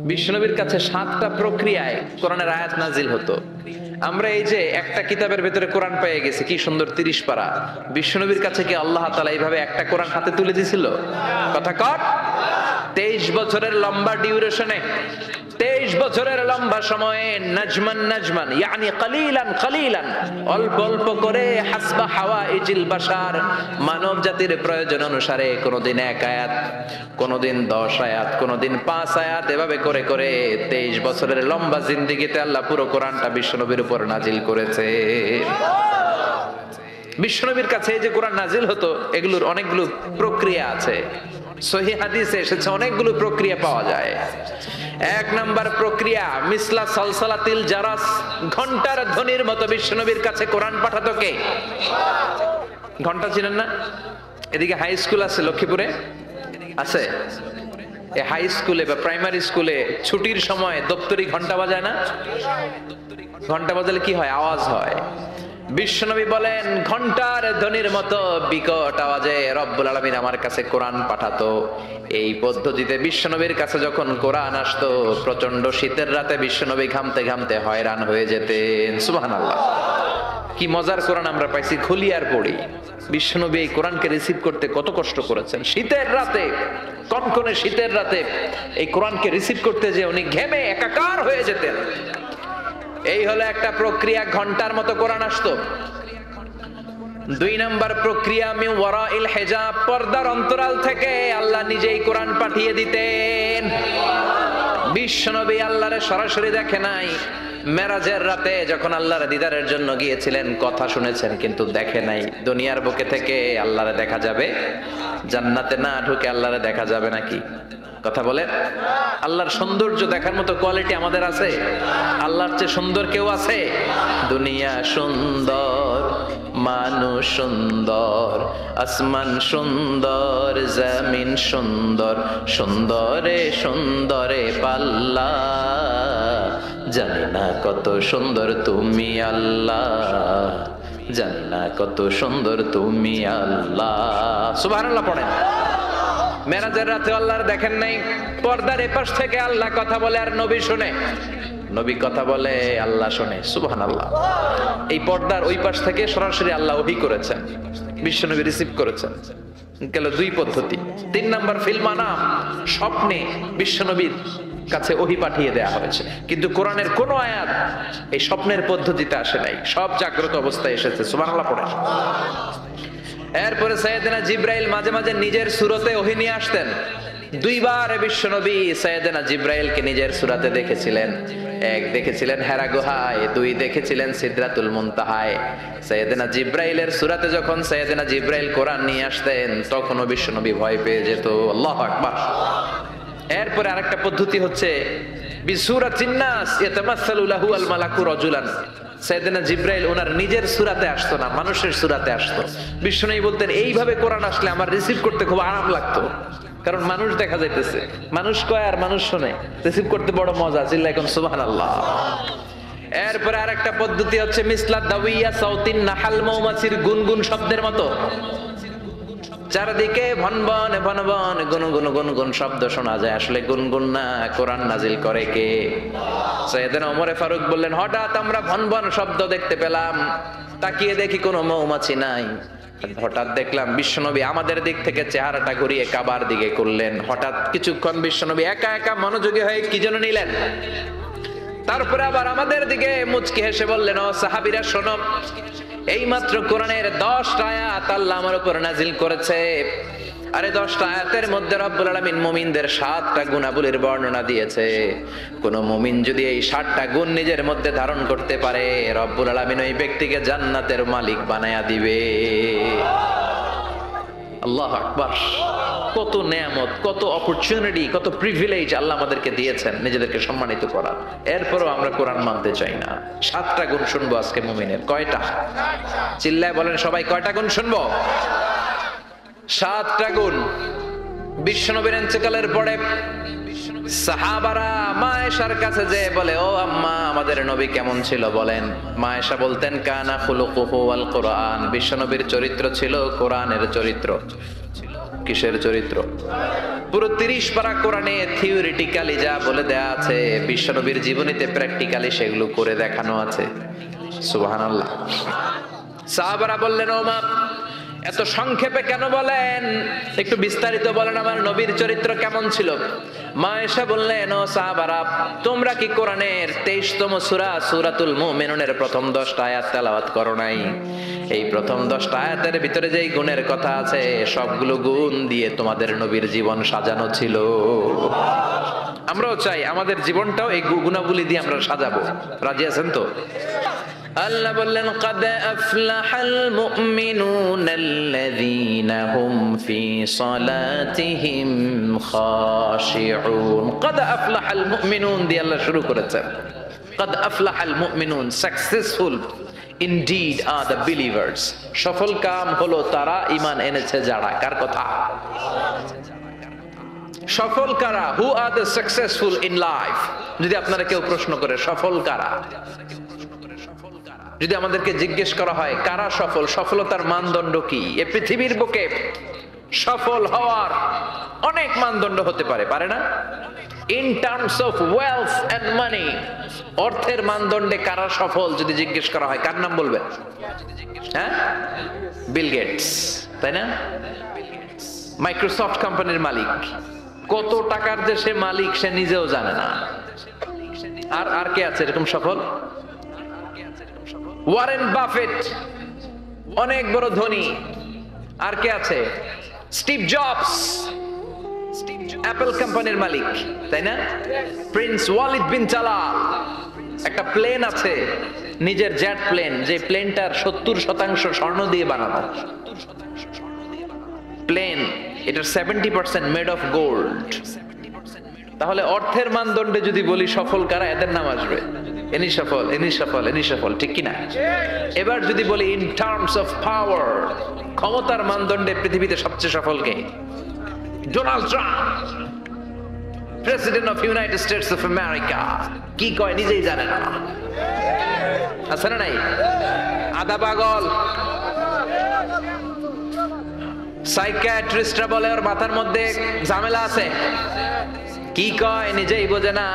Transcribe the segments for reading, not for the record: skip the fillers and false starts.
বিশ্বনবীর কাছে 7টা প্রক্রিয়ায় কোরআনের আয়াত নাজিল হতো। আমরা এই যে একটা কিতাবের ভেতরে কোরআন পেয়ে গেছি, কি সুন্দর 30 পারা। বিশ্বনবীর কাছে কি আল্লাহ তাআলা এইভাবে একটা কোরআন হাতে তুলে দিয়েছিল? কথা কর। 23 বছরের লম্বা ডিউরেশনে, 23 বছরের লম্বা সময়ে নাজমান নাজমান ইয়ানি কালিলান কালিলান, অল্প অল্প করে হাসবা হাওয়াইজিল বাশার, মানব জাতির প্রয়োজন অনুসারে কোনদিন 1 আয়াত, কোনদিন 10 আয়াত, কোনদিন 5 আয়াত, এভাবে করে করে 23 বছরের লম্বা জিন্দেগিতে আল্লাহ পুরো কোরআনটা বিশ্বনবীর উপর নাজিল করেছে। বিশ্বনবীর কাছে এই যে কোরআন নাজিল হতো, এগুলোর অনেকগুলো প্রক্রিয়া আছে। সহিহ হাদিসে এসেছে অনেকগুলো প্রক্রিয়া পাওয়া যায়। 1 নাম্বার প্রক্রিয়া, মিসলা সালসালাতিল জারাস, ঘন্টার ধ্বনির মতো বিশ্বনবীর কাছে কোরআন পাঠাতো কে? ঘন্টা চিনেন না? এদিকে হাই স্কুল আছে লক্ষ্মীপুরে, আছে? এই হাই স্কুলে বা প্রাইমারি স্কুলে ছুটির সময় দপ্তরি ঘন্টা বাজায় না? ঘন্টা বাজালে কি হয়? আওয়াজ হয়। বিশ্বনবী বলেন ঘন্টার ধ্বনির মতো বিকট আওয়াজে রব্বুল আলামিন আমার কাছে কোরআন পাঠাতো। এই পদ্ধতিতে বিশ্বনবীর কাছে যখন কোরআন আসতো, প্রচন্ড শীতের রাতে বিশ্বনবী ঘামতে ঘামতে হয়রান হয়ে যেতেন। সুবহানাল্লাহ, কি মজার কোরআন আমরা পাইছি, খুলি আর পড়ি। বিশ্বনবী এই কোরআনকে রিসিভ করতে কত কষ্ট করেছেন। শীতের রাতে, কনকনে শীতের রাতে এই কোরআনকে রিসিভ করতে যে উনি ঘেমে একাকার হয়ে যেতেন। এই হলো একটা প্রক্রিয়া, ঘন্টার মতো কোরআন আসতো। 2 নাম্বার প্রক্রিয়া, মিন ওয়ারাইল হিজাব, পর্দার অন্তরাল থেকে আল্লাহ নিজেই কোরআন পাঠিয়ে দিতেন। বিশ্বনবী আল্লাহরে সরাসরি দেখে নাই। মেরাজের রাতে যখন আল্লাহর দিদারের জন্য গিয়েছিলেন, কথা শুনেছেন কিন্তু দেখে নাই। দুনিয়ার বুকে থেকে আল্লাহরে দেখা যাবে? জান্নাতে না ঢুকে আল্লাহরে দেখা যাবে নাকি? কথা বলে। আল্লাহর সৌন্দর্য দেখার মতো কোয়ালিটি আমাদের আছে? আল্লাহর চেয়ে সুন্দর কেউ আছে? দুনিয়া সুন্দর, মানুষ সুন্দর, আসমান সুন্দর, জমিন সুন্দর, সুন্দরে সুন্দরে পাল্লা, জানি না কত সুন্দর তুমি আল্লাহ, জানি না কত সুন্দর তুমি আল্লাহ। সুবহানাল্লাহ পড়েন। মেরাজের রাতে আল্লাহর দেখেন নাই, পর্দার এপাশ থেকে আল্লাহ কথা বলে আর নবী শুনে। নবী কথা বলে, আল্লাহ শুনে। সুবহানাল্লাহ। এই পর্দার ওই পাশ থেকে সরাসরি আল্লাহ ওহী করেছেন, বিশ্বনবী রিসিভ করেছেন। গেল 2 পদ্ধতি। 3 নাম্বার, ফিল মানাম, স্বপ্নে বিশ্বনবীর কাছে ওহী পাঠিয়ে দেয়া হয়েছে। কিন্তু কোরআনের কোন আয়াত এই স্বপ্নের পদ্ধতিতে আসে নাই, সব জাগ্রত অবস্থায় এসেছে। সুবহানাল্লাহ পড়েন। এরপরে সাইয়েদনা জিব্রাইল মাঝে মাঝে নিজের সূরতে ওহী নিয়ে আসতেন। 2 বার বিশ্বনবী সাইয়েদনা জিব্রাইলকে নিজের সূরতে দেখেছিলেন। 1 দেখেছিলেন হেরা গুহায়, 2 দেখেছিলেন সিদরাতুল মুনতাহায়। সাইয়েদনা জিব্রাইলের সূরতে যখন সাইয়েদনা জিব্রাইল কোরআন নিয়ে আসতেন, তখনও বিশ্বনবী ভয় পেয়ে যেত। আল্লাহু আকবার। এরপরে আরেকটা পদ্ধতি হচ্ছে বিসূরাতিন নাস ইয়াতামাসসালু লাহু আল মালাকু রাজুলান। সাইয়েদনা জিব্রাইল ওনার নিজের সূরাতে আসতো না, মানুষের সূরাতে আসতো। বিশ্বনবী বলতেন এইভাবে কোরআন আসলে আমার রিসিভ করতে খুব আরাম লাগতো, কারণ মানুষ দেখা যাইতেছে, মানুষ কয় আর মানুষ শুনে, রিসিভ করতে বড় মজা। চিল্লায় কোন সুবহানাল্লাহ। এরপরে আরেকটা পদ্ধতি হচ্ছে মিসলা দাওয়িয়া সাউতিন নাহাল, মৌমাছির গুনগুন শব্দের মতো। চারদিকে ভনভন ভনভন গুনগুন গুনগুন শব্দ শোনা যায়, আসলে গুনগুন না, কোরআন নাজিল করে কে? সাইয়েদনা ওমর ফারুক বললেন, হঠাৎ আমরা ভনভন শব্দ দেখতে পেলাম, তাকিয়ে দেখি কোনো মৌমাছি নাই। হঠাৎ দেখলাম বিশ্বনবী আমাদের দিক থেকে চেহারাটা ঘুরিয়ে কাবার দিকে করলেন। হঠাৎ কিছুক্ষণ বিশ্বনবী একা একা মনোযোগী হয়ে কি যেন নিলেন। তারপরে আবার আমাদের দিকে মুচকি হেসে বললেন, ও সাহাবীরা শোনো, এইমাত্র কোরআনের 10টা আয়াত আল্লাহ আমার উপর নাজিল করেছে। আরে 10টা আয়াতের মধ্যে রব্বুল আলামিন মুমিনদের 7টা গুণাবলীর বর্ণনা দিয়েছে। কোন মুমিন যদি এই 7টা গুণ নিজের মধ্যে ধারণ করতে পারে, রব্বুল আলামিন ওই ব্যক্তিকে জান্নাতের মালিক বানায়া দিবে। আল্লাহু আকবার। কত নেয়ামত, কত অপরচুনিটি, কত প্রিভিলেজ আল্লাহ আমাদেরকে দিয়েছেন নিজেদেরকে সম্মানিত করার। এরপরও আমরা কোরআন মানতে চাই না। 7টা গুণ শুনবো আজকে মুমিনের। কয়টা? চিল্লায় বলেন সবাই, কয়টা গুণ শুনবো? 7টা গুণ। বিশ্বনবীর ইন্তেকালের পরে সাহাবারা মা আয়েশার কাছে যে বলে, ও আম্মা, আমাদের নবী কেমন ছিল বলেন? মা আয়েশা বলতেন, কানা খুলুকুহু আল কোরআন। বিশ্বনবীর চরিত্র ছিল কোরআনের চরিত্র। কিসের চরিত্র? পুরো 30 পারা কোরআনে থিওরিটিক্যালি যা বলে দেয়া আছে, বিশ্বনবীর জীবনীতে প্র্যাকটিক্যালি সেগুলো করে দেখানো আছে। সুবহানাল্লাহ। সাহাবারা বললেন, ও মা, এত সংক্ষেপে কেন বলেন, একটু বিস্তারিত বলেন, আমার নবীর চরিত্র কেমন ছিল? মা এসে বললেন, ও সাহাবারা, তোমরা কি কোরআনের 23তম সূরা সূরাতুল মুমিনুনের প্রথম 10টা আয়াত তেলাওয়াত করো নাই? এই প্রথম 10টা আয়াতের ভিতরে যেই গুণের কথা আছে, সবগুলো গুণ দিয়ে তোমাদের নবীর জীবন সাজানো ছিল। আমরাও চাই আমাদের জীবনটাও এই গুণাবলী দিয়ে আমরা সাজাবো। রাজি আছেন তো? আল্লাহ বললেন, قد أفلح المؤمنون الذين هم في صلاتهم خاشعون। قد أفلح المؤمنون দিয়ে আল্লাহ শুরু করেছেন। قد أفلح المؤمنون, successful indeed are the believers। সফল কাম হলো তারা ঈমান এনেছে যারা। কার কথা? সফল কারা? who are the successful in life? যদি আপনারা কেউ প্রশ্ন করে সফল কারা, যদি আমাদেরকে জিজ্ঞেস করা হয় কারা সফল, সফলতার মানদণ্ড কি? এই পৃথিবীর বুকে সফল হওয়ার অনেক মানদণ্ড হতে পারে, পারে না? In terms of wealth and money, অর্থের মানদণ্ডে কারা সফল যদি জিজ্ঞেস করা হয়, কার নাম বলবেন? হ্যাঁ, বিল গেটস, তাই না? মাইক্রোসফট কোম্পানির মালিক, কত টাকার যে সে মালিক সে নিজেও জানে না। আর কে আছে এরকম সফল? ওয়ারেন বাফেট, অনেক বড় ধনী। আর কে আছে? স্টিভ জবস, অ্যাপল কোম্পানির মালিক, তাই না? প্রিন্স ওয়ালিদ বিন তালাল, একটা প্লেন আছে, নিজের জেট প্লেন, যে প্লেনটার 70% স্বর্ণ দিয়ে বানানো প্লেন, এটার 70% মেড অফ গোল্ড। তাহলে অর্থের মানদণ্ডে যদি বলি সফল কারা, এদের নাম আসবে। এনি সফল, এনি সফল, এনি সফল, ঠিক কিনা? এবার যদি বলি ইন টার্মস অফ পাওয়ার, ক্ষমতার মানদণ্ডে পৃথিবীতে সবচেয়ে সফল কে? Donald Trump, president of United States of America. কি কয় নিজেই জানে না, আছে না নাই? আধা পাগল। সাইকিয়াট্রিস্টরা বলে ওর মাথার মধ্যে ঝামেলা আছে। কি কয় নিজেই বোঝে না,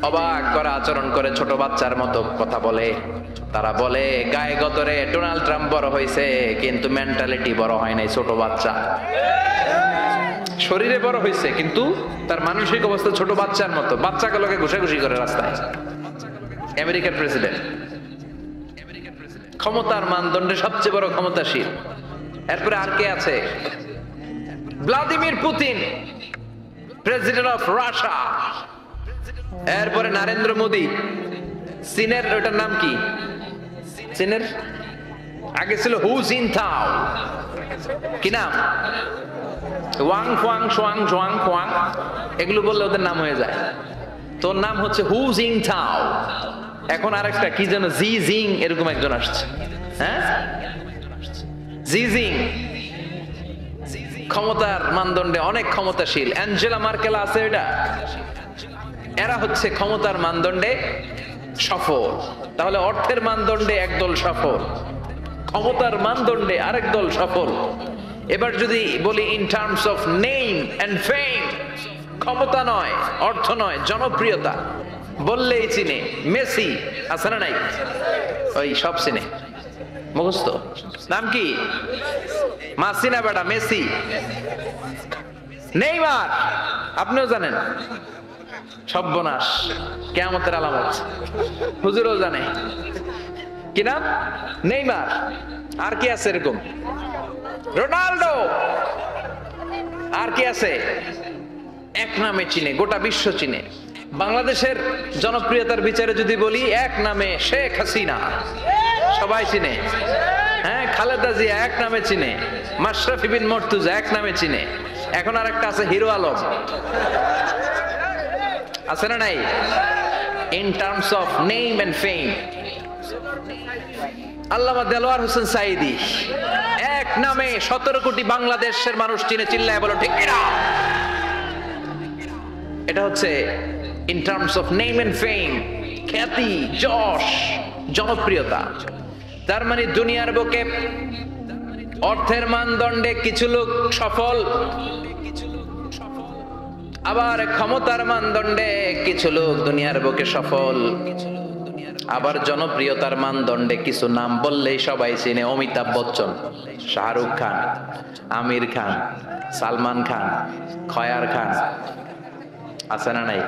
অবাক করা আচরণ করে, ছোট বাচ্চার মতো কথা বলে। তারা বলে গায়ে গতরে ডোনাল্ড ট্রাম্প বড় হয়েছে, কিন্তু মেন্টালিটি বড় হয় নাই, ছোট বাচ্চা। শরীরে বড় হয়েছে কিন্তু তার মানসিক অবস্থা ছোট বাচ্চার মতো, বাচ্চাগুলোকে ঘুষাঘুষি করে রাস্তায়। আমেরিকার প্রেসিডেন্ট, ক্ষমতার মানদণ্ডে সবচেয়ে বড় ক্ষমতাশীল। এরপরে আর কে আছে? Vladimir Putin, president of Russia. এরপরে নরেন্দ্র মোদী, চীনের, ওটার নাম কি? চীনের আগে ছিল হু জিনতাও, কি নাম? ওয়াং ফুয়াং সোয়াং জোয়াং ফুয়াং, এগুলো বললে ওদের নাম হয়ে যায়। তোর নাম হচ্ছে হু জিনতাও। এখন আরেকটা কি যেন জি জিং, এরকম একজন আসছে। হ্যাঁ, জি জিং ক্ষমতার মানদণ্ডে অনেক ক্ষমতাশীল। অ্যাঞ্জেলা মার্কেল আছে, এটা এরা হচ্ছে ক্ষমতার মানদণ্ডে সফল। তাহলে অর্থের মানদণ্ডে একদল সফল, ক্ষমতার মানদণ্ডে আরেক দল সফল। এবার যদি বলি in terms of name and fame, ক্ষমতা নয়, অর্থ নয়, জনপ্রিয়তা বললেই চিনে। মেসি আছে না নাই? ওই সব চিনে, মুখস্থ। নাম কি? মাসিনা বেটা, মেসি। নেইমার আপনিও জানেন, সর্বনাশ, কিয়ামতের আলামত, হুজুরও জানে। কি নাম? নেইমার। আর কি আছে এরকম? রোনাল্ডো। আর কি আছে? এক নামে চিনে, গোটা বিশ্ব চিনে। বাংলাদেশের জনপ্রিয়তার বিচারে যদি বলি, এক নামে শেখ হাসিনা, সবাই চিনে। হ্যাঁ, খালেদা জিয়া এক নামে চিনে, মাশরাফি বিন মুর্তজা এক নামে চিনে। এখন আর একটা আছে হিরো আলম, আছে না নাই? In terms of name and fame. Allama Delwar Hossain Sayeedi এক নামে 17 কোটি বাংলাদেশের মানুষ চিনে। চিল্লায় বলো ঠিক কিনা? এটা হচ্ছে in terms of name and fame, খ্যাতি, যশ, জনপ্রিয়তা। তার মানে দুনিয়ার বুকে অর্থের মানদণ্ডে কিছু লোক সফল, আবার ক্ষমতার মানদণ্ডে কিছু লোক দুনিয়ার বুকে সফল, আবার জনপ্রিয়তার মানদণ্ডে কিছু নাম বললেই সবাই চিনে। অমিতাভ বচ্চন, শাহরুখ খান, আমির খান, সালমান খান, খয়ার খান, আছে না নাই?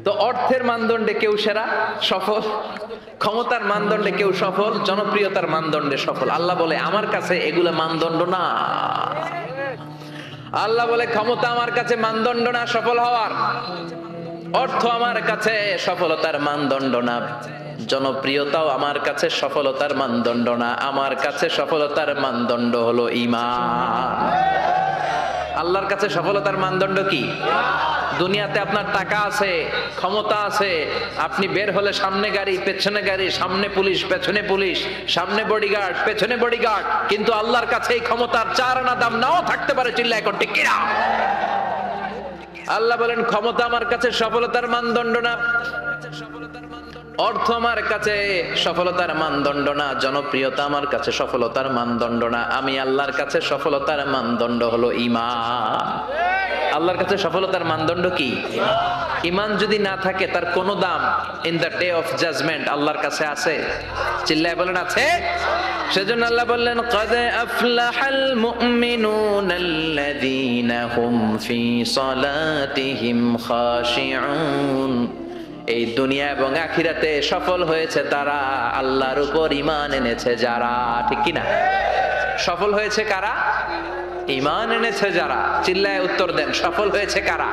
তো অর্থের মানদণ্ডে কেউ সেরা সফল, ক্ষমতার মানদণ্ডে কেউ সফল, জনপ্রিয়তার মানদণ্ডে সফল। আল্লাহ বলে আমার কাছে এগুলো মানদণ্ড না। আল্লাহ বলে ক্ষমতা আমার কাছে মানদণ্ড না সফল হওয়ার, অর্থ আমার কাছে সফলতার মানদণ্ড না, জনপ্রিয়তাও আমার কাছে সফলতার মানদণ্ড না। আমার কাছে সফলতার মানদণ্ড হলো ঈমান। আল্লাহর কাছে সফলতার মানদণ্ড কি? দুনিয়াতে আপনার টাকা আছে, ক্ষমতা আছে, আপনি বের হলে সামনে গাড়ি, পেছনে গাড়ি, সামনে পুলিশ, পেছনে পুলিশ, সামনে বডিগার্ড, পেছনে বডিগার্ড, কিন্তু আল্লাহর কাছে এই ক্ষমতার 4 আনা দাম নাও থাকতে পারে। চিল্লায় এখন ঠিক কিনা? আল্লাহ বলেন ক্ষমতা আমার কাছে সফলতার মানদণ্ড না, অর্থ আমার কাছে সফলতার মানদণ্ড না, জনপ্রিয়তা আমার কাছে সফলতার মানদণ্ড না। আমি আল্লাহর কাছে সফলতার মানদণ্ড হলো ঈমান। আল্লাহর কাছে সফলতার মানদণ্ড কি? ঈমান যদি না থাকে তার কোনো দাম in the day of judgement আল্লাহর কাছে আছে? চিল্লায় বলেন আছে? সেজন্য আল্লাহ বললেন ক্বাদ আফলাহাল মুমিনুনাল্লাযীনা হুম ফি সালাতিহিম খাশিউন। এই দুনিয়া এবং আখিরাতে সফল হয়েছে তারা, আল্লাহর উপর ঈমান এনেছে যারা। ঠিক কি না? সফল হয়েছে কারা? ঈমান এনেছে যারা। চিল্লায় উত্তর দেন, সফল হয়েছে কারা?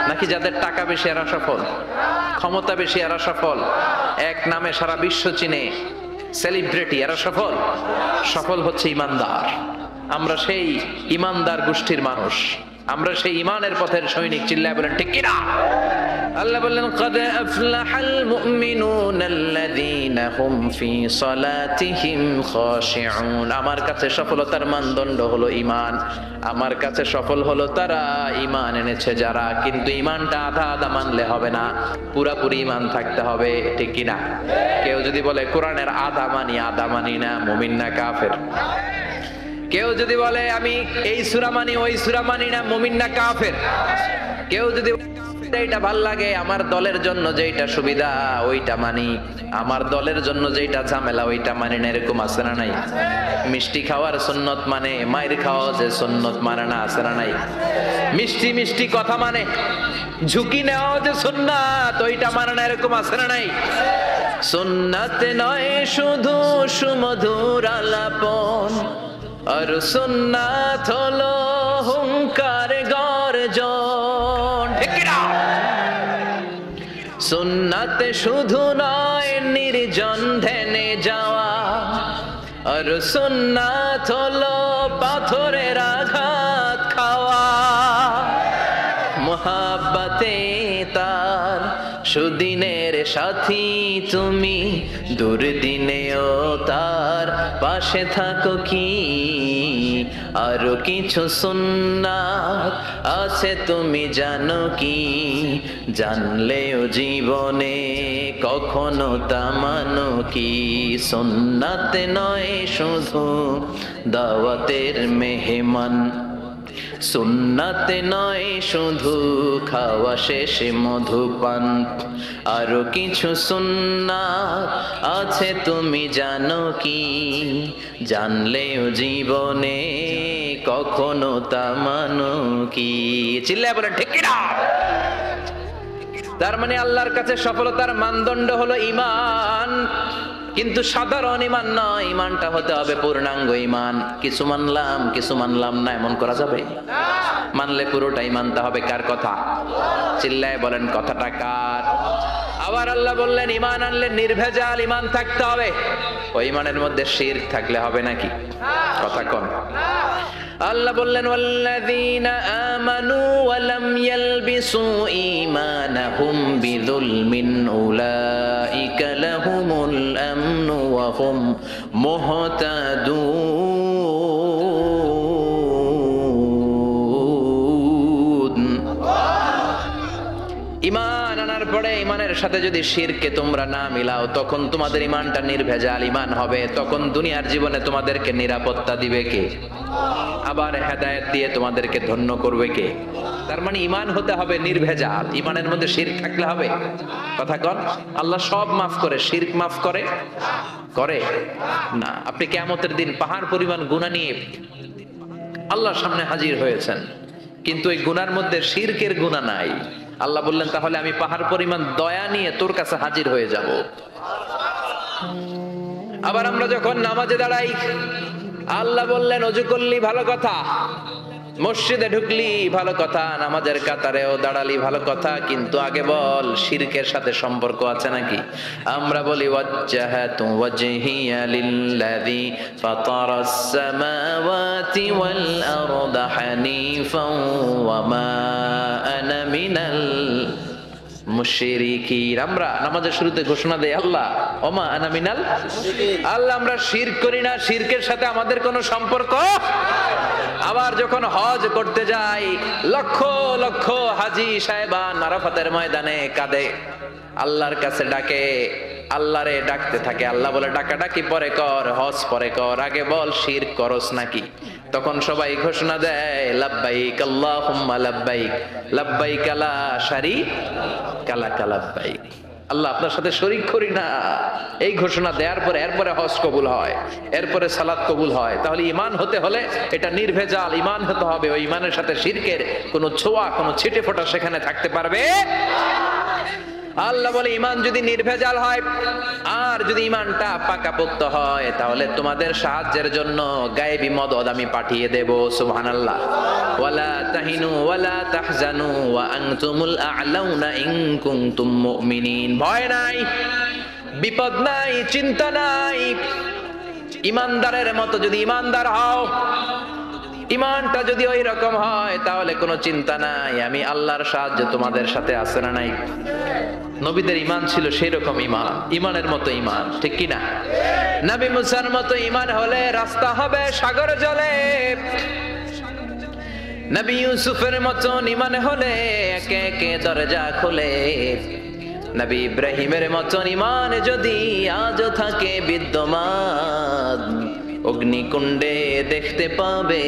নাকি যাদের টাকা বেশি এরা সফল, ক্ষমতা বেশি এরা সফল, এক নামে সারা বিশ্ব চিনে, সেলিব্রিটি এরা সফল? সফল হচ্ছে ঈমানদার। আমরা সেই ঈমানদার গোষ্ঠীর মানুষ, আমরা সেই ঈমানের পথের সৈনিক। চিল্লায় বলেন ঠিক কি না? আল্লাহ বললেন ক্বাদ আফলাহাল মুমিনুনাল্লাযীনা হুম ফি সালাতিহিম খাশিউন। আমার কাছে সফলতার মানদণ্ড হলো ঈমান। আমার কাছে সফল হলো তারা, ঈমান এনেছে যারা। কিন্তু ঈমানটা আধা আধা মানলে হবে না, পুরাপুরি ঈমান থাকতে হবে। ঠিক কি না? কেউ যদি বলে কোরআনের আধা মানি না, মুমিন না কাফের? কেউ যদি বলে আমি এই সূরা মানি ওই সূরা মানি না, মুমিন না কাফের? কেউ যদি এইটা ভাল লাগে, আমার দলের জন্য যেটা সুবিধা ওইটা মানি, আমার দলের জন্য যেটা ঝামেলা ওইটা মানি না, এরকম আছে না নাই? মিষ্টি খাওয়ার সুন্নত মানে, মায়ের খাওয়া যে সুন্নত মানে না, আছে না নাই? মিষ্টি মিষ্টি কথা মানে, ঝুঁকি নেওয়া যে সুন্নাত ওইটা মানে না, এরকম আছে না নাই? সুন্নাত নয় শুধু সুমধুর আলাপন, আর সুন্নাত হলো হুঙ্কার গর্জন। ঠিক কি না? সুন্নাত শুধু নয় নির্জন ধ্যানে যাওয়া, আর সুন্নাত হলো পাথরের আঘাত খাওয়া। মোহাব্বতে তার সুদিনের সাথী তুমি, দুর্দিনেও তার পাশে থাকো কি? আরো কিছু সুন্নাত আছে তুমি জানো কি? জানলেও জীবনে কখনো তা মানো কি? সুন্নাত নয় শুধু দাওয়াতের মেহমান, সুন্নাত নয় শুধু খাওয়া শেষে মধুপান। আরো কিছু সুন্নাত আছে তুমি জানো কি? জানলেও জীবনে কখনো তা মানো কি? চিল্লায় বলেন ঠিক কি না? তার মানে আল্লাহর কাছে সফলতার মানদণ্ড হলো ঈমান, কিন্তু সাধারণ ঈমান নয়। ঈমানটা হতে হবে পূর্ণাঙ্গ ঈমান। কিছু মানলাম না, এমন করা যাবে? মানলে পুরোটাই মানতে হবে। কার কথা? চিল্লায় বলেন কথাটা কার? আবার আল্লাহ বললেন ঈমান আনলে নির্ভেজাল ঈমান থাকতে হবে। ওই ঈমানের মধ্যে শিরক থাকলে হবে নাকি? কথা কোন? আল্লাহ বললেন ওয়াল্লাযীনা আমানু ওয়া লাম ইয়ালবিসু ঈমানাহুম বিযুলমিন উলাইকা লাহুমুল আমনু ওয়া হুম মুহতাদুন। ঈমান আনার পরে ইমানের সাথে যদি শিরকে তোমরা না মিলাও, তখন তোমাদের ইমানটা নির্ভেজাল ইমান হবে। তখন দুনিয়ার জীবনে তোমাদেরকে নিরাপত্তা দিবে কে? আবার হেদায়েত দিয়ে তোমাদেরকে ধন্য করবে কে? তার মানে ইমান হতে হবে নির্ভেজাল। ইমানের মধ্যে শিরক থাকলে হবে? কথা কন। আল্লাহ সব মাফ করে, শিরক মাফ করে? করে না। আপনি কিয়ামতের দিন পাহাড় পরিমাণ গুনাহ নিয়ে আল্লাহর সামনে হাজির হয়েছেন, কিন্তু এই গুনার মধ্যে শিরকের গুনাহ নাই। আল্লাহ বললেন, তাহলে আমি পাহাড় পরিমাণ দয়া নিয়ে তোর কাছে হাজির হয়ে যাব। আবার আমরা যখন নামাজে দাঁড়াই, আল্লাহ বললেন, ওযু করলি ভালো কথা, মসজিদে ঢুকলি ভালো কথা, নামাজের কাতারেও দাঁড়ালি ভালো কথা, কিন্তু আগে বল শিরকের সাথে সম্পর্ক আছে নাকি? আমরা বলি ওয়াজ্জাহাতু ওয়াজহিয়া লিল্লাযী ফাতারাস সামাওয়াতি ওয়াল আরদা হানিফান ওয়া মা আনা মিনাল মুশরিকিন। আমরা নামাজের শুরুতে ঘোষণা দেই, আল্লাহ ওমা আনা মিনাল, আল্লাহ আমরা শিরক করি না, শিরকের সাথে আমাদের কোনো সম্পর্ক। আবার যখন হজ করতে যাই, লক্ষ লক্ষ হাজী সাহেবান আরাফাতের ময়দানে কাঁদে, আল্লাহর কাছে ডাকে, আল্লাহরে ডাকতে থাকে। আল্লাহ বলে, ডাকাডাকি পরে কর, হজ পরে কর, আগে বল শিরক করস নাকি? তখন সবাই ঘোষণা দেয়, লাব্বাইক আল্লাহুম্মা লাব্বাইক, লাব্বাইক লা শারীকা লাক লাব্বাইক, আল্লাহ আপনার সাথে শরীক করি না। এই ঘোষণা দেওয়ার পরে এরপরে হজ কবুল হয়, এরপরে সালাত কবুল হয়। তাহলে ঈমান হতে হলে এটা নির্ভেজাল ঈমান হতে হবে। ওই ঈমানের সাথে শিরকের কোনো ছোঁয়া, কোনো ছিটে ফোঁটা সেখানে থাকতে পারবে। আল্লাহ বলে, ঈমান যদি নির্ভেজাল হয় আর যদি ঈমানটা পাকাপোক্ত হয়, তাহলে তোমাদের সাহায্যের জন্য গায়েবী মদদ আমি পাঠিয়ে দেব। সুবহানাল্লাহ। ওয়ালা তাহিনু ওয়ালা তাহজানু ওয়া আনতুমুল আ'লাউনা ইন কুনতুম মুমিনিন। ভয় নাই, বিপদ নাই, চিন্তা নাই। ঈমানদারের মতো যদি ঈমানদার হও, ঈমানটা যদি ওই রকম হয়, তাহলে কোনো চিন্তা নাই, আমি আল্লাহর সাহায্য তোমাদের সাথে আছে না নাই? নবীদের ঈমান ছিল সেই রকম ঈমান, ঈমানের মতো ঈমান, ঠিক কি না? নবী মুসার মতো ঈমান হলে রাস্তা হবে সাগর জলে। নবী ইউসুফের মতো ঈমান হলে একে একে দরজা খোলে। নবী ইব্রাহিমের মতো ঈমান যদি আজও থাকে বিদ্যমান, অগ্নিকুণ্ডে দেখতে পাবে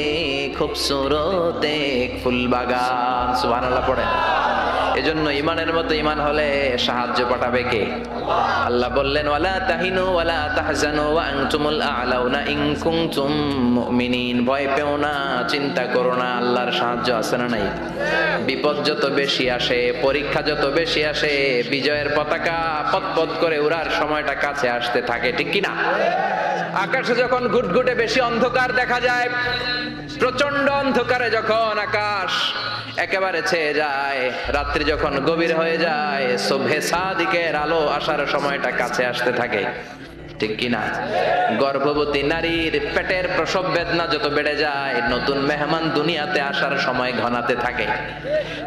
খুবসুরত এক ফুল বাগান। সুবহানাল্লাহ পড়েন। এজন্য ঈমানের মতো ঈমান হলে সাহায্য পাঠাবে কে? আল্লাহ বললেন, ওয়ালা তাহিনু ওয়ালা তাহজানু ওয়া আনতুমুল আ'লাউনা ইন কুনতুম মুমিনিন। ভয় পেও না, চিন্তা করো না, আল্লাহর সাহায্য আছে না নাই? বিপদ যত বেশি আসে, পরীক্ষা যত বেশি আসে, বিজয়ের পতাকা পতপত করে উড়ার সময়টা কাছে আসতে থাকে, ঠিক কি না? আকাশে যখন ঘুটঘুটে বেশি অন্ধকার দেখা যায়, প্রচন্ড অন্ধকারে যখন আকাশ একেবারে ছেয়ে যায়, রাত্রি যখন গভীর হয়ে যায়, সুবহে সাদিকের আলো আসার সময়টা কাছে আসতে থাকে, ঠিক কিনা? গর্ভবতী নারীর পেটের প্রসব বেদনা যত বেড়ে যায়, নতুন মেহমান দুনিয়াতে আসার সময় ঘনাতে থাকে,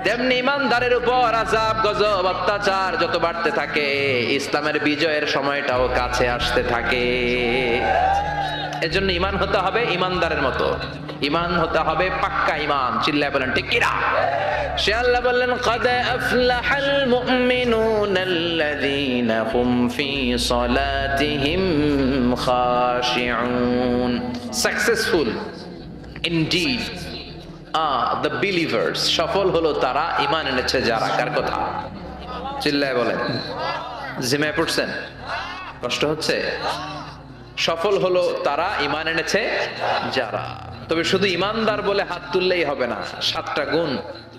তেমনি ইমানদারের উপর আযাব গজব অত্যাচার যত বাড়তে থাকে, ইসলামের বিজয়ের সময়টাও কাছে আসতে থাকে। এজন্য ঈমান হতে হবে ঈমানদারের মতো, ঈমান হতে হবে পাক্কা ঈমান। চিল্লায় বলেন ঠিক কিনা? সে আল্লাহ বললেন, قد أفلح المؤمنون الذين هم في صلاتهم خاشعون. Successful indeed are the believers. সফল হলো তারা ঈমান এনেছে যারা। কার কথা? চিল্লায় বলেন। জিমায় পড়ছেন? কষ্ট হচ্ছে? সফল হলো তারা ঈমান এনেছে যারা। তবে শুধু ঈমানদার বলে হাত তুললেই হবে না, 7টা গুণ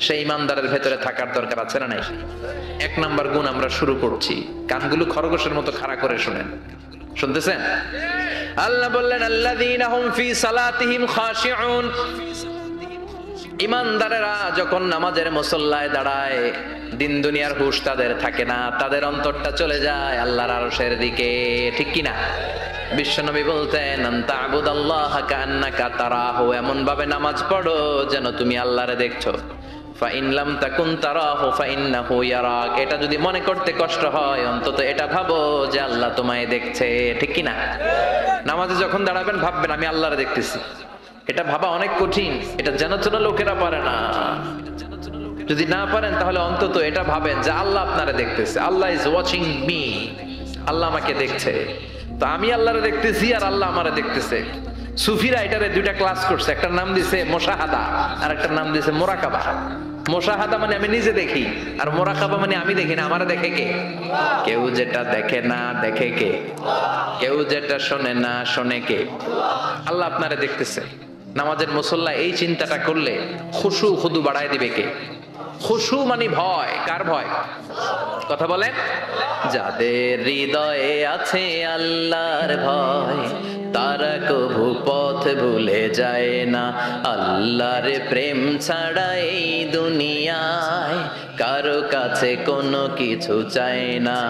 সেই ঈমানদারের ভেতরে থাকার দরকার আছে না নাই? 1 নাম্বার গুণ আমরা শুরু করছি, কানগুলো খরগোশের মতো খাড়া করে শুনেন। শুনতেছেন? আল্লাহ বললেন, আল্লাযীনা হুম ফি সালাতিহিম খাশিউন। ঈমানদারেরা যখন নামাজের মুসল্লায় দাঁড়ায়, দিন দুনিয়ার হুঁশ তাদের থাকে না, তাদের অন্তরটা চলে যায় আল্লাহর আরশের দিকে, ঠিক কি না? বিশ্বনবী বলতেন, আনতা আবুদাল্লাহা কান্নাকা তারাহু, এমন ভাবে নামাজ পড়ো যেন তুমি আল্লাহরে দেখছো। ফা ইন লাম তাকুন তারাহু ফা ইন্নাহু ইয়ারাক। এটা যদি মনে করতে কষ্ট হয়, অন্তত এটা ভাবো যে আল্লাহ তোমায় দেখছে, ঠিক কি না? নামাজে যখন দাঁড়াবেন ভাববেন আমি আল্লাহরে দেখতেছি। এটা ভাবা অনেক কঠিন, এটা জানার জন্য লোকেরা পারে না। যদি না পারেন তাহলে অন্তত এটা ভাবেন যে আল্লাহ আপনারা দেখতেছে, আল্লাহ ইজ ওয়াচিং মি, আল্লাহ আমাকে দেখছে। তো আমি আল্লাহরে দেখতেছি আর আল্লাহ আমারে দেখতেছে। সুফিরা এটারে দুইটা ক্লাস করছে, একটার নাম দিছে মুশাহাদা আর একটার নাম দিছে মুরাকাবা। মুশাহাদা মানে আমি নিজে দেখি, আর মুরাকাবা মানে আমি দেখি না, আমারে দেখে কে? কেউ যেটা দেখে না দেখে কে? কেউ যেটা শোনে না শোনে কে? আল্লাহ আপনারে দেখতেছে। নামাজের মুসল্লা এই চিন্তাটা করলে খুশু খুদু বাড়ায় দিবে কে? খুশু মানে ভয়। কার ভয়? কথা বলেন। যাদের হৃদয়ে আছে আল্লাহর ভয়, তারা কভু পথ ভুলে যায় না। আল্লাহর প্রেম ছাড়া এই দুনিয়ায় কারো কাছে কোনো কিছু চায় না।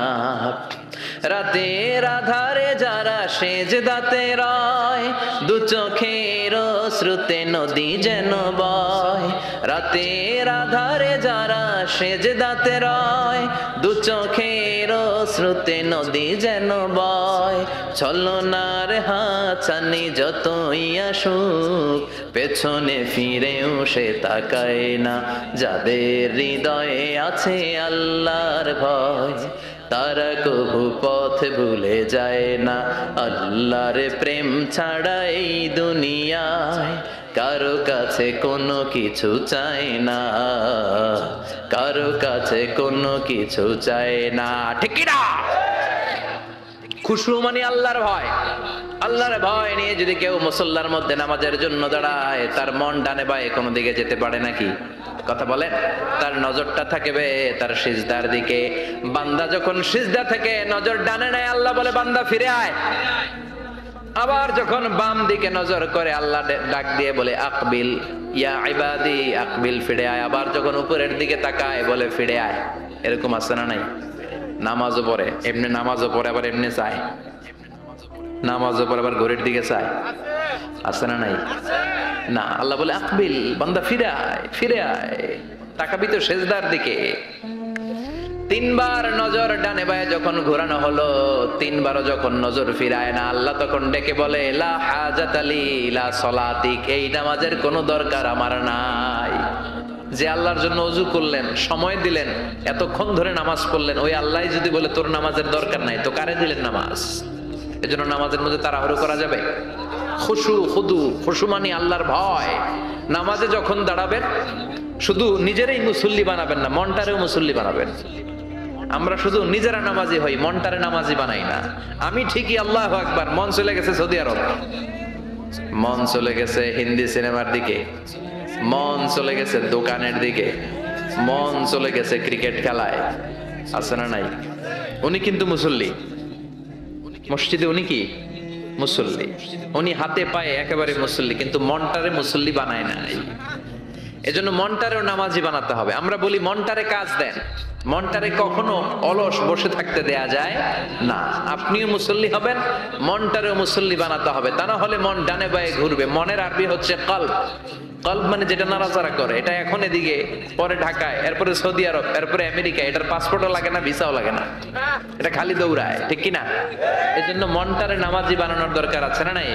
রাতের আধারে যারা সেজদাতে রয়, দু চোখের শ্রুতে নদী যেন বয়। রাতের আধারে যারা সেজদাতে রয়, দু চোখের শ্রুতে নদী যেন বয়। ছলনার হাতছানি যতই আসুক, পেছনে ফিরেও সে তাকায় না। যাদের হৃদয়ে আছে আল্লাহর ভয়, তারা কভু পথ ভুলে যায় না। আল্লাহর প্রেম ছাড়া এই দুনিয়ায় কারো কাছে কোনো কিছু চায় না, কারো কাছে কোনো কিছু চায় না। ঠিক না? খুশু মানে আল্লাহর ভয়। আল্লাহর ভয় নিয়ে যদি কেউ মুসল্লার মধ্যে নামাজের জন্য দাঁড়ায়, তার মন ডানে বায়ে কোনো দিকে যেতে পারে নাকি? কথা বলেন। তার নজরটা থাকবে তার সিজদার দিকে। বান্দা যখন সিজদা থেকে নজর ডানে নেয়, আল্লাহ বলে বান্দা ফিরে আয়। আবার যখন বাম দিকে নজর করে, আল্লাহ ডাক দিয়ে বলে আকবিল ইয়া ইবাদি, আকবিল, ফিরে আয়। আবার যখন উপরের দিকে তাকায় বলে ফিরে আয়। এরকম আছে না নাই? নামাজও পড়ে এমনি, নামাজও পড়ে আবার এমনি চায়, নামাজও পড়ে আবার ঘড়ির দিকে চায়, আছে না নাই? না, আল্লাহ বলে আকবিল, বান্দা ফিরে আয়, ফিরে আয়, তাকাবি তো সেজদার দিকে। তিনবার নজর ডানে বায়ে যখন ঘোরানো হলো, তিনবারও যখন নজর ফিরায় না, আল্লাহ তখন ডেকে বলে লা হাজাত লি লা সলাতিক, এই নামাজের কোনো দরকার আমার নাই। যে আল্লাহর জন্য ওযু করলেন, সময় দিলেন, এতক্ষণ ধরে নামাজ পড়লেন, ওই আল্লাহ যদি বলে তোর নামাজের দরকার নাই, তো কারে দিলেন নামাজ? এজন্য নামাজের মধ্যে তাড়াহুড়ো করা যাবে? খুশু খুদু, খুশু মানে আল্লাহর ভয়। নামাজে যখন দাঁড়াবেন শুধু নিজেরাই মুসল্লি বানাবেন না, মনটারেও মুসল্লি বানাবেন। আমরা শুধু নিজেরা নামাজি হই, মনটারে নামাজি বানাই না। আমি ঠিকই আল্লাহু আকবার, মন চলে গেছে সৌদি আরব, মন চলে গেছে হিন্দি সিনেমার দিকে, মন চলে গেছে দোকানের দিকে, মন চলে গেছে ক্রিকেট খেলায়, আছে না নাই? উনি কিন্তু মুসল্লি, মসজিদে উনি কি মুসল্লি, উনি হাতে পায়ে একেবারে মুসল্লি, কিন্তু মনটারে মুসল্লি বানায় নাই। এজন্য মনটারেও নামাজি বানাতে হবে। আমরা বলি মনটারে কাজ দেন, মনটারে কখনো অলস বসে থাকতে দেয়া যায় না। আপনিও মুসল্লি হবেন, মনটারেও মুসল্লি বানাতে হবে, তা না হলে মন ডানে বায়ে ঘুরবে। মনের আরবি হচ্ছে কলব। কলব মানে যেটা নাড়াচাড়া করে। এটা এখন এদিকে, পরে ঢাকায়, এরপরে সৌদি আরব, এরপরে আমেরিকা। এটার পাসপোর্টও লাগে না, ভিসাও লাগে না, এটা খালি দৌড়ায়, ঠিক কিনা? এজন্য মনটারে নামাজি বানানোর দরকার আছে না নাই?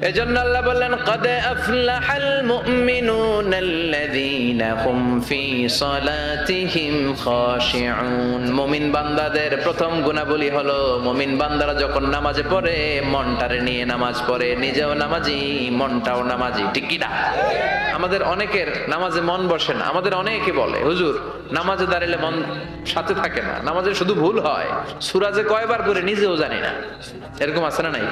এজন্য আল্লাহ বললেন কদ আফলাহাল মুমিনুনাল্লাযীনা হুম ফি সালাতিহিম খাশিউন। মুমিন বান্দাদের প্রথম গুণাবলী হলো, মুমিন বান্দারা যখন নামাজে পড়ে, মনটারে নিয়ে নামাজ পড়ে, নিজেও নামাজি, মনটাও নামাজি, ঠিক কিনা? আমাদের অনেকের নামাজে মন বসে না। আমাদের অনেকে বলে হুজুর নামাজে দাঁড়ালে মন সাথে থাকে না, নামাজে শুধু ভুল হয়, সূরা যে কয়বার পড়ে নিজেও জানি না। এরকম আছে না নাই?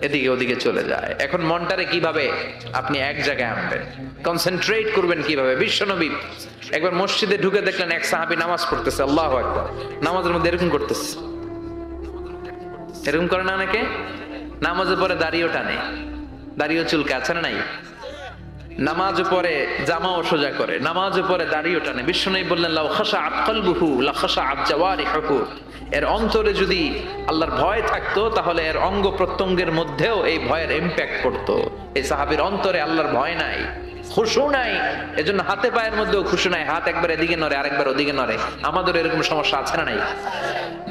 এদিকে ওদিকে চলে যায়। এখন মনটারে কিভাবে আপনি এক জায়গায় আনবেন, কনসেন্ট্রেট করবেন কিভাবে? বিশ্বনবী একবার মসজিদে ঢুকে দেখলেন এক সাহাবী নামাজ পড়তেছে, আল্লাহু আকবার, নামাজের মধ্যে এরকম করতেছে। এরকম করে না অনেকে? নামাজের পরে দাড়িও টানে, দাড়িও চুলকে, আছে না নাই? নামাজ পড়ে জামাও সোজা করে, নামাজ পড়ে দাড়িও টানে। বিশ্বনবী বললেন লাউ খাশাআত কলবুহু লা খাশাআত জাওয়ারিহুহু, এর অন্তরে যদি আল্লাহর ভয় থাকতো তাহলে এর অঙ্গ প্রত্যঙ্গের মধ্যেও এই ভয়ের ইমপ্যাক্ট পড়তো। এই সাহাবীর অন্তরে আল্লাহর ভয় নাই, খুশু নাই, এজন্য হাতে পায়ের মধ্যেও খুশু নাই, হাত একবার এদিকে নড়ে আরেকবার ওদিকে নড়ে। আমাদের এরকম সমস্যা আছে না নাই?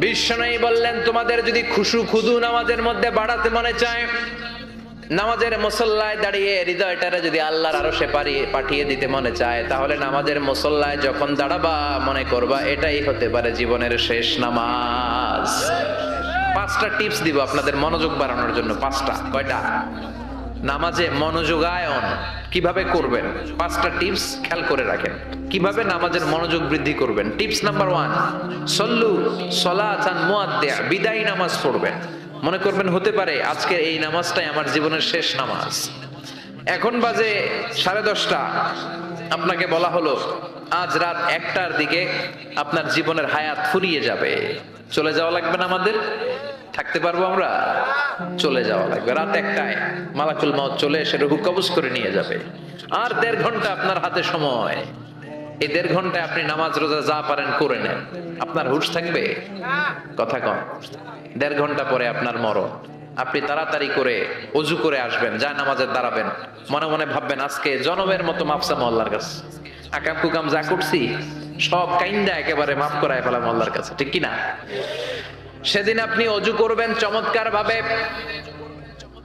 বিশ্বনবী বললেন তোমাদের যদি খুশু খুদু নামাজের মধ্যে বাড়াতে মনে চায়, নামাজের মুসল্লায় দাঁড়িয়ে হৃদয়টারে যদি আল্লাহর আরশে পাঠিয়ে দিতে মনে চায়, তাহলে নামাজের মুসল্লায় যখন দাঁড়াবা মনে করবা এটাই হতে পারে জীবনের শেষ নামাজ। 5টা টিপস দিব আপনাদের মনোযোগ বাড়ানোর জন্য। 5টা। কয়টা? নামাজে মনোযোগায়ন কিভাবে করবেন 5টা টিপস খেয়াল করে রাখেন, কিভাবে নামাজের মনোযোগ বৃদ্ধি করবেন। টিপস নাম্বার 1, সল্লু সলাতান মুআদ্দিয়া, বিদায়ী নামাজ পড়বেন। মনে করবেন হতে পারে আজকে এই নামাজটাই আমার জীবনের শেষ নামাজ। এখন বাজে 10:30, আপনাকে বলা হলো আজ রাত 1টার দিকে আপনার জীবনের হায়াত ফুরিয়ে যাবে। চলে যাওয়া লাগবে না আমাদের? থাকতে পারবো আমরা? চলে যাওয়া লাগবে। রাত 1টায় মালাকুল মউত চলে এসে রূহ কবজ করে নিয়ে যাবে। আর 1.5 ঘন্টা আপনার হাতে সময়। এই 1.5 ঘন্টায় আপনি নামাজ রোজা যা পারেন করে নেন। আপনার হুঁশ থাকবে? কথা কম। 1.5 ঘন্টা পরে আপনার মরণ। আপনি তাড়াতাড়ি করে ওযু করে আসবেন, যায় নামাজে দাঁড়াবেন, মনে মনে ভাববেন আজকে জনমের মতো মাফ চামু আল্লাহর কাছে। আকাম কুকাম যা করছি সব কাইন্দা একেবারে মাফ করায় ফেলাম আল্লাহর কাছে, ঠিক কিনা? সেদিন আপনি ওযু করবেন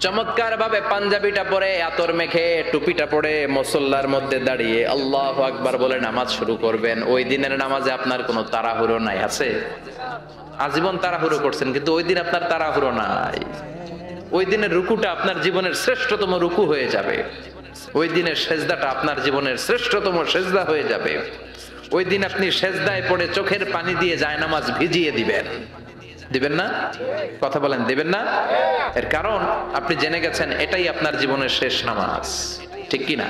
চমৎকার ভাবে পাঞ্জাবিটা পরে, আতর মেখে, টুপিটা পরে মুসল্লার মধ্যে দাঁড়িয়ে আল্লাহু আকবার বলে নামাজ শুরু করবেন। ওই দিনের নামাজে আপনার কোনো তাড়াহুড়ো নাই। আছে? আজীবন তাড়াহুড়ো করছেন, কিন্তু ওই দিন আপনার তাড়াহুড়ো নাই। ওই দিনের রুকুটা আপনার জীবনের শ্রেষ্ঠতম রুকু হয়ে যাবে। ওই দিনের সেজদাটা আপনার জীবনের শ্রেষ্ঠতম সেজদা হয়ে যাবে। ওই দিন আপনি সেজদায় পড়ে চোখের পানি দিয়ে জায়নামাজ ভিজিয়ে দিবেন। দিবেন না? কথা বলেন, দিবেন না? এর কারণ আপনি জেনে গেছেন এটাই আপনার জীবনের শেষ নামাজ, ঠিক কিনা?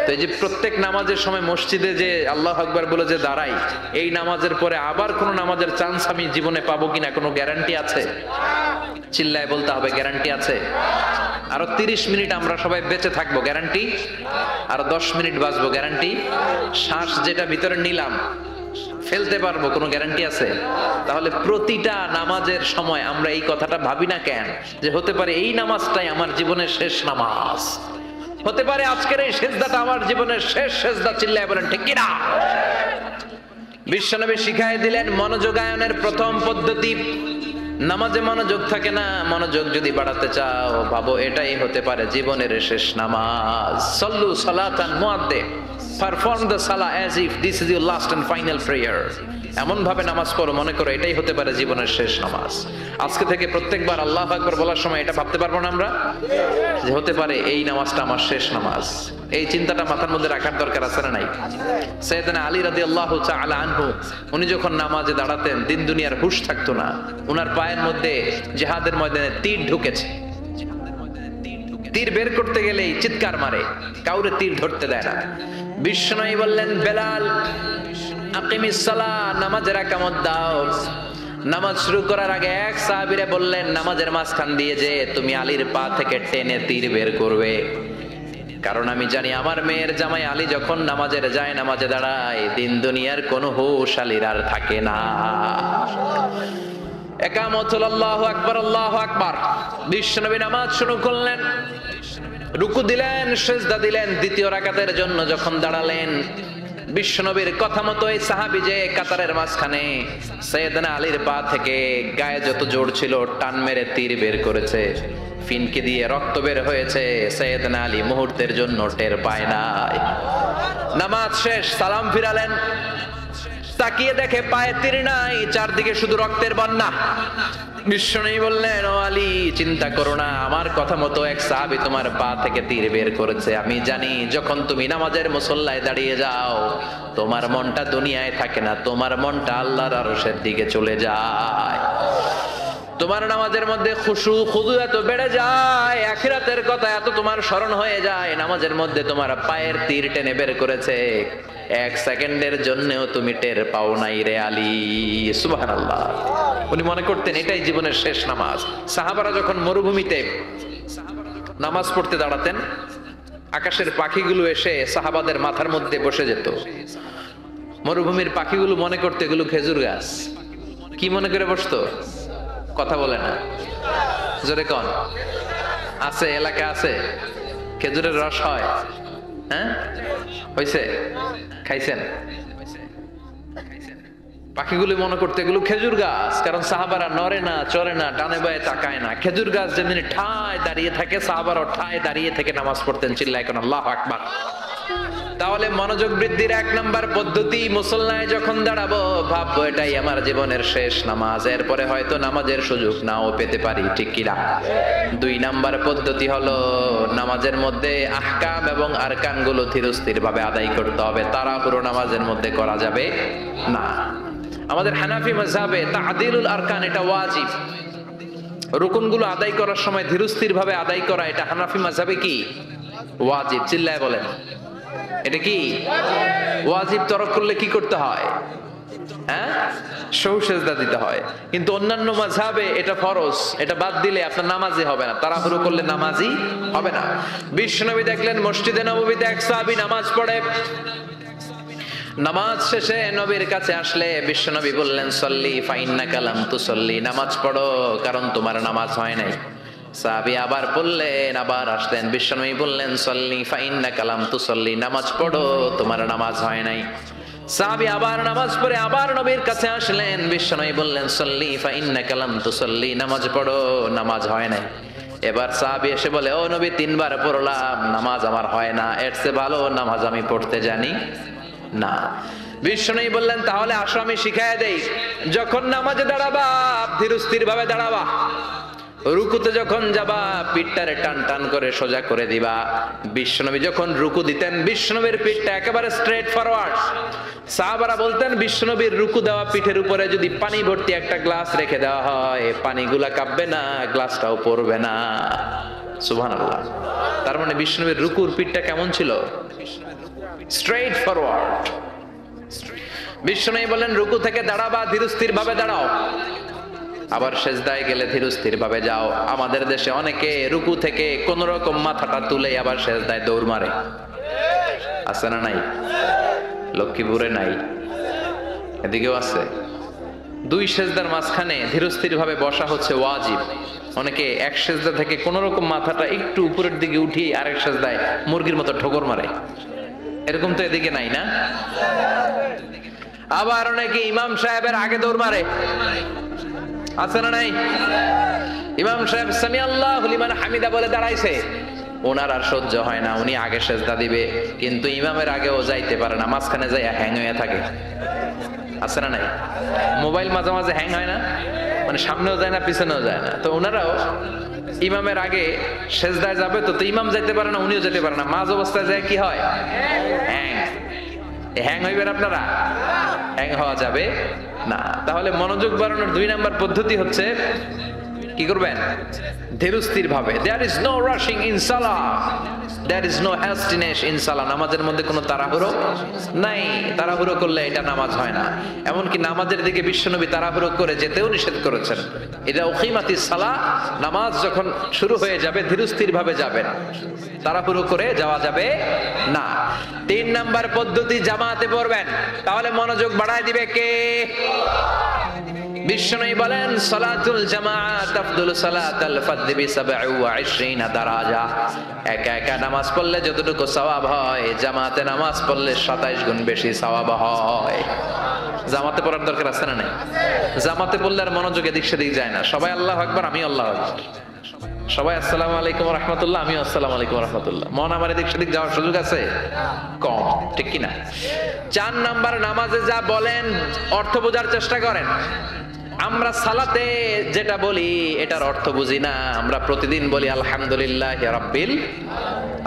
তো এই যে প্রত্যেক নামাজের সময় মসজিদে যে আল্লাহু আকবার বলে যে দাঁড়াই, এই নামাজের পরে আবার কোন নামাজের চান্স আমি জীবনে পাবো কিনা কোনো গ্যারান্টি আছে? চিল্লায় বলতে হবে, গ্যারান্টি আছে? আরো 30 মিনিট আমরা সবাই বেঁচে থাকবো, গ্যারান্টি? আরো 10 মিনিট বাঁচবো, গ্যারান্টি? শ্বাস যেটা ভিতরে নিলাম ফেলতে পারবো, কোনো গ্যারান্টি আছে? তাহলে প্রতিটা নামাজের সময় আমরা এই কথাটা ভাবি না কেন যে হতে পারে এই নামাজটাই আমার জীবনের শেষ নামাজ, হতে পারে আজকের এই সেজদাটা আমার জীবনের শেষ সেজদা। চিল্লায় বলেন ঠিক কিনা? বিশ্বনবী শিখাই দিলেন মনোযোগায়নের প্রথম পদ্ধতি। নামাজে মনোযোগ থাকে না, মনোযোগ যদি বাড়াতে চাও ভাবো এটাই হতে পারে জীবনের শেষ নামাজ। সল্লু সালাতান মুআদ্দিয়া, পারফর্ম দ্য সালাহ as if this is your last and final prayer. এমন ভাবে নামাজ পড়ো মনে করো এটাই হতে পারে জীবনের শেষ নামাজ। আজকে থেকে প্রত্যেকবার আল্লাহু আকবার বলার সময় এটা ভাবতে পারবো না আমরা যে হতে পারে এই নামাজটা আমার শেষ নামাজ। এই চিন্তাটা মাথার মধ্যে রাখার দরকার আছে না নাই? সাইয়েদনা আলী রাদিয়াল্লাহু তাআলা আনহু উনি যখন নামাজে দাঁড়াতেন দিন দুনিয়ার হুঁশ থাকতো না। উনার পায়ের মধ্যে জিহাদের ময়দানে তীর ঢুকেছে। তীর বের করতে গেলেই চিৎকার মারে, কাউরে তীর ধরতে দেয় না। বিশ্বনবী বললেন বেলাল আকিমিস সালাহ, নামাজের একামত দাও। নামাজ শুরু করার আগে এক সাহাবীরে বললেন নামাজের মাঝখান দিয়ে যে তুমি আলীর পা থেকে টেনে তীর বের করবে, কারণ আমি জানি আমার মেয়ের জামাই আলী যখন নামাজের যায় নামাজে দাঁড়ায় দিন দুনিয়ার কোনো হুঁশ আলীর আর থাকে না। একামত হলো আল্লাহু আকবার, আল্লাহু আকবার। বিশ্বনবী নামাজ শুরু করলেন, রুকু দিলেন, সিজদা দিলেন। দ্বিতীয় রাকাতের জন্য যখন দাঁড়ালেন বিশ্বনবীর কথা মতো এই সাহাবী যে কাতারের মাঝখানে সাইয়েদনা আলীর পা থেকে গায়ে যত জোর ছিল টান মেরে তীর বের করেছে, ফিনকে দিয়ে রক্ত বের হয়েছে। সাইয়েদনা আলী মুহূর্তের জন্য টের পায় নাই। নামাজ শেষ, সালাম ফিরালেন, তাকিয়ে দেখে পায়ে তীর নাই, চারদিকে শুধু রক্তের বন্যা। বিশ্বনবী বললেন ও আলী চিন্তা করো না, আমার কথা মতো এক সাহাবী তোমার পা থেকে তীর বের করেছে। আমি জানি যখন তুমি নামাজের মুসল্লায় দাঁড়িয়ে যাও তোমার মনটা দুনিয়ায় থাকে না, তোমার মনটা আল্লাহর আরশের দিকে চলে যায়। তোমার নামাজের মধ্যে খুশু খুদু এত বেড়ে যায়, আখিরাতের কথা এত তোমার স্মরণ হয়ে যায়, নামাজের মধ্যে তোমার পায়ের তীর টেনে বের করেছে, 1 সেকেন্ডের জন্যও তুমি টের পাও নাই রে আলী। সুবহানাল্লাহ। উনি মনে করতেন এটাই জীবনের শেষ নামাজ। সাহাবারা যখন মরুভূমিতে নামাজ পড়তে দাঁড়াতেন আকাশের পাখিগুলো এসে সাহাবাদের মাথার মধ্যে বসে যেত। মরুভূমির পাখিগুলো মনে করতে এগুলো খেজুর গাছ। কি মনে করে বসতো? কথা বলে না, জোরে কন। আছে এলাকা আছে খেজুরের রস হয়? হ্যাঁ হইছে? খাইছেন? পাখিগুলো মনে করতে এগুলো খেজুর গাছ, কারণ সাহাবারা নড়ে না, চড়ে না, ডানে বায়ে তাকায় না। খেজুর গাছ যেমনি ঠায় দাঁড়িয়ে থাকে, সাহাবারা ঠায় দাঁড়িয়ে থেকে নামাজ পড়তেন। চিল্লায় কোন আল্লাহু আকবার। তাহলে মনোযোগ বৃদ্ধির এক নাম্বার পদ্ধতি, মুসল্লায় যখন দাঁড়াবো ভাববো এটাই আমার জীবনের শেষ নামাজ, এরপরে হয়তো নামাজের সুযোগ নাও পেতে পারি, ঠিক কিনা? দুই নাম্বার পদ্ধতি হলো নামাজের মধ্যে আহকাম এবং আরকান গুলো ধীরস্থির ভাবে আদায় করতে হবে, তাড়াহুড়ো নামাজের মধ্যে করা যাবে না। আমাদের হানাফি মাযহাবে তা'দিলুল আরকান এটা ওয়াজিব। রুকুনগুলো আদায় করার সময় ধীরস্থির ভাবে আদায় করা এটা হানাফি মাযহাবে কি ওয়াজিব। চিল্লায় বলেন, এটা কি ওয়াজিব? তরক করলে কি করতে হয়? হ্যাঁ, সহু সেজদা দিতে হয়। কিন্তু অন্যান্য মাযহাবে এটা ফরজ, এটা বাদ দিলে আপনার নামাজই হবে না, তাড়াহুড়ো করলে নামাজই হবে না। বিশ্বনবী দেখলেন মসজিদে নববীতে এক সাহাবী নামাজ পড়ে, নামাজ শেষে নবীর কাছে আসলে বিশ্বনবী বললেন সল্লি ফাইন্নাকা লাম তুসল্লি, নামাজ পড়ো কারণ তোমার নামাজ হয় নাই। সাহাবী আবার বললেন, আবার আসলেন, বিশ্বনবী বললেন সল্লি ফাইন্নাকা লাম তুসল্লি, নামাজ পড়ো তোমার নামাজ হয় নাই। সাহাবী আবার নামাজ পড়ে আবার নবীর কাছে আসলেন, বিশ্বনবী বললেন সল্লি ফাইন্নাকা লাম তুসল্লি, নামাজ পড়ো নামাজ হয় নাই। এবার সাহাবী এসে বলে, ও নবী তিনবার পড়লাম, নামাজ আমার হয় না, এর চেয়ে ভালো নামাজ আমি পড়তে জানি না। বিশ্বনবী বললেন তাহলে আসো আমি শিখাইয়া দেই, যখন নামাজে দাঁড়াবা ধীরস্থির ভাবে দাঁড়াবা, রুকুতে যখন যাবা পিঠটারে টান টান করে সোজা করে দিবা। বিশ্বনবী যখন রুকু দিতেন বিশ্বনবীর পিঠটা একেবারে স্ট্রেট ফরওয়ার্ড। সাহাবারা বলতেন বিশ্বনবীর রুকু দেওয়া পিঠের উপরে যদি পানি ভর্তি একটা গ্লাস রেখে দেওয়া হয়, পানিগুলা কাঁপবে না, গ্লাসটাও পড়বে না। সুবহানাল্লাহ। তার মানে বিশ্বনবীর রুকুর পিঠটা কেমন ছিল? Straight forward. বিশ্বনবী বলেন রুকু থেকে দাঁড়াবা ধীরস্থির ভাবে দাঁড়াও, আবার সেজদায় গেলে ধীরস্থির ভাবে যাও। আমাদের দেশে অনেকে রুকু থেকে কোন রকম মাথাটা তুলে আবার সেজদায় দৌড় মারে, আছে না নাই? লক্ষ্মীপুরে নাই, এদিকেও আছে। দুই সেজদার মাঝখানে ধীরস্থির ভাবে বসা হচ্ছে ওয়াজিব। অনেকে এক সেজদা থেকে কোন রকম মাথাটা একটু উপরের দিকে উঠিয়ে আরেক সেজদায় মুরগির মতো ঠোকর মারে, এরকম তো এদিকে নাই না? আবার অনেকে ইমাম সাহেবের আগে দৌড় মারে, আছে না নাই? ইমাম সাহেব সামি আল্লাহু লিমান হামিদা বলে দাঁড়াইছে, ওনার আর সহ্য হয় না, উনি আগে সেজদা দিবে, কিন্তু ইমামের আগেও যাইতে পারে না, মাঝখানে যাই হ্যাং হয়ে থাকে, আছে না নাই? মোবাইল মাঝে মাঝে হ্যাং হয় না, মানে সামনেও যায় না পিছনেও যায় না। তো ওনারাও ইমামের আগে সেজদায় যাবে, তো ইমাম যাইতে পারে না, উনিও যেতে পারে না, মাঝ অবস্থায় যায় কি হয়? হ্যাং। হ্যাং হইবেন আপনারা? হ্যাং হওয়া যাবে না। তাহলে মনোযোগ বাড়ানোর দুই নাম্বার পদ্ধতি হচ্ছে কি করবেন? ধীরস্থির ভাবে। There is no rushing in salah, there is no hastiness in salah। নামাজের মধ্যে কোনো তাড়াহুড়ো নাই, তাড়াহুড়ো করলে এটা নামাজ হয় না। এমনকি নামাজের দিকে বিশ্বনবী তাড়াহুড়ো করে যেতেও নিষেধ করেছেন। ইদা উকিমাতিস সালাহ, নামাজ যখন শুরু হয়ে যাবে ধীরস্থির ভাবে যাবেন, তাড়াহুড়ো করে যাওয়া যাবে না। তিন নাম্বার পদ্ধতি জামাতে পড়বেন, তাহলে মনোযোগ বাড়ায় দিবে কে? বিশ্বনবী বলেন সালাতুল জামাআত আফদলু সালাতাল ফারদি বি27 দারাজা। একা একা নামাজ পড়লে যতটুকু সওয়াব হয়, জামাতে নামাজ পড়লে 27 গুণ বেশি সওয়াব হয়। জামাতে পড়ার দরকার আছে না নাই? জামাতে পড়লে আর মনোযোগ এদিক সেদিক যায় না। সবাই আল্লাহু আকবার, আমি আল্লাহু আকবার, সবাই আসসালামু আলাইকুম ওয়া রাহমাতুল্লাহ, আমি আসসালামু আলাইকুম ওয়া রাহমাতুল্লাহ। মন আমার এদিক সেদিক যাওয়ার সুযোগ আছে কম, ঠিক কি না? 4 নাম্বার, নামাজে যা বলেন অর্থ বোঝার চেষ্টা করেন। আমরা সালাতে যেটা বলি এটার অর্থ বুঝি না। আমরা প্রতিদিন বলি আলহামদুলিল্লাহি রাব্বিল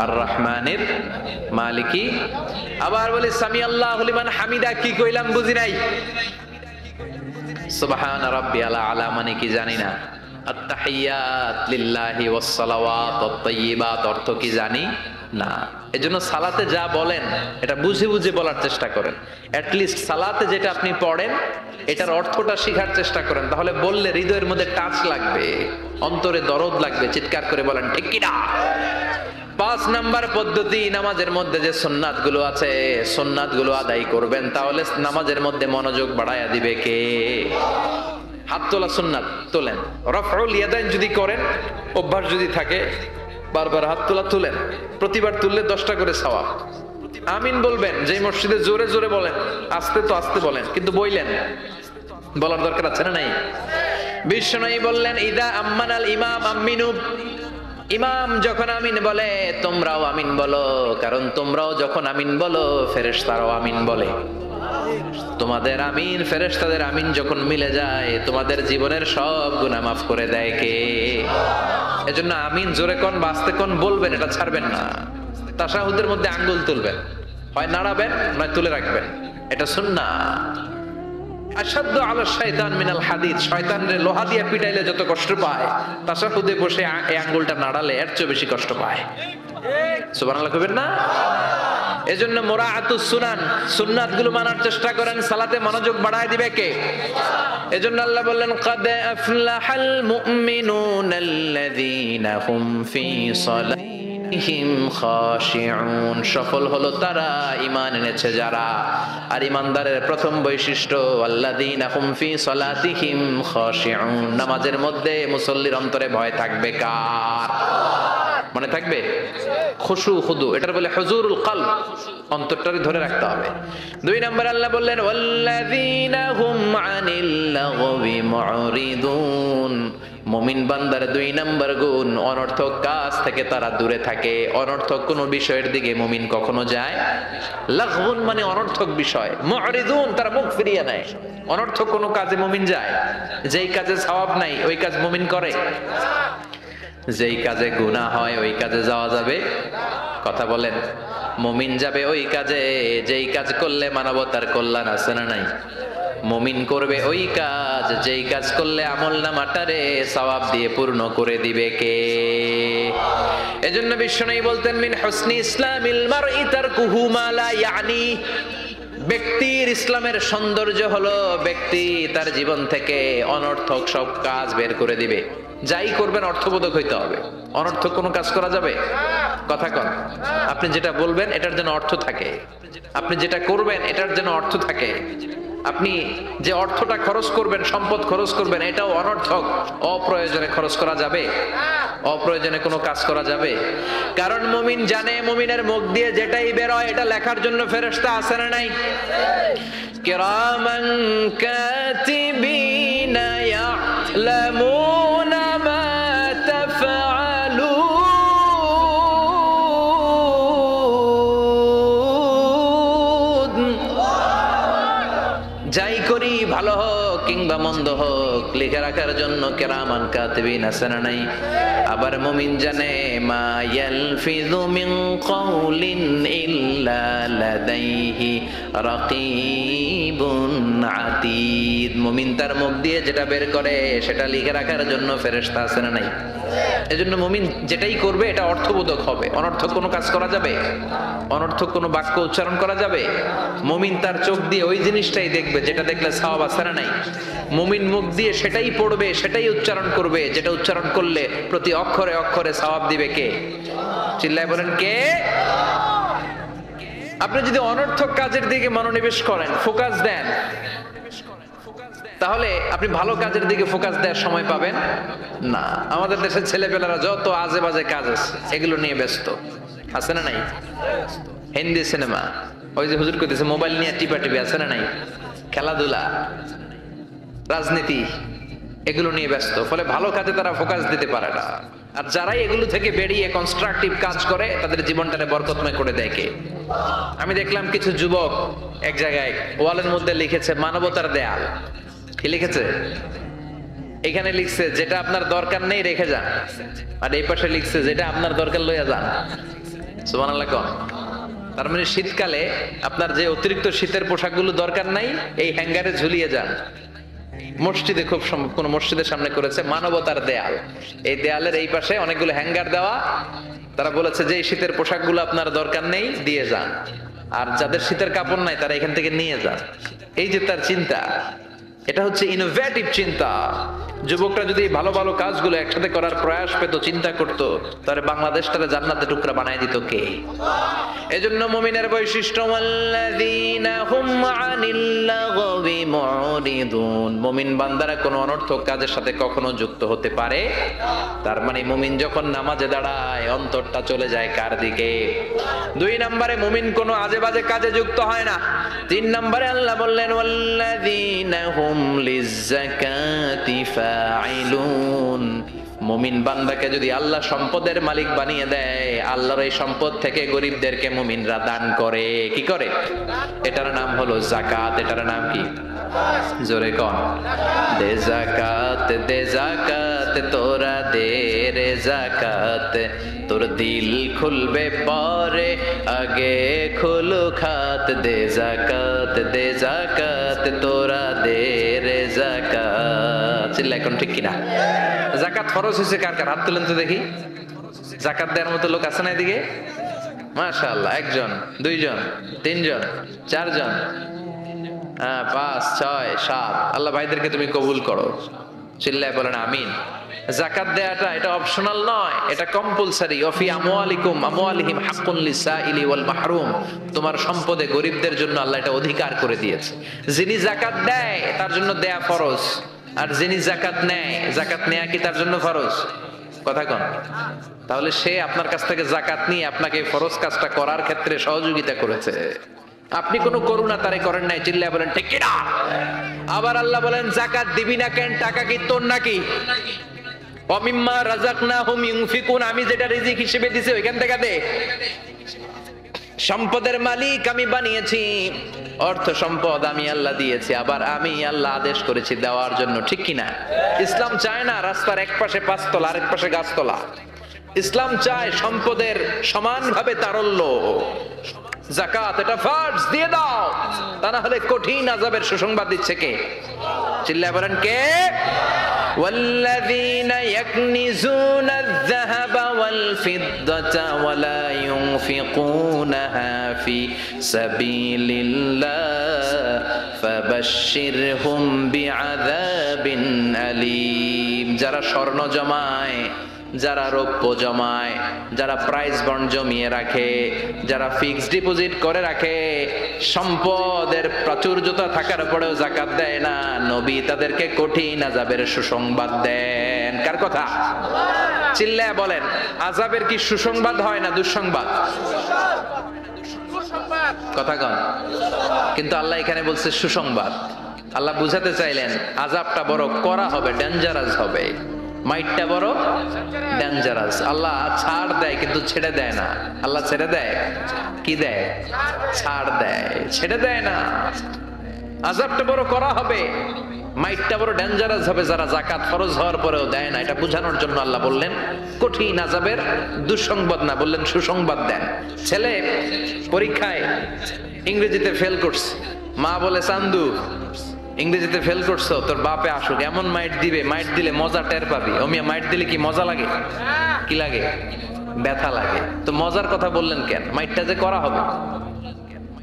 আর রহমানির মালিকি, আবার বলি সামি আল্লাহু লিমান হামিদা, কি কইলাম বুঝি নাই। সুবহান রাব্বিয়াল আলা মানে কি জানি না। আত-তাহিয়াত লিল্লাহি ওয়াস সালাওয়াত ওয়াত তাইয়্যিবাত অর্থ কি জানি না। এজন্য সালাতে যা বলেন এটা বুঝে বুঝে বলার চেষ্টা করেন। এট লিস্ট সালাতে যেটা আপনি পড়েন এটার অর্থটা শেখার চেষ্টা করেন, তাহলে বললে হৃদয়ের মধ্যে টাচ লাগবে, অন্তরে দরদ লাগবে, চিৎকার করে বলেন ঠিক কি না। 5 নাম্বার পদ্ধতি, নামাজের মধ্যে যে সুন্নাত গুলো আছে সুন্নাত গুলো আদায় করবেন, তাহলে নামাজের মধ্যে মনোযোগ বাড়ায়া দিবে কে? হাত তোলা সুন্নাত তোলেন। রফউল ইয়াদাইন যদি করেন, অভ্যাস যদি থাকে বারবার হাত তোলা তুলেন, প্রতিবার তুললে 10টা করে সওয়াব। আমিন বলবেন যে মসজিদে জোরে জোরে বলেন, আস্তে তো আস্তে বলেন, কিন্তু বললেন, বলার দরকার আছে না নাই? বিশ্বনবী বললেন ইদা আম্মানাল ইমাম আমিনু, ইমাম যখন আমিন বলে তোমরাও আমিন বলো, কারণ তোমরাও যখন আমিন বলো ফেরেশতারাও আমিন বলে। তোমাদের আমিন ফেরেশতাদের আমিন যখন মিলে যায় তোমাদের জীবনের সব গুনাহ মাফ করে দেয় কে? এজন্য আমিন জোরে কোন বাস্তে কোন বলবেন, এটা ছাড়বেন না। তাশাহুদের মধ্যে আঙ্গুল তুলবেন, হয় নাড়াবেন নয় তুলে রাখবেন, এটা সুন্নাহ। আশাদ্দু আলা শাইতান মিনাল হাদিদ, শয়তানরে লোহা দিয়ে পিটাইলে যত কষ্ট পায় তাশাহুদে বসে এই আঙ্গুলটা নাড়ালে এর চেয়ে বেশি কষ্ট পায়। সুবহানাল্লাহ কইবেন না? এজন্য মুরাআতুস সুনান, সুন্নাতগুলো মানার চেষ্টা করেন, সালাতে মনোযোগ বাড়ায় দিবে কে? এজন্য আল্লাহ বললেন কাদ আফলাহাল মুমিনুনাল্লাযীনা হুম ফি সালাতিহিম খাশিউন, সফল হলো তারা ঈমান এনেছে যারা। আর ঈমানদারের প্রথম বৈশিষ্ট্য আল্লাযীনা হুম ফি সালাতিহিম খাশিউন, নামাজের মধ্যে মুসল্লির অন্তরে ভয় থাকবে কার? মনে থাকবে খুশু খুদু, এটার বলে হুজুরুল কলব, অন্তরটারে ধরে রাখতে হবে। দুই নম্বর আল্লাহ বললেন ওয়াল্লাযীনা হুম আনিল লাগবি মুরিদুন, মুমিন বান্দার দুই নম্বর গুণ অনর্থক কাজ থেকে তারা দূরে থাকে। অনর্থক কোন বিষয়ের দিকে মুমিন কখনো যায়? লাগবুন মানে অনর্থক বিষয়, মুরিদুন তারা মুখ ফিরিয়ে নেয়। অনর্থক কোন কাজে মুমিন যায়? যেই কাজে সওয়াব নাই ওই কাজ মুমিন করে? যেই কাজে গুনাহ হয় ওই কাজে যাওয়া যাবে? কথা বলেন। মুমিন যাবে ওই কাজে যেই কাজ করলে মানবতার কল্যাণ আছে না নাই? মুমিন করবে ওই কাজ যেই কাজ করলে আমলনামাটারে সওয়াব দিয়ে পূর্ণ করে দিবে কে? এজন্য বিশ্বনবী বলতেন মিন হুসনি ইসলামিল মারই তারকুহু মা লা ইয়ানি, ব্যক্তির ইসলামের সৌন্দর্য হলো ব্যক্তি তার জীবন থেকে অনর্থক সব কাজ বের করে দিবে। যাই করবেন অর্থবোধক হইতে হবে। অনর্থক কোনো কাজ করা যাবে? কথা কন। আপনি যেটা বলবেন এটার যেন অর্থ থাকে, আপনি যেটা করবেন এটার যেন অর্থ থাকে। আপনি যে অর্থটা খরচ করবেন, সম্পদ খরচ করবেন, এটাও অনর্থক অপ্রয়োজনে খরচ করা যাবে? অপ্রয়োজনে কোনো কাজ করা যাবে? কারণ মুমিন জানে মুমিনের মুখ দিয়ে যেটাই বের হয় এটা লেখার জন্য ফেরেশতা আছে না নাই? কিরামান কাতিবিনা ইয়ালামুনা মা তাফআলুন, যাই করি ভালো হোক কিংবা মন্দ হোক লিখে রাখার জন্য কিরামান কাতিবিন আছে না নাই? আবার মুমিন জানে মা ইয়ালফিযু মিন কাউলিন ইল্লা লাদাইহি রাকীবুন আতীদ, মুমিন তার মুখ দিয়ে যেটা বের করে সেটা লিখে রাখার জন্য ফেরেশতা আছে না নাই? এজন্য মুমিন যেটাই করবে এটা অর্থবোধক হবে। অনর্থক কোনো কাজ করা যাবে? অনর্থক কোনো বাক্য উচ্চারণ করা যাবে? মুমিন তার চোখ দিয়ে ওই জিনিসটাই দেখবে যেটা দেখলে সওয়াব আছে না নাই? মুমিন মুখ দিয়ে সেটাই পড়বে, সেটাই উচ্চারণ করবে যেটা উচ্চারণ করলে প্রতি অক্ষরে অক্ষরে সওয়াব দিবে কে? চিল্লায় বলেন কে? আপনি যদি অনর্থক কাজের দিকে মনোনিবেশ করেন, ফোকাস দেন, তাহলে আপনি ভালো কাজের দিকে ফোকাস দেওয়ার সময় পাবেন না। আমাদের দেশের ছেলেপেলেরা যত আজে বাজে কাজ আছে এগুলো নিয়ে ব্যস্ত, আছে না নাই? হিন্দি সিনেমা, ওই যে হুজুর কইতেছে মোবাইল নিয়ে টিপাটিপি, আছে না নাই? খেলাধুলা, রাজনীতি, এগুলো নিয়ে ব্যস্ত, ফলে ভালো কাজে তারা ফোকাস দিতে পারে না। আর যারাই এগুলো থেকে বেরিয়ে কনস্ট্রাকটিভ কাজ করে তাদের জীবনটাকে বরকতময় করে দেয় কে? আমি দেখলাম কিছু যুবক এক জায়গায় ওয়ালের মধ্যে লিখেছে মানবতার দেয়াল। কি লিখেছে? এখানে লিখছে যেটা আপনার দরকার নেই রেখে যান, আর এই পাশে লিখছে যেটা আপনার দরকার লইয়া যান। সুবহানাল্লাহ কোন? তার মানে শীতকালে আপনার যে অতিরিক্ত শীতের পোশাকগুলো দরকার নাই এই হ্যাঙ্গারে ঝুলিয়ে যান। মসজিদে খুব কোন মসজিদের সামনে করেছে মানবতার দেয়াল, এই দেয়ালের এই পাশে অনেকগুলো হ্যাঙ্গার দেওয়া। তারা বলেছে যে এই শীতের পোশাকগুলো আপনার দরকার নেই দিয়ে যান, আর যাদের শীতের কাপড় নাই তারা এখান থেকে নিয়ে যান। এই যে তার চিন্তা, এটা হচ্ছে ইনোভেটিভ চিন্তা। যুবকরা যদি ভালো ভালো কাজগুলো একসাথে করার প্রয়াস পেত, চিন্তা করত, তাহলে বাংলাদেশটারে জান্নাতের টুকরা বানায় দিত কে? এজন্য মুমিনের বৈশিষ্ট্য ওয়াল্লাযীনা হুম আনিল লাগবি মুরিদুন। মুমিন বান্দারা কোনো অনর্থক কাজের সাথে কখনো যুক্ত হতে পারে। তার মানে মুমিন যখন নামাজে দাঁড়ায় অন্তরটা চলে যায় কার দিকে? 2 নম্বরে মুমিন কোনো আজে বাজে কাজে যুক্ত হয় না। 3 নম্বরে আল্লাহ বললেন ওয়াল্লাযীনা হুম লিয-যাকাতি ফাঈলুন। মুমিন বান্দাকে যদি আল্লাহ সম্পদের মালিক বানিয়ে দেয়, আল্লাহর এই সম্পদ থেকে গরিবদেরকে মুমিনরা দান করে। কি করে? এটার নাম হলো যাকাত। এটার নাম কি? জোরে কোন? দে যাকাত তোরা দে রে যাকাত, তোর দিল খুলবে পরে আগে খুলু খাত। দে যাকাত তোরা দে রে যাকাত। চিল্লা এখন ঠিক কিনা? যাকাত ফরজ হয়েছে কার কার? হাত তুলেন তো দেখি। যাকাত দেওয়ার মতো লোক আছে না এদিকে? মাশাআল্লাহ। 1 জন, 2 জন, 3 জন, 4 জন, 5, 6, 7। আল্লাহ ভাইদেরকে তুমি কবুল করো। চিল্লায় বলেন আমিন। যাকাত দেওয়াটা এটা অপশনাল নয়, এটা কম্পালসরি। ওয়াফি আমওয়ালিহিম হাক্কুন লিসাইলি ওয়াল মাহরুম। তোমার সম্পদে গরিবদের জন্য আল্লাহ এটা অধিকার করে দিয়েছে। যিনি যাকাত দেয় তার জন্য দেয়া ফরজ, আর যিনি যাকাত নেয়, যাকাত নেয়া কি তার জন্য ফরজ? কথা কন। তাহলে সে আপনার কাছ থেকে যাকাত নিয়ে আপনাকে ফরজ কাজটা করার ক্ষেত্রে সহযোগিতা করেছে। আপনি কোনো করুণা তারে করেন নাই। চিল্লায় বলেন ঠিক কিনা? আবার আল্লাহ বলেন যাকাত দিবি না কেন? টাকা কি তোর নাকি? ওয়ামিম্মা রাযাকনাহুম ইউনফিকুন। আমি যেটা রিজিক হিসেবে দিছি ওইখান থেকে দে। সম্পদের মালিক আমি বানিয়েছি, অর্থ সম্পদ আমি আল্লাহ দিয়েছি, আবার আমি আল্লাহ আদেশ করেছি দেওয়ার জন্য। ঠিক কিনা? ইসলাম চায় না রাস্তার এক পাশে 5 তলা আরেক পাশে গাছতলা। ইসলাম চায় সম্পদের সমানভাবে তারল্য। যাকাত এটা ফরজ, দিয়ে দাও, তা না হলে কঠিন আযাবের সুসংবাদ দিচ্ছে কে? চিল্লায় বলেন কে? والذين يكنزون الذهب والفضة ولا ينفقونها في سبيل الله فبشرهم بعذاب أليم। যারা স্বর্ণ জমায়, যারা রৌপ্য জমায়, যারা প্রাইজ বন্ড জমিয়ে রাখে, যারা ফিক্সড ডিপোজিট করে রাখে, সম্পদের প্রাচুর্যতা থাকার পরেও যাকাত দেয় না, নবী তাদেরকে কঠিন আযাবের সুসংবাদ দেন। কার কথা? চিল্লায়া বলেন। আযাবের কি সুসংবাদ হয় না দুঃসংবাদ? কথা কন। কিন্তু আল্লাহ এখানে বলছে সুসংবাদ। আল্লাহ বুঝাতে চাইলেন আযাবটা বড় করা হবে, ডেঞ্জারাস হবে। মাইটটা বড় ডেঞ্জারাস। আল্লাহ ছাড় দেয় কিন্তু ছেড়ে দেয় না। আল্লাহ ছেড়ে দেয়? কি দেয়? ছাড় দেয়, ছেড়ে দেয় না। আযাবটা বড় করা হবে, মাইটটা বড় ডেঞ্জারাস হবে যারা যাকাত ফরজ হওয়ার পরেও দেয় না। এটা বোঝানোর জন্য আল্লাহ বললেন কঠিন আযাবের দুঃসংবাদ না, বললেন সুসংবাদ দেন। ছেলে পরীক্ষায় ইংরেজিতে ফেল করছে, মা বলে চান্দু ইংরেজিতে ফেল করছো, তোর বাপে আসুক, এমন মাইট দিবে, মাইট দিলে মজা টের পাবি। ওমিয়া মাইট দিলে কি মজা লাগে? কি লাগে? ব্যথা লাগে। তো মজার কথা বললেন কেন? মাইটটা যে করা হবে,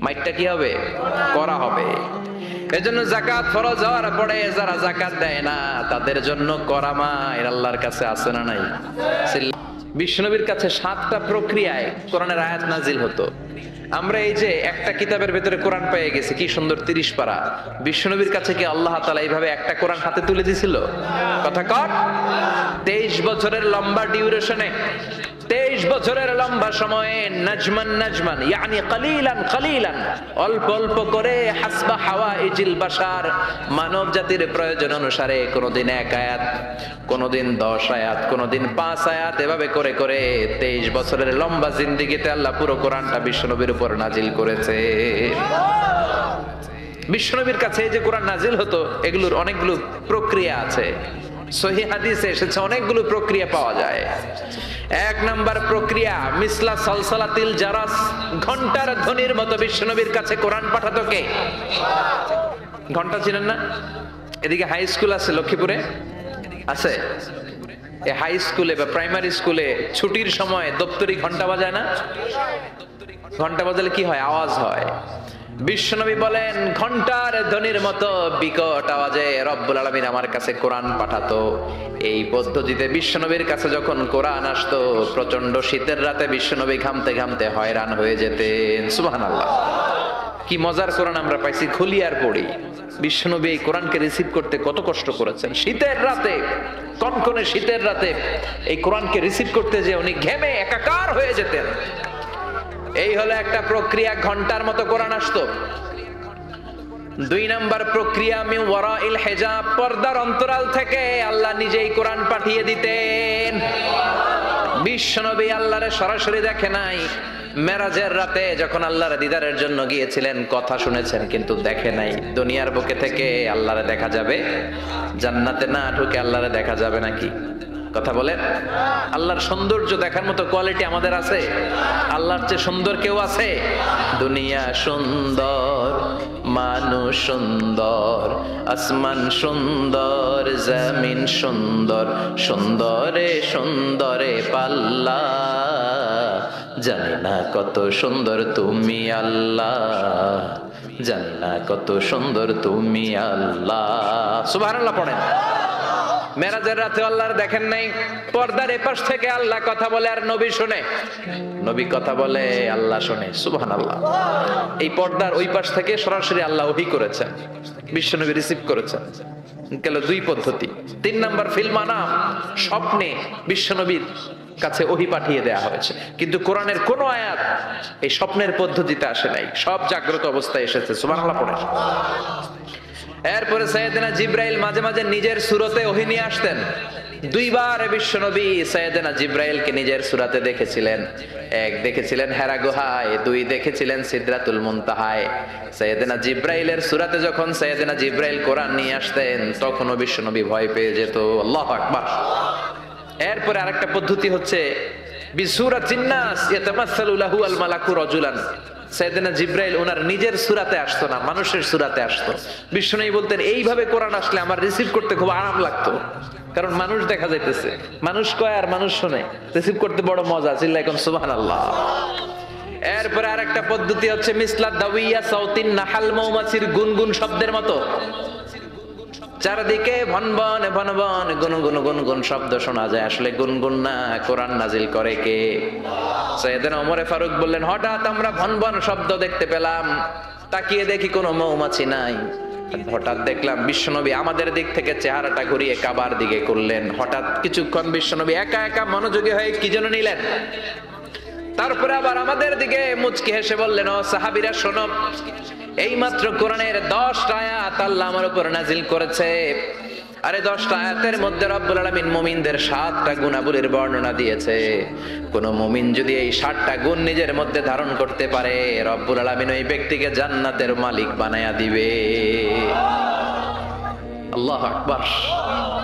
মাইটটা কি হবে? করা হবে। এজন্য যাকাত ফরজ হওয়ার পরে যারা যাকাত দেয় না তাদের জন্য করা মাইর আল্লাহর কাছে আছে না নাই? বিশ্বনবীর কাছে 7টা প্রক্রিয়ায় কোরআনের আয়াত নাজিল হতো। আমরা এই যে একটা কিতাবের ভেতরে কোরআন পেয়ে গেছি, কি সুন্দর 30 পারা। বিশ্বনবীর কাছে কি আল্লাহ তাআলা এইভাবে একটা কোরআন হাতে তুলে দিছিল? কথা কর। 23 বছরের লম্বা ডিউরেশনে, 23 বছরের লম্বা সময়ে নাজমান ইয়ানি কালিলান অল্প অল্প করে হাসবা হাওয়াইজিল বাশার, মানব জাতির প্রয়োজন অনুসারে কোনদিন 1 আয়াত, কোনদিন 10 আয়াত, কোনদিন 5 আয়াত, এভাবে করে করে 23 বছরের লম্বা জিন্দেগিতে আল্লাহ পুরো কোরআনটা বিশ্বনবীর উপর নাজিল করেছে। বিশ্বনবীর কাছে এই যে কোরআন নাজিল হতো এগুলোর অনেকগুলো প্রক্রিয়া আছে। সহিহ হাদিসে এসেছে অনেকগুলো প্রক্রিয়া পাওয়া যায়। 1 নাম্বার প্রক্রিয়া মিসলা সালসালাতিল জারাস, ঘন্টার ধ্বনির মতো বিশ্বনবীর কাছে কোরআন পাঠাতো কে? ঘন্টা চিনেন না? এদিকে হাই স্কুল আছে লক্ষ্মীপুরে, আছে? এই হাই স্কুলে বা প্রাইমারি স্কুলে ছুটির সময় দপ্তরি ঘন্টা বাজায় না? ঘন্টা বাজালে কি হয়? আওয়াজ হয়। বিশ্বনবী বলেন ঘন্টার ধ্বনির মতো বিকট আওয়াজে রব্বুল আলামিন আমার কাছে কোরআন পাঠাতো। এই পদ্ধতিতে বিশ্বনবীর কাছে যখন কোরআন আসতো, প্রচন্ড শীতের রাতে বিশ্বনবী ঘামতে ঘামতে হয়রান হয়ে যেতেন। সুবহানাল্লাহ। কি মজার কোরআন আমরা পাইছি, খুলি আর পড়ি। বিশ্বনবী এই কোরআনকে রিসিভ করতে কত কষ্ট করেছেন। শীতের রাতে, কনকনে শীতের রাতে এই কোরআনকে রিসিভ করতে যে উনি ঘেমে একাকার হয়ে যেতেন। এই হলো একটা প্রক্রিয়া, ঘন্টার মতো কোরআন আসতো। 2 নাম্বার প্রক্রিয়া, মিন ওয়ারাইল হিজাব, পর্দার অন্তরাল থেকে আল্লাহ নিজেই কোরআন পাঠিয়ে দিতেন। বিশ্বনবী আল্লাহরে সরাসরি দেখে নাই। মেরাজের রাতে যখন আল্লাহর দিদারের জন্য গিয়েছিলেন, কথা শুনেছেন কিন্তু দেখে নাই। দুনিয়ার বুকে থেকে আল্লাহরে দেখা যাবে? জান্নাতে না ঢুকে আল্লাহরে দেখা যাবে নাকি? কথা বলেন। আল্লাহর সৌন্দর্য দেখার মতো কোয়ালিটি আমাদের আছে? আল্লাহর চেয়ে সুন্দর কেউ আছে? দুনিয়া সুন্দর, মানুষ সুন্দর, আসমান সুন্দর, জমিন সুন্দর, সুন্দরে সুন্দরে পাল্লা, জানি না কত সুন্দর তুমি আল্লাহ, জানি না কত সুন্দর তুমি আল্লাহ। সুবহানাল্লাহ পড়েন। মেরাজের রাতে আল্লাহর দেখেন নাই, পর্দার এপাশ থেকে আল্লাহ কথা বলে আর নবী শুনে, নবী কথা বলে আল্লাহ শুনে। সুবহানাল্লাহ। এই পর্দার ওই পাশ থেকে সরাসরি আল্লাহ ওহী করেছেন, বিশ্বনবী রিসিভ করেছেন। গেল 2 পদ্ধতি। 3 নাম্বার ফিল মানাম, স্বপ্নে বিশ্বনবীর কাছে ওহী পাঠিয়ে দেয়া হয়েছে। কিন্তু কোরআনের কোন আয়াত এই স্বপ্নের পদ্ধতিতে আসে নাই, সব জাগ্রত অবস্থায় এসেছে। সুবহানাল্লাহ পড়ে। এরপরে সাইয়েদনা জিব্রাইল মাঝে মাঝে নিজের সূরতে ওহী নিয়ে আসতেন। 2 বার বিশ্বনবী সাইয়েদনা জিব্রাইলকে নিজের সূরাতে দেখেছিলেন। 1 দেখেছিলেন হেরা গুহায়, 2 দেখেছিলেন সিদরাতুল মুনতাহায়। সাইয়েদনা জিব্রাইলের সূরাতে যখন সাইয়েদনা জিব্রাইল কোরআন নিয়ে আসতেন, তখনও বিশ্বনবী ভয় পেয়ে যেত। আল্লাহু আকবার। এরপরে আরেকটা পদ্ধতি হচ্ছে বিসূরাতিন নাস ইয়াতামাসসালু লাহু আল মালাকু রাজুলান। সাইয়েদনা জিব্রাইল ওনার নিজের সূরাতে আসতো না, মানুষের সূরাতে আসতো। বিশ্বনবী বলতেন, এইভাবে কোরআন আসলে আমার রিসিভ করতে খুব আরাম লাগতো, কারণ মানুষ দেখা যাইতেছে, মানুষ কয় আর মানুষ শুনে, রিসিভ করতে বড় মজা। চিল্লায় কোন সুবহানাল্লাহ। এরপরে আরেকটা পদ্ধতি হচ্ছে মিসলা দাওয়িয়া সাউতিন নাহাল, মৌমাছির গুনগুন শব্দের মতো। চারদিকে ভনভন ভনভন গুনগুন গুনগুন শব্দ শোনা যায়, আসলে গুনগুন না, কোরআন নাজিল করে কে? সাইয়েদনা ওমরে ফারুক বললেন, হঠাৎ আমরা ভনভন শব্দ দেখতে পেলাম, তাকিয়ে দেখি কোনো মৌমাছি নাই। হঠাৎ দেখলাম বিশ্বনবী আমাদের দিক থেকে চেহারাটা ঘুরিয়ে কাবার দিকে করলেন। হঠাৎ কিছুক্ষণ বিশ্বনবী একা একা মনোযোগী হয়ে কি যেন নিলেন। তারপরে আবার আমাদের দিকে মুচকি হেসে বললেন, ও সাহাবীরা শোনো, এই মাত্র কোরআনের 10টা আয়াত আল্লাহ আমার উপর নাজিল করেছে। আরে 10টা আয়াতের মধ্যে রব্বুল আলামিন মুমিনদের 7টা গুণাবলীর বর্ণনা দিয়েছে। কোন মুমিন যদি এই 7টা গুণ নিজের মধ্যে ধারণ করতে পারে, রব্বুল আলামিন ওই ব্যক্তিকে জান্নাতের মালিক বানায়া দিবে। আল্লাহু আকবার।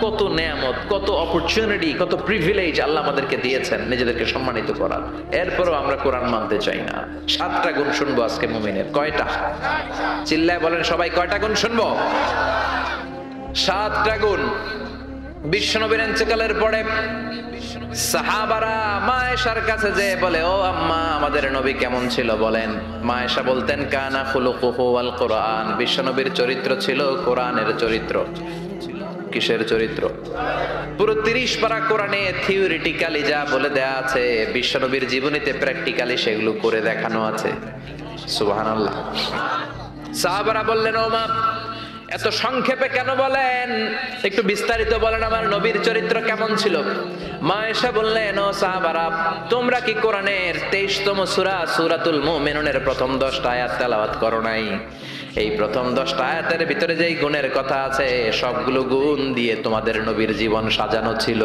কত নেয়ামত, কত অপরচুনিটি, কত প্রিভিলেজ আল্লাহ আমাদেরকে দিয়েছেন নিজেদেরকে সম্মানিত করার। এরপরও আমরা কোরআন মানতে চাই না। 7টা গুণ শুনবো আজকে মুমিনের। কয়টা? চিল্লায় বলেন সবাই, কয়টা গুণ শুনবো? 7টা গুণ। বিশ্বনবীর ইন্তেকালের পরে সাহাবারা মা আয়েশার কাছে যে বলে, ও আম্মা, আমাদের নবী কেমন ছিল বলেন? মা আয়েশা বলতেন, কানা খুলুকুহু আল কোরআন। বিশ্বনবীর চরিত্র ছিল কোরআনের চরিত্র। কিসের চরিত্র? পুরো 30 পারা কোরআনে থিওরিটিক্যালি যা বলে দেয়া আছে, বিশ্বনবীর জীবনীতে প্র্যাকটিক্যালি সেগুলো করে দেখানো আছে। সুবহানাল্লাহ। সাহাবারা বললেন, ও মা, এত সংক্ষেপে কেন বলেন? একটু বিস্তারিত বলেন, আমার নবীর চরিত্র কেমন ছিল? মা আয়েশা বললেন, ও সাহাবারা, তোমরা কি কোরআনের 23তম সূরা সূরাতুল মুমিনুনের প্রথম 10টা আয়াত তেলাওয়াত করো নাই? এই প্রথম 10টা আয়াতের ভিতরে যেই গুণের কথা আছে, সবগুলো গুণ দিয়ে তোমাদের নবীর জীবন সাজানো ছিল।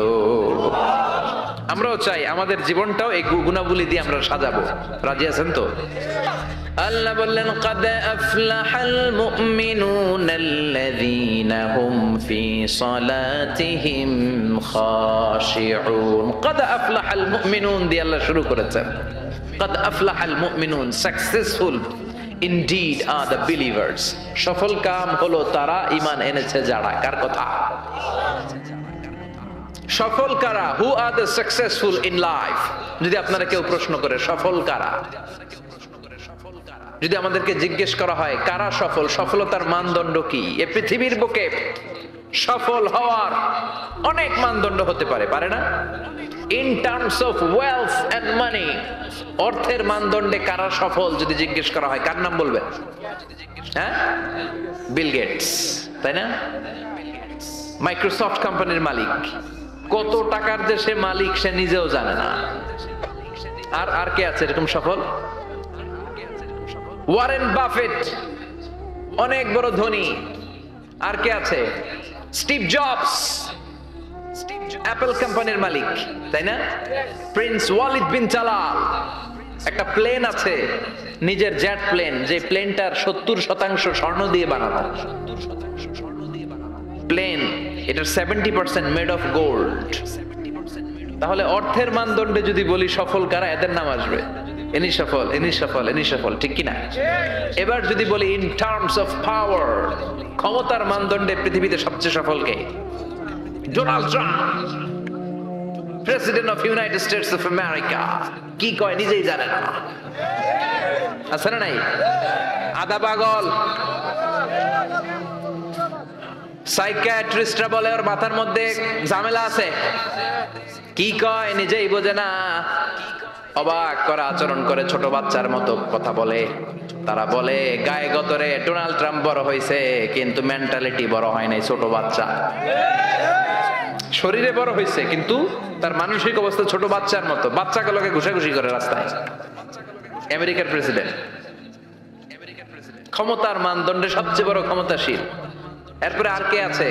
আমরাও চাই আমাদের জীবনটাও এই গুণাবলী দিয়ে আমরা সাজাবো। রাজি আছেন তো? আল্লাহ বললেন, قد أفلح المؤمنون الذين هم في صلاتهم خاشعون। قد أفلح المؤمنون দিয়ে আল্লাহ শুরু করেছেন। قد أفلح المؤمنون, successful indeed are the believers। সফল কাম হলো তারা ঈমান এনেছে যারা। কার কথা? সফল কারা? Who are the successful in life. যদি আপনারা কেউ প্রশ্ন করে সফল কারা, যদি আমাদেরকে জিজ্ঞেস করা হয় কারা সফল, সফলতার মানদণ্ড কি? এ পৃথিবীর বুকে সফল হওয়ার অনেক মানদণ্ড হতে পারে, পারে না? In terms of wealth and money, অর্থের মানদণ্ডে কারা সফল যদি জিজ্ঞেস করা হয় কার নাম বলবেন? হ্যাঁ, বিল গেটস, তাই না? মাইক্রোসফট কোম্পানির মালিক, কত টাকার যে সে মালিক সে নিজেও জানে না। আর আর কে আছে এরকম সফল? ওয়ারেন বাফেট, অনেক বড় ধনী। আর কে আছে? স্টিভ জবস, অ্যাপল কোম্পানির মালিক, তাই না? প্রিন্স ওয়ালিদ বিন তালাল, একটা প্লেন আছে, নিজের জেট প্লেন, যে প্লেনটার 70% স্বর্ণ দিয়ে বানানো প্লেন, এটার 70% মেড অফ গোল্ড। তাহলে অর্থের মানদণ্ডে যদি বলি সফল কারা, এদের নাম আসবে, ইনি সফল, ইনি সফল, ইনি সফল, ঠিক কিনা? এবার যদি বলি ইন টার্মস অফ পাওয়ার, ক্ষমতার মানদণ্ডে পৃথিবীতে সবচেয়ে সফল কে? Donald Trump, president of United States of America. কি কয় নিজেই জানে না, আছে না নাই? আধা পাগল। সাইকিয়াট্রিস্টরা বলে ওর মাথার মধ্যে ঝামেলা আছে, কি কয় নিজেই বোঝে না। অবাক করা আচরণ করে, ছোট বাচ্চার মতো কথা বলে। তারা বলে গায়ে গতরে ডোনাল্ড ট্রাম্প বড় হয়েছে, কিন্তু মেন্টালিটি বড় হয় নাই, ছোট বাচ্চা। শরীরে বড় হয়েছে কিন্তু তার মানসিক অবস্থা ছোট বাচ্চার মতো, বাচ্চাগুলোকে ঘুষাঘুষি করে রাস্তায়। আমেরিকার প্রেসিডেন্ট, ক্ষমতার মানদণ্ডে সবচেয়ে বড় ক্ষমতাশীল। এরপরে আর কে আছে?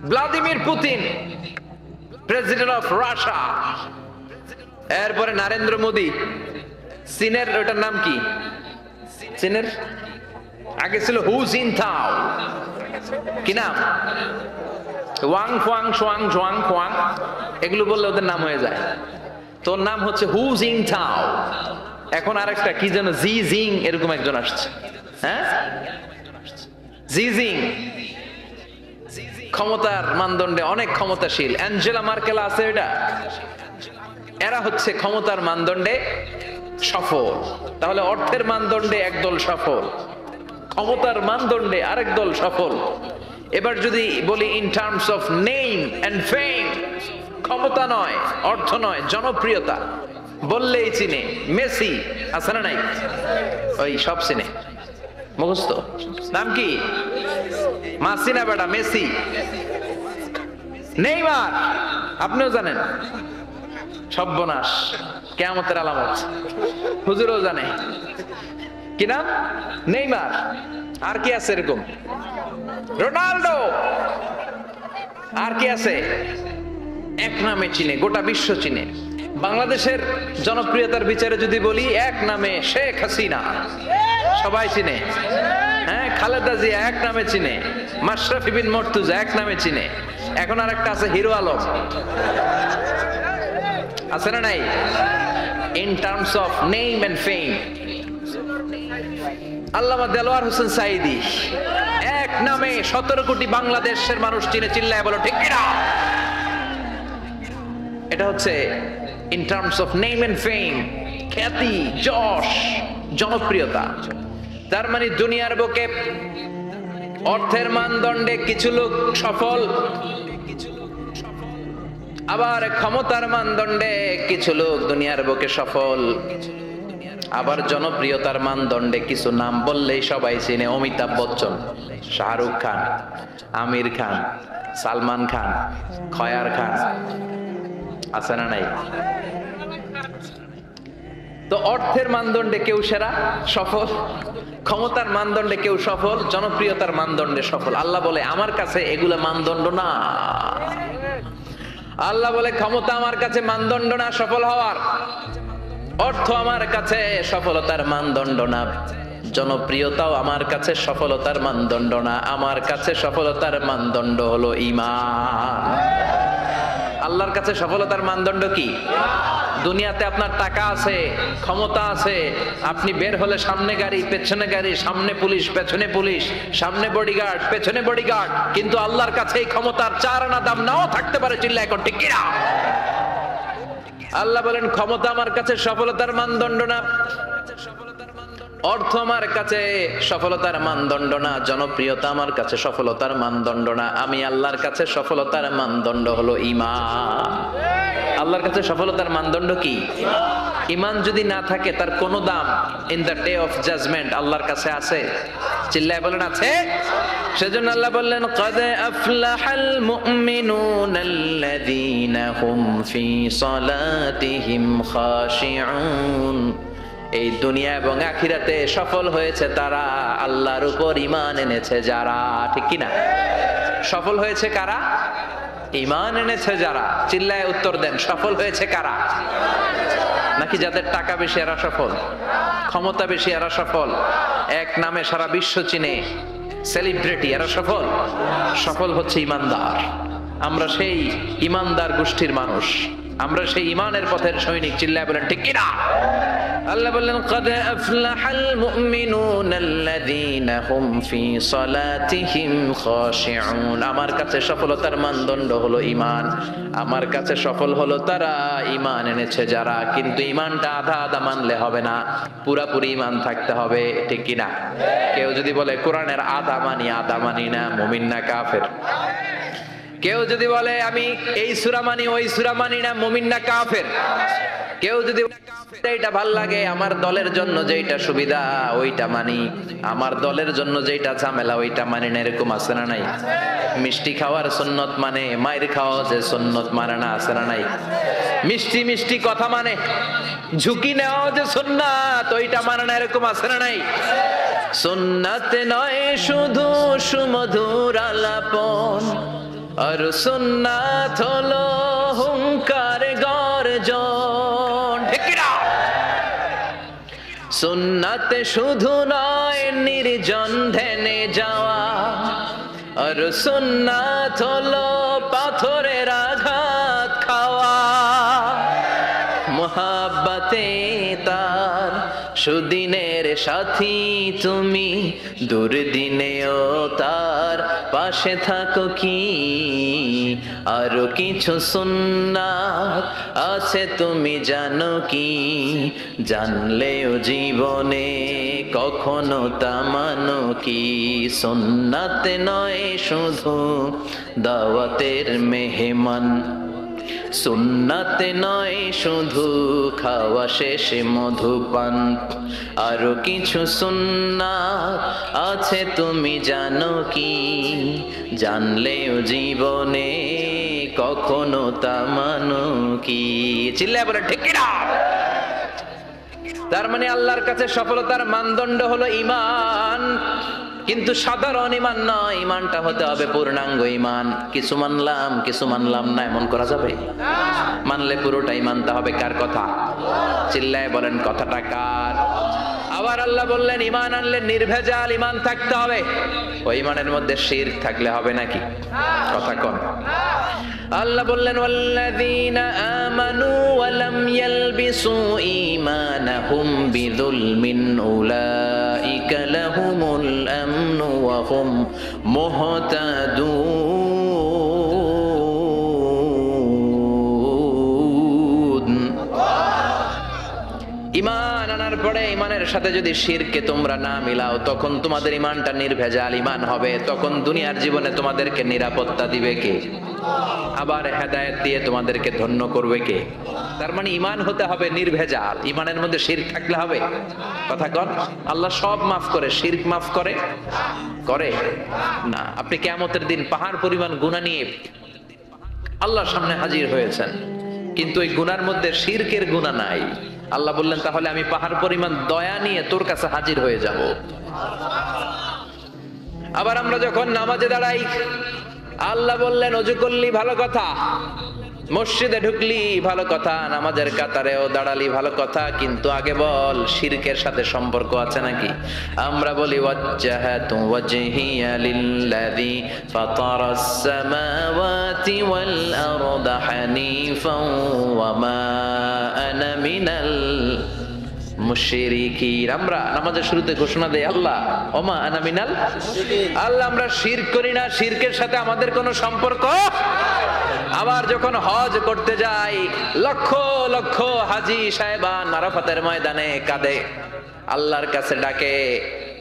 Vladimir Putin, president of Russia. এরপরে নরেন্দ্র মোদী, চীনের, ওটার নাম কি? চীনের আগে ছিল হু জিনতাও, কি নাম? ওয়াং ফুয়াং সোয়াং জোয়াং ফুয়াং, এগুলো বললে ওদের নাম হয়ে যায়। তোর নাম হচ্ছে হু জিনতাও। এখন আরেকটা কি যেন জি জিং, এরকম একজন আসছে। হ্যাঁ, জি জিং ক্ষমতার মানদণ্ডে অনেক ক্ষমতাশীল। অ্যাঞ্জেলা মার্কেল আছে, এটা এরা হচ্ছে ক্ষমতার মানদণ্ডে সফল। তাহলে অর্থের মানদণ্ডে একদল সফল, ক্ষমতার মানদণ্ডে আরেক দল সফল। এবার যদি বলি in terms of name and fame, ক্ষমতা নয়, অর্থ নয়, জনপ্রিয়তা বললেই চিনে। মেসি আছে না নাই? ওই সব চিনে, মুখস্থ। নাম কি? মাসিনা বেটা, মেসি। নেইমার আপনিও জানেন, সর্বনাশ, কিয়ামতের আলামত, হুজুরও জানে। কি নাম? নেইমার। আর কি আছে এরকম? রোনাল্ডো। আর কি আছে? এক নামে চিনে, গোটা বিশ্ব চিনে। বাংলাদেশের জনপ্রিয়তার বিচারে যদি বলি, এক নামে শেখ হাসিনা, সবাই চিনে। হ্যাঁ, খালেদা জিয়া এক নামে চিনে, মাশরাফি বিন মর্তুজা এক নামে চিনে। এখন আর একটা আছে হিরো আলম, আছে না নাই? In terms of name and fame, Allama Delwar Hossain Sayeedi এক নামে 17 কোটি বাংলাদেশের মানুষ চিনে। চিল্লায় বলো ঠিক কিনা? এটা হচ্ছে in terms of name and fame, খ্যাতি, যশ, জনপ্রিয়তা। তার মানে দুনিয়ার বুকে অর্থের মানদণ্ডে কিছু লোক সফল, আবার ক্ষমতার মানদণ্ডে কিছু লোক দুনিয়ার বুকে সফল, আবার জনপ্রিয়তার মানদণ্ডে কিছু নাম বললেই সবাই চিনে। অমিতাভ বচ্চন, শাহরুখ খান, আমির খান, সালমান খান, খয়ার খান, আছে না নাই? তো অর্থের মানদণ্ডে কেউ সেরা সফল, ক্ষমতার মানদণ্ডে কেউ সফল, জনপ্রিয়তার মানদণ্ডে সফল। আল্লাহ বলে আমার কাছে এগুলা মানদণ্ড না। আল্লাহ বলে ক্ষমতা আমার কাছে মানদণ্ড না সফল হওয়ার, অর্থ আমার কাছে সফলতার মানদণ্ড না, জনপ্রিয়তাও আমার কাছে সফলতার মানদণ্ড না। আমার কাছে সফলতার মানদণ্ড হলো ঈমান। আল্লাহর কাছে সফলতার মানদণ্ড কি? দুনিয়াতে আপনার টাকা আছে, ক্ষমতা আছে, আপনি বের হলে সামনে গাড়ি, পেছনে গাড়ি, সামনে পুলিশ, পেছনে পুলিশ, সামনে বডিগার্ড, পেছনে বডিগার্ড, কিন্তু আল্লাহর কাছে এই ক্ষমতার 4 আনা দাম নাও থাকতে পারে। চিল্লা এখন ঠিক কিনা? আল্লাহ বলেন ক্ষমতা আমার কাছে সফলতার মানদণ্ড না, অর্থ আমার কাছে সফলতার মানদণ্ড না, জনপ্রিয়তা আমার কাছে সফলতার মানদণ্ড না, আমি আল্লাহর কাছে সফলতার মানদণ্ড হলো ঈমান। আল্লাহর কাছে সফলতার মানদণ্ড কি? ঈমান যদি না থাকে তার কোনো দাম in the day of judgement আল্লাহর কাছে আছে? চিল্লায় বলেন আছে। সেজন্য আল্লাহ বললেন ক্বাদ আফলাহাল মুমিনুনাল্লাযীনা হুম ফি সালাতিহিম খাশিউন। এই দুনিয়া এবং আখিরাতে সফল হয়েছে তারা, আল্লাহর উপর ঈমান এনেছে যারা। ঠিক কি না? সফল হয়েছে কারা? ঈমান এনেছে যারা। চিল্লায় উত্তর দেন, সফল হয়েছে কারা? নাকি যাদের টাকা বেশি এরা সফল, ক্ষমতা বেশি এরা সফল, এক নামে সারা বিশ্ব চিনে সেলিব্রিটি এরা সফল? সফল হচ্ছে ঈমানদার। আমরা সেই ঈমানদার গোষ্ঠীর মানুষ, আমরা সেই ঈমানের পথের সৈনিক। চিল্লায় বলেন ঠিক কি না? আল্লাহ বললেন ক্বাদ আফলাহাল মুমিনুনাল্লাযীনা হুম ফি সালাতিহিম খাশিউন। আমার কাছে সফলতার মানদণ্ড হলো ঈমান। আমার কাছে সফল হলো তারা, ঈমান এনেছে যারা। কিন্তু ঈমানটা আধা আধা মানলে হবে না, পুরাপুরি ঈমান থাকতে হবে। ঠিক কি না? কেউ যদি বলে কোরআনের আধা মানি আধা মানি না, মুমিন না কাফের? কেউ যদি বলে আমি এই সূরা মানি ওই সূরা মানি না, মুমিন না কাফের? কেউ যদি এইটা ভাল লাগে, আমার দলের জন্য যেটা সুবিধা ওইটা মানি, আমার দলের জন্য যেটা ঝামেলা ওইটা মানি না, এরকম আছে না নাই? মিষ্টি খাওয়ার সুন্নত মানে, মায়ের খাওয়া যে সুন্নত মানে না, আছে না নাই? মিষ্টি মিষ্টি কথা মানে, ঝুঁকি নেওয়া যে সুন্নাত ওইটা মানে না, এরকম আছে না নাই? সুন্নাত নয় শুধু সুমধুর আলাপন, আর সুন্নাত হলো হুঙ্কার গর্জন। ঠিক কি না? সুন্নাত শুধু নয় নির্জন ধ্যানে যাওয়া, আর সুন্নাত হলো পাথরের আঘাত খাওয়া। মুহাব্বতে তার সুদিনের সাথী তুমি, দুর্দিনেও তার পাশে থাকো কি? আরো কিছু সুন্নাত আছে তুমি জানো কি? জানলেও জীবনে কখনো তা মানো কি? সুন্নাত নয় শুধু দাওয়াতের মেহমান, সুন্নাত নয় শুধু খাওয়া শেষে মধুপান, আরো কিছু সুন্নাত আছে তুমি জানো কি? জানলেও জীবনে কখনো তা মানো কি? চিল্লায় বলে ঠিক কি না? তার মানে আল্লাহর কাছে সফলতার মানদণ্ড হলো ঈমান। কিন্তু সাধারণ ঈমান নয়, ঈমানটা হতে হবে পূর্ণাঙ্গ ঈমান। কিছু মানলাম কিছু মানলাম না, এমন করা যাবে? মানলে পুরোটাই মানতে হবে। কার কথা? চিল্লায় বলেন কথাটা কার? আবার আল্লাহ বললেন ঈমান আনলে নির্ভেজাল ঈমান থাকতে হবে। ওই ঈমানের মধ্যে শিরক থাকলে হবে নাকি? কথা কোন? আল্লাহ বললেন ওয়াল্লাযীনা আমানু ওয়া লাম ইয়ালবিসু ঈমানাহুম বিযুলমিন উলাইকা লাহুমুল আমনু ওয়া হুম মুহতাদুন। ঈমান আনার পরে ঈমানের সাথে যদি শিরকে তোমরা না মিলাও, তখন তোমাদের ঈমানটা নির্ভেজাল ঈমান হবে। তখন দুনিয়ার জীবনে তোমাদেরকে নিরাপত্তা দিবে কে? আবার হেদায়েত দিয়ে তোমাদেরকে ধন্য করবে কে? তার মানে ঈমান হতে হবে নির্ভেজাল। ঈমানের মধ্যে শিরক থাকলে হবে? কথা কন। আল্লাহ সব মাফ করে, শিরক মাফ করে? করে না। আপনি কিয়ামতের দিন পাহাড় পরিমাণ গুনাহ নিয়ে আল্লাহর সামনে হাজির হয়েছেন, কিন্তু ওই গুনার মধ্যে শিরকের গুনাহ নাই। আল্লাহ বললেন তাহলে আমি পাহাড় পরিমাণ দয়া নিয়ে তোর কাছে হাজির হয়ে যাব। আবার আমরা যখন নামাজে দাঁড়াই, আল্লাহ বললেন ওযু করলি ভালো কথা, মসজিদে ঢুকলি ভালো কথা, নামাজের কাতারেও দাঁড়ালি ভালো কথা, কিন্তু আগে বল শিরকের সাথে সম্পর্ক আছে নাকি? আমরা বলি ওয়াজ্জাহাতু ওয়াজহিয়া লিল্লাযী ফাতারাস সামাওয়াতি ওয়াল আরদা হানিফান ওয়া মা আনা মিনাল মুশরিকিন। আমরা নামাজের শুরুতে ঘোষণা দেই আল্লাহ ওমা আনা মিনাল, আল্লাহ আমরা শিরক করি না, শিরকের সাথে আমাদের কোনো সম্পর্ক। আবার যখন হজ করতে যাই, লক্ষ লক্ষ হাজী সাহেবান আরাফাতের ময়দানে কাঁদে, আল্লাহর কাছে ডাকে,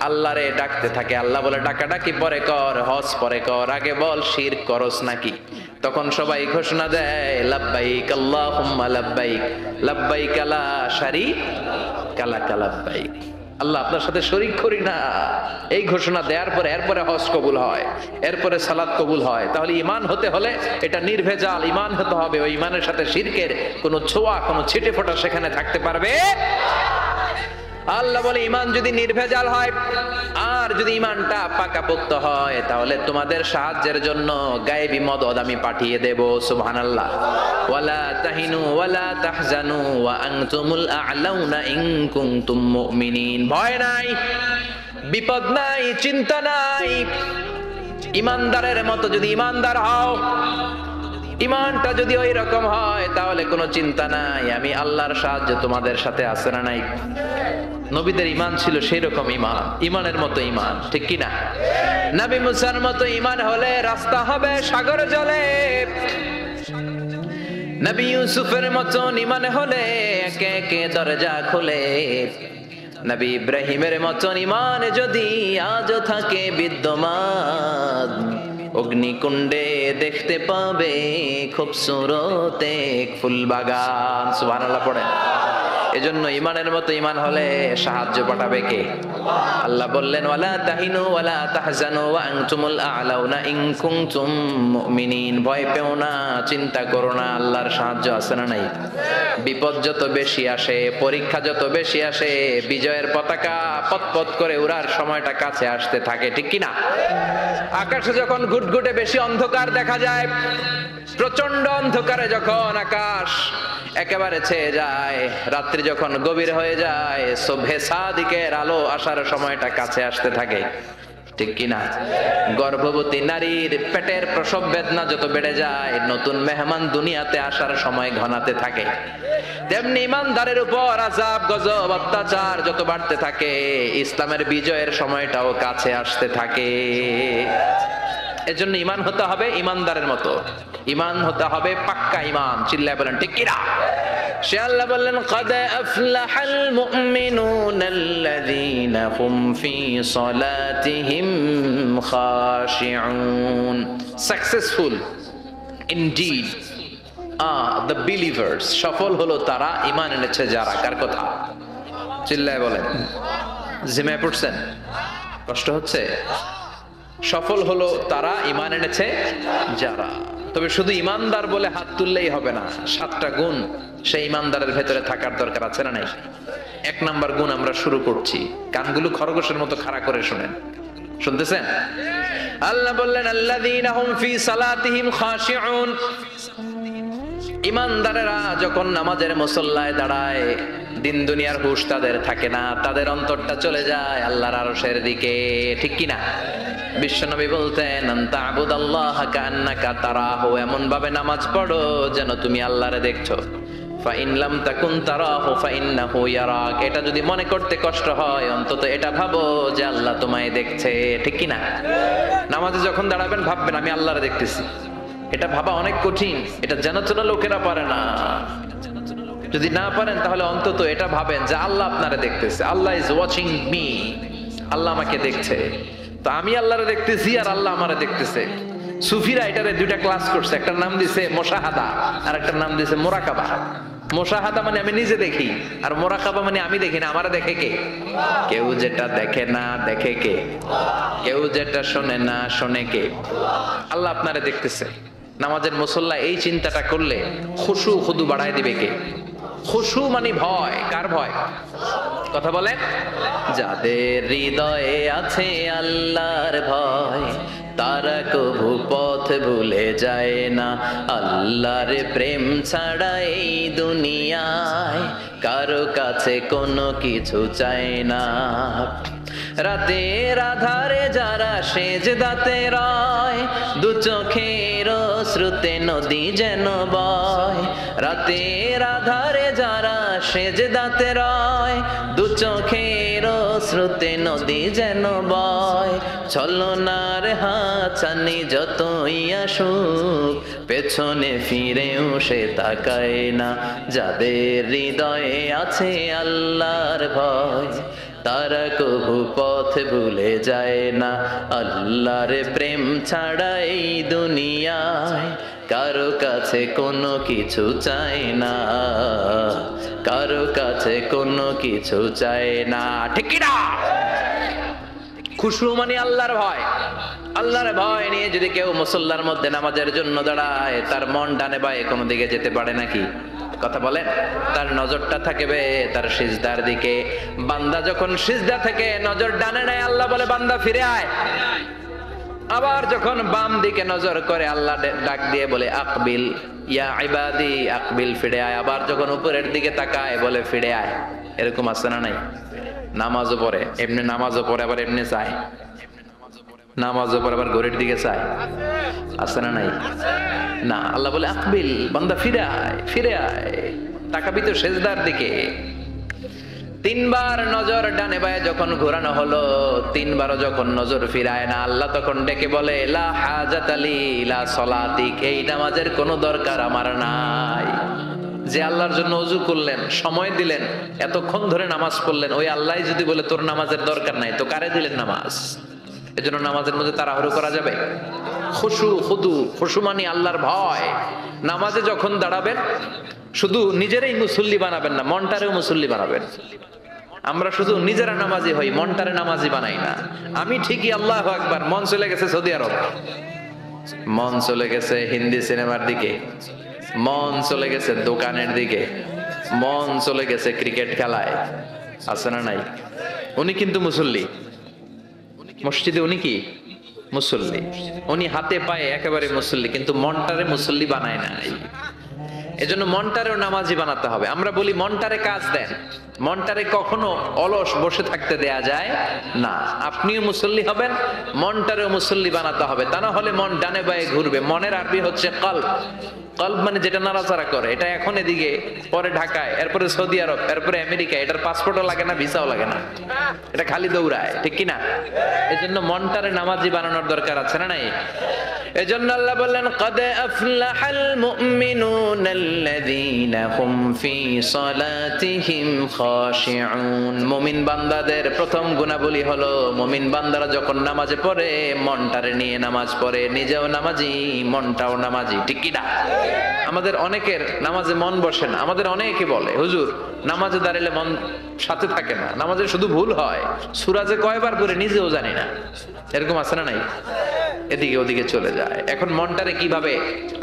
আল্লাহরে ডাকতে থাকে। আল্লাহ বলে ডাকাডাকি পরে কর, হজ পরে কর, আগে বল শিরক করস নাকি। তখন সবাই ঘোষণা দেয় লাব্বাইক আল্লাহুম্মা লাব্বাইক, লাব্বাইক লা শারীকা লাক লাব্বাইক, আল্লাহ আপনার সাথে শরীক করি না। এই ঘোষণা দেওয়ার পরে এরপরে হজ কবুল হয়, এরপরে সালাত কবুল হয়। তাহলে ঈমান হতে হলে এটা নির্ভেজাল ঈমান হতে হবে। ওই ঈমানের সাথে শিরকের কোনো ছোঁয়া, কোনো ছিটে ফোঁটা সেখানে থাকতে পারবে। আল্লাহ বলে ঈমান যদি নির্ভেজাল হয় আর যদি ঈমানটা পাকাপোক্ত হয়, তাহলে তোমাদের সাহায্যের জন্য গায়েবী মদদ আমি পাঠিয়ে দেব। সুবহানাল্লাহ। ওয়ালা তাহিনু ওয়ালা তাহজানু ওয়া আনতুমুল আ'লাউনা ইন কুনতুম মুমিনিন। ভয় নাই, বিপদ নাই, চিন্তা নাই। ঈমানদারের মতো যদি ঈমানদার হও, ঈমানটা যদি ওই রকম হয়, তাহলে কোনো চিন্তা নাই, আমি আল্লাহর সাহায্য তোমাদের সাথে আছে না নাই। নবীদের ঈমান ছিল সেই রকম ঈমান, ঈমানের মতো ঈমান, ঠিক কি না? নবী মুসার মতো ঈমান হলে রাস্তা হবে সাগর জলে। নবী ইউসুফের মতো ঈমান হলে একে একে দরজা খুলে। নবী ইব্রাহিমের মতো ঈমান যদি আজও থাকে বিদ্যমান, অগ্নিকুণ্ডে দেখতে পাবে খুবসুরত এক ফুল বাগান। সুবহানাল্লাহ পড়েন। এজন্য ঈমানের মতো ঈমান হলে সাহায্য পাঠাবে কে? আল্লাহ বললেন ওয়ালা তাহিনু ওয়ালা তাহজানু ওয়া আনতুমুল আ'লাউনা ইন কুনতুম মুমিনিন। ভয় পেও না, চিন্তা করো না, আল্লাহর সাহায্য আছে না নাই। বিপদ যত বেশি আসে, পরীক্ষা যত বেশি আসে, বিজয়ের পতাকা পতপত করে উড়ার সময়টা কাছে আসতে থাকে, ঠিক কি না? আকাশে যখন ঘুটঘুটে বেশি অন্ধকার দেখা যায়, প্রচন্ড অন্ধকারে যখন আকাশ একেবারে ছেয়ে যায়, রাত্রি যখন গভীর হয়ে যায়, সুবহে সাদিকের আলো আসার সময়টা কাছে আসতে থাকে, ঠিক কিনা? গর্ভবতী নারীর পেটের প্রসব বেদনা যত বেড়ে যায়, নতুন মেহমান দুনিয়াতে আসার সময় ঘনাতে থাকে, তেমনি ঈমানদারের উপর আযাব গজব অত্যাচার যত বাড়তে থাকে, ইসলামের বিজয়ের সময়টাও কাছে আসতে থাকে। এজন্য ঈমান হতে হবে ঈমানদারের মতো, ঈমান হতে হবে পাক্কা ঈমান। চিল্লায় বলেন ঠিক কিনা? সে আল্লাহ বললেন قد أفلح المؤمنون الذين هم في صلاتهم خاشعون. Successful indeed are the believers. সফল হলো তারা ঈমান এনেছে যারা। কার কথা? চিল্লায় বলেন। জিমে পড়ছেন? কষ্ট হচ্ছে? সফল হলো তারা ঈমান এনেছে যারা। তবে শুধু ঈমানদার বলে হাত তুললেই হবে না, 7টা গুণ সেই ঈমানদারের ভেতরে থাকার দরকার আছে না নাই? 1 নাম্বার গুণ আমরা শুরু করছি, কানগুলো খরগোশের মতো খাড়া করে শুনেন। শুনতেছেন? আল্লাহ বললেন আল্লাযীনা হুম ফি সালাতিহিম খাশিউন। ঈমানদারেরা যখন নামাজের মুসল্লায় দাঁড়ায়, দিন দুনিয়ার হুঁশ তাদের থাকে না, তাদের অন্তরটা চলে যায় আল্লাহর আরশের দিকে, ঠিক কি না? বিশ্বনবী বলতেন আনতা আবুদাল্লাহা কান্নাকা তারাহু। এমন ভাবে নামাজ পড়ো যেন তুমি আল্লাহরে দেখছো। ফা ইন লাম তাকুন তারাহু ফা ইন্নাহু ইয়ারাক। এটা যদি মনে করতে কষ্ট হয়, অন্তত এটা ভাবো যে আল্লাহ তোমায় দেখছে, ঠিক কি না? নামাজে যখন দাঁড়াবেন ভাববেন আমি আল্লাহরে দেখতেছি। এটা ভাবা অনেক কঠিন, এটা জানাশোনা লোকেরা পারে না। যদি না পারেন তাহলে অন্তত এটা ভাবেন যে আল্লাহ আপনারে দেখতেছে। আল্লাহ ইজ ওয়াচিং মি, আল্লাহ আমাকে দেখছে। তো আমি আল্লাহরে দেখতেছি আর আল্লাহ আমারে দেখতেছে। সুফিরা এটারে 2টা ক্লাস করছে, একটার নাম দিছে মুশাহাদা আর একটার নাম দিছে মুরাকাবা। মুশাহাদা মানে আমি নিজে দেখি, আর মুরাকাবা মানে আমি দেখি না, আমারে দেখে কে? কেউ যেটা দেখে না দেখে কে? কেউ যেটা শোনে না শোনে কে? আল্লাহ আপনারে দেখতেছে। নামাজের মুসল্লা এই চিন্তাটা করলে খুশু খুদু বাড়ায় দিবে কে? খুশু মানে ভয়। কার ভয়? কথা বলেন। যাদের হৃদয়ে আছে আল্লাহর ভয়, তারা কভু পথ ভুলে যায় না। আল্লাহর প্রেম ছাড়া এই দুনিয়ায় কারো কাছে কোনো কিছু চায় না। রাতের আধারে যারা সেজদাতে রয়, দু চোখের শ্রুতে নদী যেন বয়। রাতের আধারে যারা সেজদাতে রয়, দু চোখের শ্রুতে নদী যেন বয়। ছলনার হাতছানি যতই আসুক, পেছনে ফিরেও সে তাকায় না। যাদের হৃদয়ে আছে আল্লাহর ভয়, তারা কবু পথ ভুলে যায় না। আল্লাহর প্রেম ছাড়া এই দুনিয়ায় কারো কাছে কোনো কিছু চায় না, কারো কাছে কোনো কিছু চায় না। ঠিক কি না? খুশু মানে আল্লাহর ভয়। আল্লাহর ভয় নিয়ে যদি কেউ মুসল্লার মধ্যে নামাজের জন্য দাঁড়ায়, তার মন ডানে বায়ে কোনো দিকে যেতে পারে নাকি? কথা বলেন। তার নজরটা থাকবে তার সিজদার দিকে। বান্দা যখন সিজদা থেকে নজর ডানে নেয়, আল্লাহ বলে বান্দা ফিরে আয়। আবার যখন বাম দিকে নজর করে, আল্লাহ ডাক দিয়ে বলে আকবিল ইয়া ইবাদি, আকবিল, ফিরে আয়। আবার যখন উপরের দিকে তাকায় বলে ফিরে আয়। এরকম আছে না নাই? নামাজও পড়ে এমনি, নামাজও পড়ে আবার এমনি চায়, নামাজও পড়ে আবার ঘড়ির দিকে চায়, আছে না নাই? না, আল্লাহ বলে আকবিল, বান্দা ফিরে আয়, ফিরে আয়, তাকাবি তো সেজদার দিকে। তিনবার নজর ডানে বায়ে যখন ঘোরানো হলো, তিনবারও যখন নজর ফিরায় না, আল্লাহ তখন ডেকে বলে লা হাজাতা লি লা সলাতিক, এই নামাজের কোনো দরকার আমার নাই। যে আল্লাহর জন্য ওযু করলেন, সময় দিলেন, এতক্ষণ ধরে নামাজ পড়লেন, ওই আল্লাহ যদি বলে তোর নামাজের দরকার নাই, তো কারে দিলেন নামাজ? এজন্য নামাজের মধ্যে তাড়াহুড়ো করা যাবে? খুশু, খুদু, খুশু মানে আল্লাহর ভয়। নামাজে যখন দাঁড়াবেন শুধু নিজেরাই মুসল্লি বানাবেন না, মনটারেও মুসল্লি বানাবেন। আমরা শুধু নিজেরা নামাজি হই, মনটারে নামাজি বানাই না। আমি ঠিকই আল্লাহু আকবার, মন চলে গেছে সৌদি আরব, মন চলে গেছে হিন্দি সিনেমার দিকে, মন চলে গেছে দোকানের দিকে, মন চলে গেছে ক্রিকেট খেলায়, আছে না নাই? উনি কিন্তু মুসল্লি, মসজিদে উনি কি মুসল্লি, উনি হাতে পায়ে একেবারে মুসল্লি, কিন্তু মনটারে মুসল্লি বানায় নাই। এজন্য মনটারেও নামাজি বানাতে হবে। আমরা বলি মনটারে কাজ দেন, মনটারে কখনো অলস বসে থাকতে দেয়া যায় না। আপনিও মুসল্লি হবেন, মনটারেও মুসল্লি বানাতে হবে, তা না হলে মন ডানে বায়ে ঘুরবে। মনের আরবি হচ্ছে কলব। কলব মানে যেটা নাড়াচাড়া করে। এটা এখন এদিকে, পরে ঢাকায়, এরপরে সৌদি আরব, এরপরে আমেরিকা। এটার পাসপোর্টও লাগে না, ভিসাও লাগে না, এটা খালি দৌড়ায়, ঠিক কিনা? এজন্য মনটারে নামাজি বানানোর দরকার আছে না নাই? এজন্য আল্লাহ বললেন কদ আফলাহাল মুমিনুনাল্লাযীনা হুম ফি সালাতিহিম খাশিউন। মুমিন বান্দাদের প্রথম গুণাবলী হলো, মুমিন বান্দারা যখন নামাজে পড়ে মনটারে নিয়ে নামাজ পড়ে, নিজেও নামাজি, মনটাও নামাজি, ঠিক কি না? আমাদের অনেকের নামাজে মন বসে না। আমাদের অনেকে বলে হুজুর নামাজে দাঁড়ালে মন সাথে থাকে না, নামাজে শুধু ভুল হয়, সূরা যে কয়বার পড়ে নিজেও জানি না। এরকম আছে না নাই? এদিকে ওদিকে চলে যায়। এখন মনটারে কিভাবে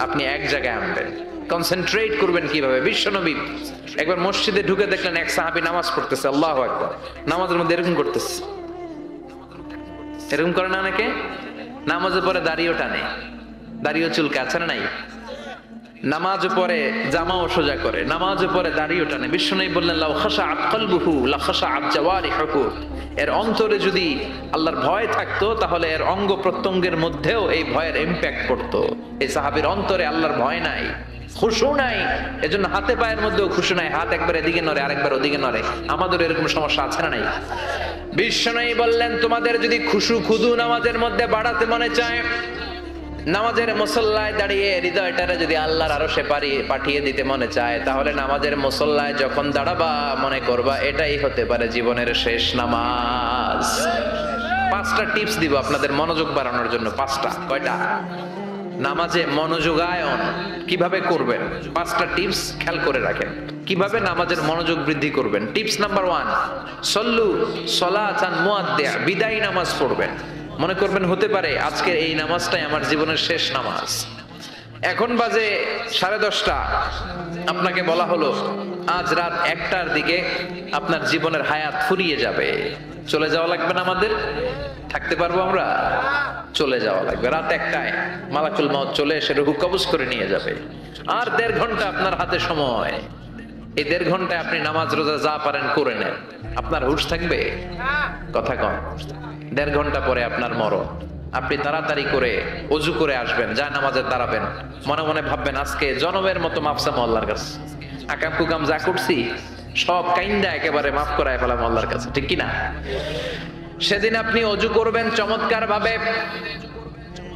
আপনি এক জায়গায় আনবেন, কনসেন্ট্রেট করবেন কিভাবে? বিশ্বনবী একবার মসজিদে ঢুকে দেখলেন এক সাহাবী নামাজ পড়তেছে, আল্লাহু আকবার, নামাজের মধ্যে এরকম করতেছে। এরকম করে না অনেকে? নামাজে পরে দাড়িও টানে, দাড়িও চুলকে, আছে না নাই? নামাজ পরে জামাও সোজা করে, নামাজ পরে দাড়িও টানে। বিশ্বনবী বললেন লাউ খাশাআত কলবুহু লা খাশাআত জাওয়ারিহুহু, এর অন্তরে যদি আল্লাহর ভয় থাকতো তাহলে এর অঙ্গ প্রত্যঙ্গের মধ্যেও এই ভয়ের ইম্প্যাক্ট পড়তো। এই সাহাবীর অন্তরে আল্লাহর ভয় নাই, খুশু নাই, এজন্য হাতে পায়ের মধ্যেও খুশু নাই, হাত একবার এদিকে নড়ে আরেকবার ওদিকে নড়ে। আমাদের এরকম সমস্যা আছে না নাই? বিশ্বনবী বললেন তোমাদের যদি খুশু খুদু নামাজের মধ্যে বাড়াতে মনে চায়, নামাজের মুসল্লায় দাঁড়িয়ে হৃদয়টারে যদি আল্লাহর আরশে পাঠিয়ে দিতে মনে চায়, তাহলে নামাজের মুসল্লায় যখন দাঁড়াবা মনে করবা এটাই হতে পারে জীবনের শেষ নামাজ। 5টা টিপস দিব আপনাদের মনোযোগ বাড়ানোর জন্য। 5টা। কয়টা? নামাজে মনোযোগায়ন কিভাবে করবেন 5টা টিপস খেয়াল করে রাখেন। কিভাবে নামাজের মনোযোগ বৃদ্ধি করবেন। টিপস নাম্বার 1, সল্লু সলাতান মুআদ্দিয়া, বিদায়ী নামাজ পড়বেন। মনে করবেন হতে পারে আজকের এই নামাজটাই আমার জীবনের শেষ নামাজ। এখন বাজে 10:30, আপনাকে বলা হলো আজ রাত 1টার দিকে আপনার জীবনের হায়াত ফুরিয়ে যাবে। চলে যাওয়া লাগবে না আমাদের? থাকতে পারবো আমরা? চলে যাওয়া লাগবে। রাত 1টায় মালাকুল মউত চলে এসে রূহ কবজ করে নিয়ে যাবে। আর 1.5 ঘন্টা আপনার হাতে সময়। এই 1.5 ঘন্টায় আপনি নামাজ রোজা যা পারেন করে নেন। আপনার হুঁশ থাকবে? কথা কম। 1.5 ঘন্টা পরে আপনার মরণ। আপনি তাড়াতাড়ি করে ওযু করে আসবেন, যায় নামাজে দাঁড়াবেন, মনে মনে ভাববেন আজকে জনমের মতো মাফ চামু আল্লাহর কাছে, আকাম কুকাম যা করছি সব কাইন্দা একেবারে মাফ করায় ফেলাম আল্লাহর কাছে, ঠিক কিনা? সেদিন আপনি ওযু করবেন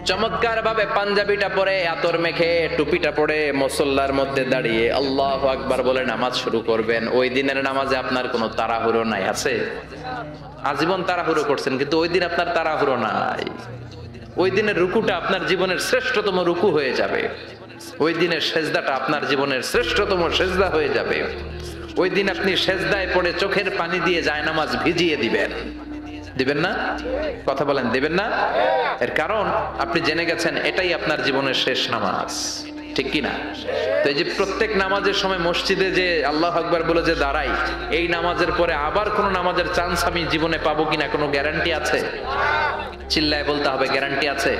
চমৎকার ভাবে পাঞ্জাবিটা পরে, আতর মেখে, টুপিটা পরে মুসল্লার মধ্যে দাঁড়িয়ে আল্লাহু আকবার বলে নামাজ শুরু করবেন। ওই দিনের নামাজে আপনার কোনো তাড়াহুড়ো নাই, আছে? আজীবন তাড়াহুড়ো করছেন, কিন্তু ওই দিন আপনার তাড়াহুড়ো নাই। ওই দিনের রুকুটা আপনার জীবনের শ্রেষ্ঠতম রুকু হয়ে যাবে। ওই দিনের সেজদাটা আপনার জীবনের শ্রেষ্ঠতম সেজদা হয়ে যাবে। ওই দিন আপনি সেজদায় পড়ে চোখের পানি দিয়ে জায়নামাজ ভিজিয়ে দিবেন। দিবেন না? কথা বলেন, দিবেন না? এর কারণ আপনি জেনে গেছেন এটাই আপনার জীবনের শেষ নামাজ, ঠিক কি না? তো এই যে প্রত্যেক নামাজের সময় মসজিদে যে আল্লাহু আকবার বলে যে দাঁড়াই, এই নামাজের পরে আবার কোন নামাজের চান্স আমি জীবনে পাবো কিনা কোনো গ্যারান্টি আছে? চিল্লায় বলতে হবে, গ্যারান্টি আছে?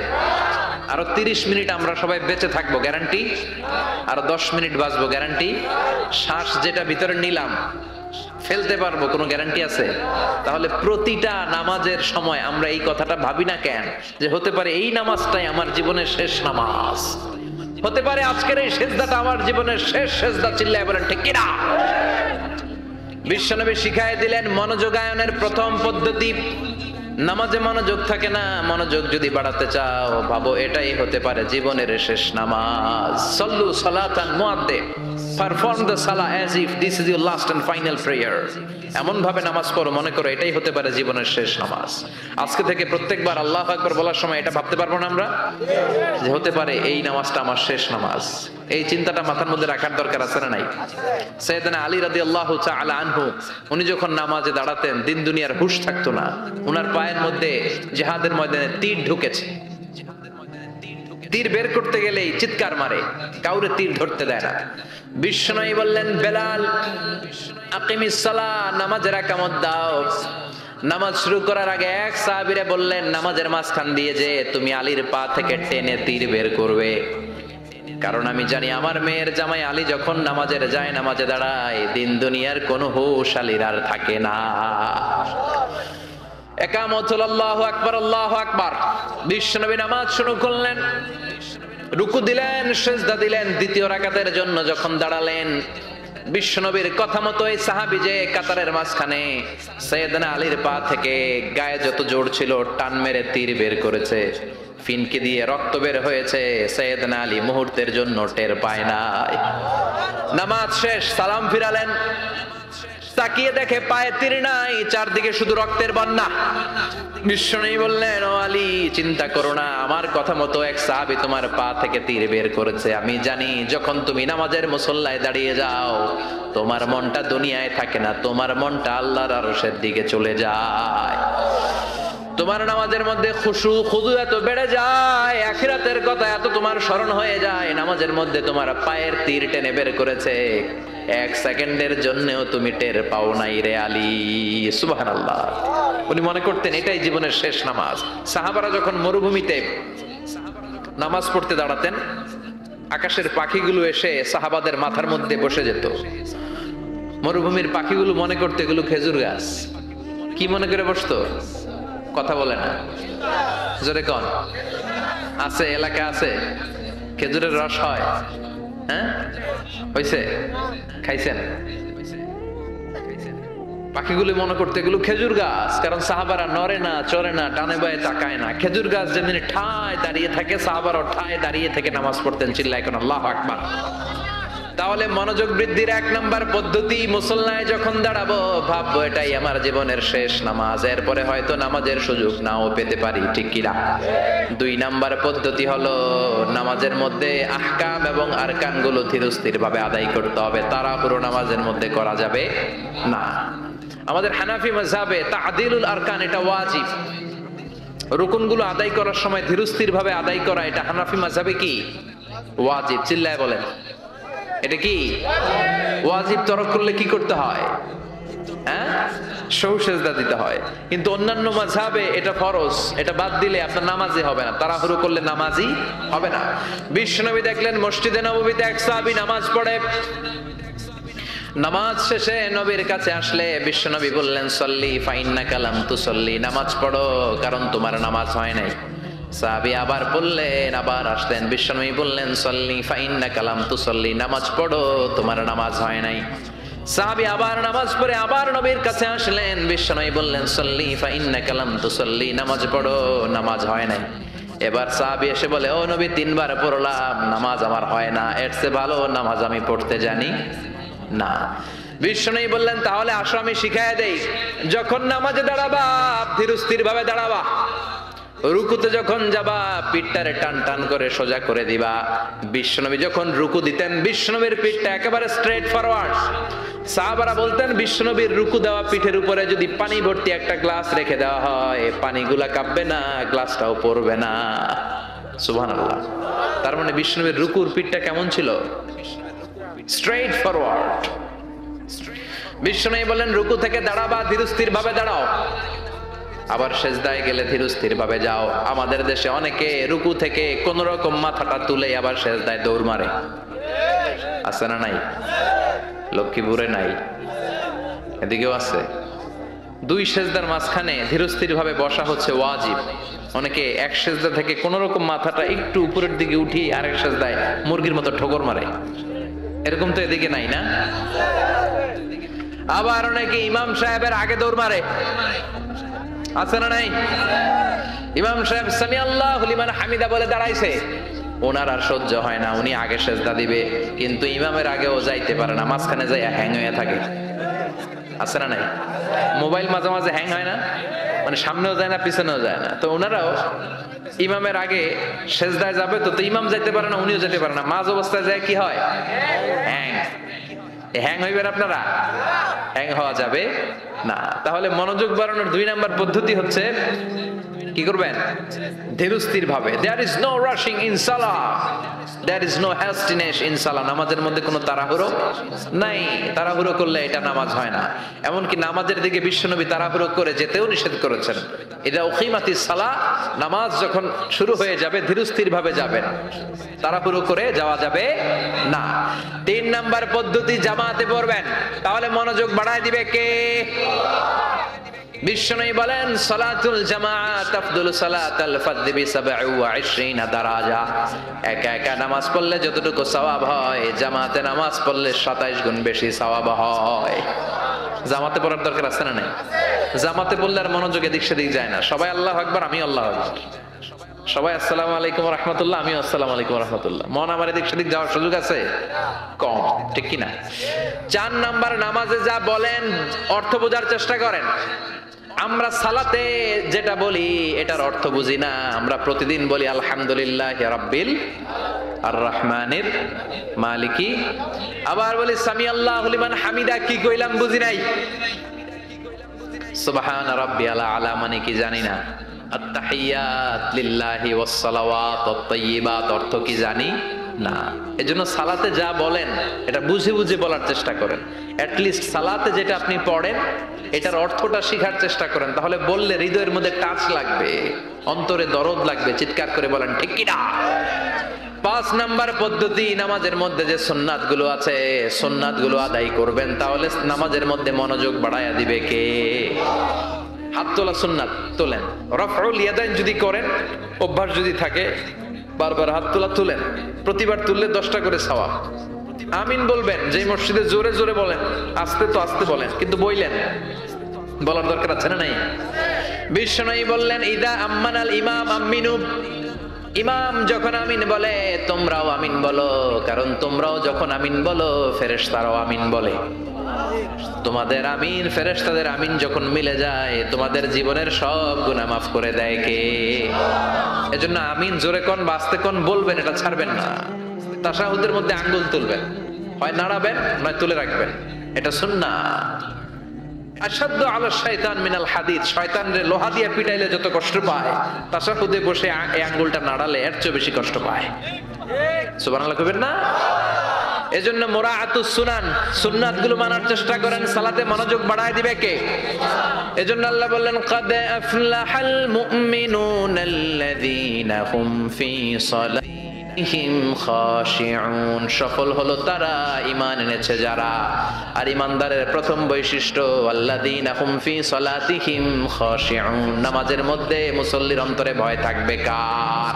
আরো 30 মিনিট আমরা সবাই বেঁচে থাকবো, গ্যারান্টি? আরো 10 মিনিট বাঁচবো, গ্যারান্টি? শ্বাস যেটা ভিতরে নিলাম ফেলতে পারবো, কোনো গ্যারান্টি আছে? তাহলে প্রতিটা নামাজের সময় আমরা এই কথাটা ভাবি না কেন যে হতে পারে এই নামাজটাই আমার জীবনের শেষ নামাজ, হতে পারে আজকের এই সেজদাটা আমার জীবনের শেষ সেজদা। চিল্লায় বলেন ঠিক কিনা? বিশ্বনবী শিখায় দিলেন মনোযোগায়নের প্রথম পদ্ধতি। নামাজে মনোযোগ থাকে না, মনোযোগ যদি বাড়াতে চাও ভাবো এটাই হতে পারে জীবনের শেষ নামাজ। সল্লু সালাতান মুআদ্দে, পারফর্ম দ্য সালাহ as if this is your last and final prayer. এমন ভাবে নামাজ পড়ো মনে করো এটাই হতে পারে জীবনের শেষ নামাজ। আজকে থেকে প্রত্যেকবার আল্লাহু আকবার বলার সময় এটা ভাবতে পারবো না আমরা যে হতে পারে এই নামাজটা আমার শেষ নামাজ? এই চিন্তাটা মাথার মধ্যে রাখার দরকার আছে না নাই? সাইয়েদনা আলী রাদিয়াল্লাহু তাআলা আনহু উনি যখন নামাজে দাঁড়াতেন দিন দুনিয়ার হুঁশ থাকতো না। উনার পায়ের মধ্যে জিহাদের ময়দানে তীর ঢুকেছে। তীর বের করতে গেলেই চিৎকার মারে, কাউরে তীর ধরতে দেয় না। বিশ্বনবী বললেন বেলাল আকিমিস সালাহ, নামাজের একামত দাও। নামাজ শুরু করার আগে এক সাহাবীরে বললেন নামাজের মাঝখান দিয়ে যে তুমি আলীর পা থেকে টেনে তীর বের করবে, কারণ আমি জানি আমার মেয়ের জামাই আলী যখন নামাজের যায় নামাজে দাঁড়ায় দিন দুনিয়ার কোনো হুঁশ আলীর আর থাকে না। একামত হলো আল্লাহু আকবার, আল্লাহু আকবার। বিশ্বনবী নামাজ শুরু করলেন, রুকু দিলেন, সিজদা দিলেন। দ্বিতীয় রাকাতের জন্য যখন দাঁড়ালেন বিশ্বনবীর কথা মতো এই সাহাবী যে কাতারের মাঝখানে সাইয়েদনা আলীর পা থেকে গায়ে যত জোর ছিল টান মেরে তীর বের করেছে, ফিনকে দিয়ে রক্ত বের হয়েছে। সাইয়েদনা আলী মুহূর্তের জন্য টের পায় নাই। নামাজ শেষ, সালাম ফিরালেন, তাকিয়ে দেখে পায়ে তীর নাই, চারদিকে শুধু রক্তের বন্যা। বিশ্বনবী বললেন ও আলী চিন্তা করো না, আমার কথা মতো এক সাহাবী তোমার পা থেকে তীর বের করেছে। আমি জানি যখন তুমি নামাজের মুসল্লায় দাঁড়িয়ে যাও তোমার মনটা দুনিয়ায় থাকে না, তোমার মনটা আল্লাহর আরশের দিকে চলে যায়। তোমার নামাজের মধ্যে খুশু খুদু এত বেড়ে যায়, আখিরাতের কথা এত তোমার স্মরণ হয়ে যায়, নামাজের মধ্যে তোমার পায়ের তীর টেনে বের করেছে, এক সেকেন্ডের জন্যও তুমি টের পাও নাই রে আলী। সুবহানাল্লাহ। উনি মনে করতেন এটাই জীবনের শেষ নামাজ। সাহাবারা যখন মরুভূমিতে নামাজ পড়তে দাঁড়াতেন আকাশের পাখিগুলো এসে সাহাবাদের মাথার মধ্যে বসে যেত। মরুভূমির পাখিগুলো মনে করতে এগুলো খেজুর গাছ। কি মনে করে বসতো? কথা বলে না, জোরে কন। আছে এলাকা আছে খেজুরের রস হয়? হ্যাঁ হইছে? খাইছেন? পাখিগুলো মনে করতে এগুলো খেজুর গাছ, কারণ সাহাবারা নড়ে না, চড়ে না, ডানে বায়ে তাকায় না। খেজুর গাছ যেমনি ঠায় দাঁড়িয়ে থাকে সাহাবারা ঠায় দাঁড়িয়ে থেকে নামাজ পড়তেন। চিল্লায় কোন আল্লাহু আকবার। তাহলে মনোযোগ বৃদ্ধির এক নাম্বার পদ্ধতি, মুসল্লায় যখন দাঁড়াবো ভাববো এটাই আমার জীবনের শেষ নামাজ, এরপরে হয়তো নামাজের সুযোগ নাও পেতে পারি, ঠিক কিনা? 2 নাম্বার পদ্ধতি হলো নামাজের মধ্যে আহকাম এবং আরকান গুলো ধীরস্থির ভাবে আদায় করতে হবে, তাড়াহুড়ো নামাজের মধ্যে করা যাবে না। আমাদের হানাফি মাযহাবে তা'দিলুল আরকান এটা ওয়াজিব। রুকুনগুলো আদায় করার সময় ধীরস্থির ভাবে আদায় করা এটা হানাফি মাযহাবে কি ওয়াজিব। চিল্লায় বলেন এটা কি ওয়াজিব? তরক করলে কি করতে হয়? হ্যাঁ, সহু সেজদা দিতে হয়। কিন্তু অন্যান্য মাযহাবে এটা ফরজ, এটা বাদ দিলে আপনার নামাজই হবে না, তাড়াহুড়ো করলে নামাজই হবে না। বিশ্বনবী দেখলেন মসজিদে নববীতে এক সাহাবী নামাজ পড়ে। নামাজ শেষে নবীর কাছে আসলে বিশ্বনবী বললেন সল্লি ফাইন্নাকা লাম তুসল্লি, নামাজ পড়ো কারণ তোমার নামাজ হয় নাই। সাহাবী আবার বললেন, আবার আসলেন, বিশ্বনবী বললেন সল্লি ফাইন্নাকা লাম তুসল্লি, নামাজ পড়ো তোমার নামাজ হয় নাই। সাহাবী আবার নামাজ পড়ে আবার নবীর কাছে আসলেন, বিশ্বনবী বললেন সল্লি ফাইন্নাকা লাম তুসল্লি, নামাজ পড়ো নামাজ হয় নাই। এবার সাহাবী এসে বলে ও নবী 3 বার পড়লাম নামাজ আমার হয় না, এর চেয়ে ভালো নামাজ আমি পড়তে জানি না। বিষ্ণু বললেন তাহলে আসো আমি শিখাইয়া দেই। যখন নামাজে দাঁড়াবা ধীরস্থির ভাবে দাঁড়াবা, রুকুতে যখন যাবা পিঠটারে টান টান করে সোজা করে দিবা। বিশ্বনবী যখন রুকু দিতেন বিশ্বনবীর পিঠটা একেবারে স্ট্রেট ফরওয়ার্ড। সাহাবারা বলতেন বিশ্বনবীর রুকু দেওয়া পিঠের উপরে যদি পানি ভর্তি একটা গ্লাস রেখে দেওয়া হয় পানিগুলা কাঁপবে না, গ্লাসটাও পড়বে না। সুবহানাল্লাহ। তার মানে বিশ্বনবীর রুকুর পিঠটা কেমন ছিল? Straight forward. বিশ্বনবী বলেন রুকু থেকে দাঁড়াবা ধীরস্থির ভাবে দাঁড়াও, আবার সেজদায় গেলে ধীরস্থির ভাবে যাও। আমাদের দেশে অনেকে রুকু থেকে কোন রকম মাথাটা তুলে আবার সেজদায় দৌড় মারে, আছে না নাই? লক্ষ্মীপুরে নাই, এদিকেও আছে। দুই সেজদার মাঝখানে ধীরস্থির ভাবে বসা হচ্ছে ওয়াজিব। অনেকে এক সেজদা থেকে কোন রকম মাথাটা একটু উপরের দিকে উঠিয়ে আরেক সেজদায় মুরগির মতো ঠোকর মারে, এরকম তো এদিকে নাই না? আবার অনেকে ইমাম সাহেবের আগে দৌড় মারে, আছে না নাই? ইমাম সাহেব সামি আল্লাহু লিমান হামিদা বলে দাঁড়াইছে, ওনার আর সহ্য হয় না, উনি আগে সেজদা দিবে কিন্তু ইমামের আগেও যাইতে পারে না, মাঝখানে যাইয়া হ্যাং হয়ে থাকে, আছে না নাই? মোবাইল মাঝে মাঝে হ্যাং হয় না, মানে সামনেও যায় না পিছনেও যায় না। তো ওনারাও ইমামের আগে সেজদায় যাবে, তো ইমাম যাইতে পারে না উনিও যেতে পারে না, মাঝ অবস্থায় যায় কি হয়? হ্যাং। হ্যাং হইবেন আপনারা? হ্যাং হওয়া যাবে না। তাহলে মনোযোগ বাড়ানোর 2 নাম্বার পদ্ধতি হচ্ছে কি করবেন? ধীরস্থির ভাবে। There is no rushing in salah, there is no hastiness in salah। নামাজের মধ্যে কোনো তাড়াহুড়ো নাই, তাড়াহুড়ো করলে এটা নামাজ হয় না। এমনকি নামাজের দিকে বিশ্বনবী তাড়াহুড়ো করে যেতেও নিষেধ করেছেন। ইদা উকিমাতিস সালাহ, নামাজ যখন শুরু হয়ে যাবে ধীরস্থির ভাবে যাবেন, তাড়াহুড়ো করে যাওয়া যাবে না। 3 নাম্বার পদ্ধতি জামাতে পড়বেন, তাহলে মনোযোগ বাড়ায় দিবে কে? বিশ্বনবী বলেন সালাতুল জামাআত আফদলু সালাতাল ফারদি বি27 দারাজা। একা একা নামাজ পড়লে যতটুকু সওয়াব হয় জামাতে নামাজ পড়লে 27 গুণ বেশি সওয়াব হয়। জামাতে পড়ার দরকার আছে না নাই? জামাতে পড়লে আর মনোযোগ এদিক সেদিক যায় না। সবাই আল্লাহু আকবার, আমি আল্লাহু আকবার, সবাই আসসালামু আলাইকুম ওয়া রাহমাতুল্লাহ, আমি আসসালামু আলাইকুম ওয়া রাহমাতুল্লাহ। মন আমার এদিক সেদিক যাওয়ার সুযোগ আছে? কম, ঠিক কি না? 4 নাম্বার, নামাজে যা বলেন অর্থ বোঝার চেষ্টা করেন। আমরা সালাতে যেটা বলি এটার অর্থ বুঝি না। আমরা প্রতিদিন বলি আলহামদুলিল্লাহি রাব্বিল আর রহমানির মালিকি, আবার বলি সামি আল্লাহু লিমান হামিদা, কি কইলাম বুঝি নাই। সুবহান রাব্বিয়াল আলা মানে কি জানি না। আত-তাহিয়াত লিল্লাহি ওয়াস সালাওয়াত ওয়াত তাইয়্যিবাত অর্থ কি জানি না। এজন্য সালাতে যা বলেন এটা বুঝে বুঝে বলার চেষ্টা করেন। অ্যাট লিস্ট সালাতে যেটা আপনি পড়েন এটার অর্থটা শিখার চেষ্টা করেন, তাহলে বললে হৃদয়ের মধ্যে টাচ লাগবে, অন্তরে দরদ লাগবে, চিৎকার করে বলেন ঠিক কি না। 5 নাম্বার পদ্ধতি, নামাজের মধ্যে যে সুন্নাত গুলো আছে সুন্নাত গুলো আদায় করবেন, তাহলে নামাজের মধ্যে মনোযোগ বাড়ায়া দিবে কে? হাত তোলা সুন্নাত তোলেন। রফউল ইয়াদাইন যদি করেন, অভ্যাস যদি থাকে, বারবার হাত তোলা তুলেন, প্রতিবার তুললে 10টা করে সওয়াব। আমিন বলবেন, যে মসজিদে জোরে জোরে বলেন, আস্তে তো আস্তে বলেন, কিন্তু বইলেন, বলার দরকার আছে না নাই? বিশ্বনবী বললেন ইদা আম্মানাল ইমাম আমিনু, ইমাম যখন আমিন বলে তোমরাও আমিন বলো, কারণ তোমরাও যখন আমিন বলো ফেরেশতারাও আমিন বলে। তোমাদের আমিন ফেরেশতাদের আমিন যখন মিলে যায় তোমাদের জীবনের সব গুনাহ মাফ করে দেয় কে? এজন্য আমিন জোরে কোন বাস্তে কোন বলবেন, এটা ছাড়বেন না। তাশাহুদের মধ্যে আঙ্গুল তুলবেন, হয় নাড়াবেন নয় তুলে রাখবেন, এটা সুন্নাত। আশাদ্দু আলা শাইতান মিনাল হাদিদ, শয়তানরে লোহা দিয়ে পিটাইলে যত কষ্ট পায় তাশাহুদে বসে এই আঙ্গুলটা নাড়ালে এর চেয়ে বেশি কষ্ট পায়। সুবহানাল্লাহ কইবেন না? এজন্য মুরাআতুস সুনান, সুন্নাত গুলো মানার চেষ্টা করেন, সালাতে মনোযোগ বাড়ায় দিবে কে? এজন্য আল্লাহ বললেন কাদ আফলাহাল মুমিনুনাল্লাযীনা হুম ফি সালাতিহিম খাশিউন, সফল হলো তারা ঈমান এনেছে যারা। আর ঈমানদারের প্রথম বৈশিষ্ট্য আল্লাযীনা হুম ফি সালাতিহিম খাশিউন, নামাজের মধ্যে মুসল্লির অন্তরে ভয় থাকবে কার?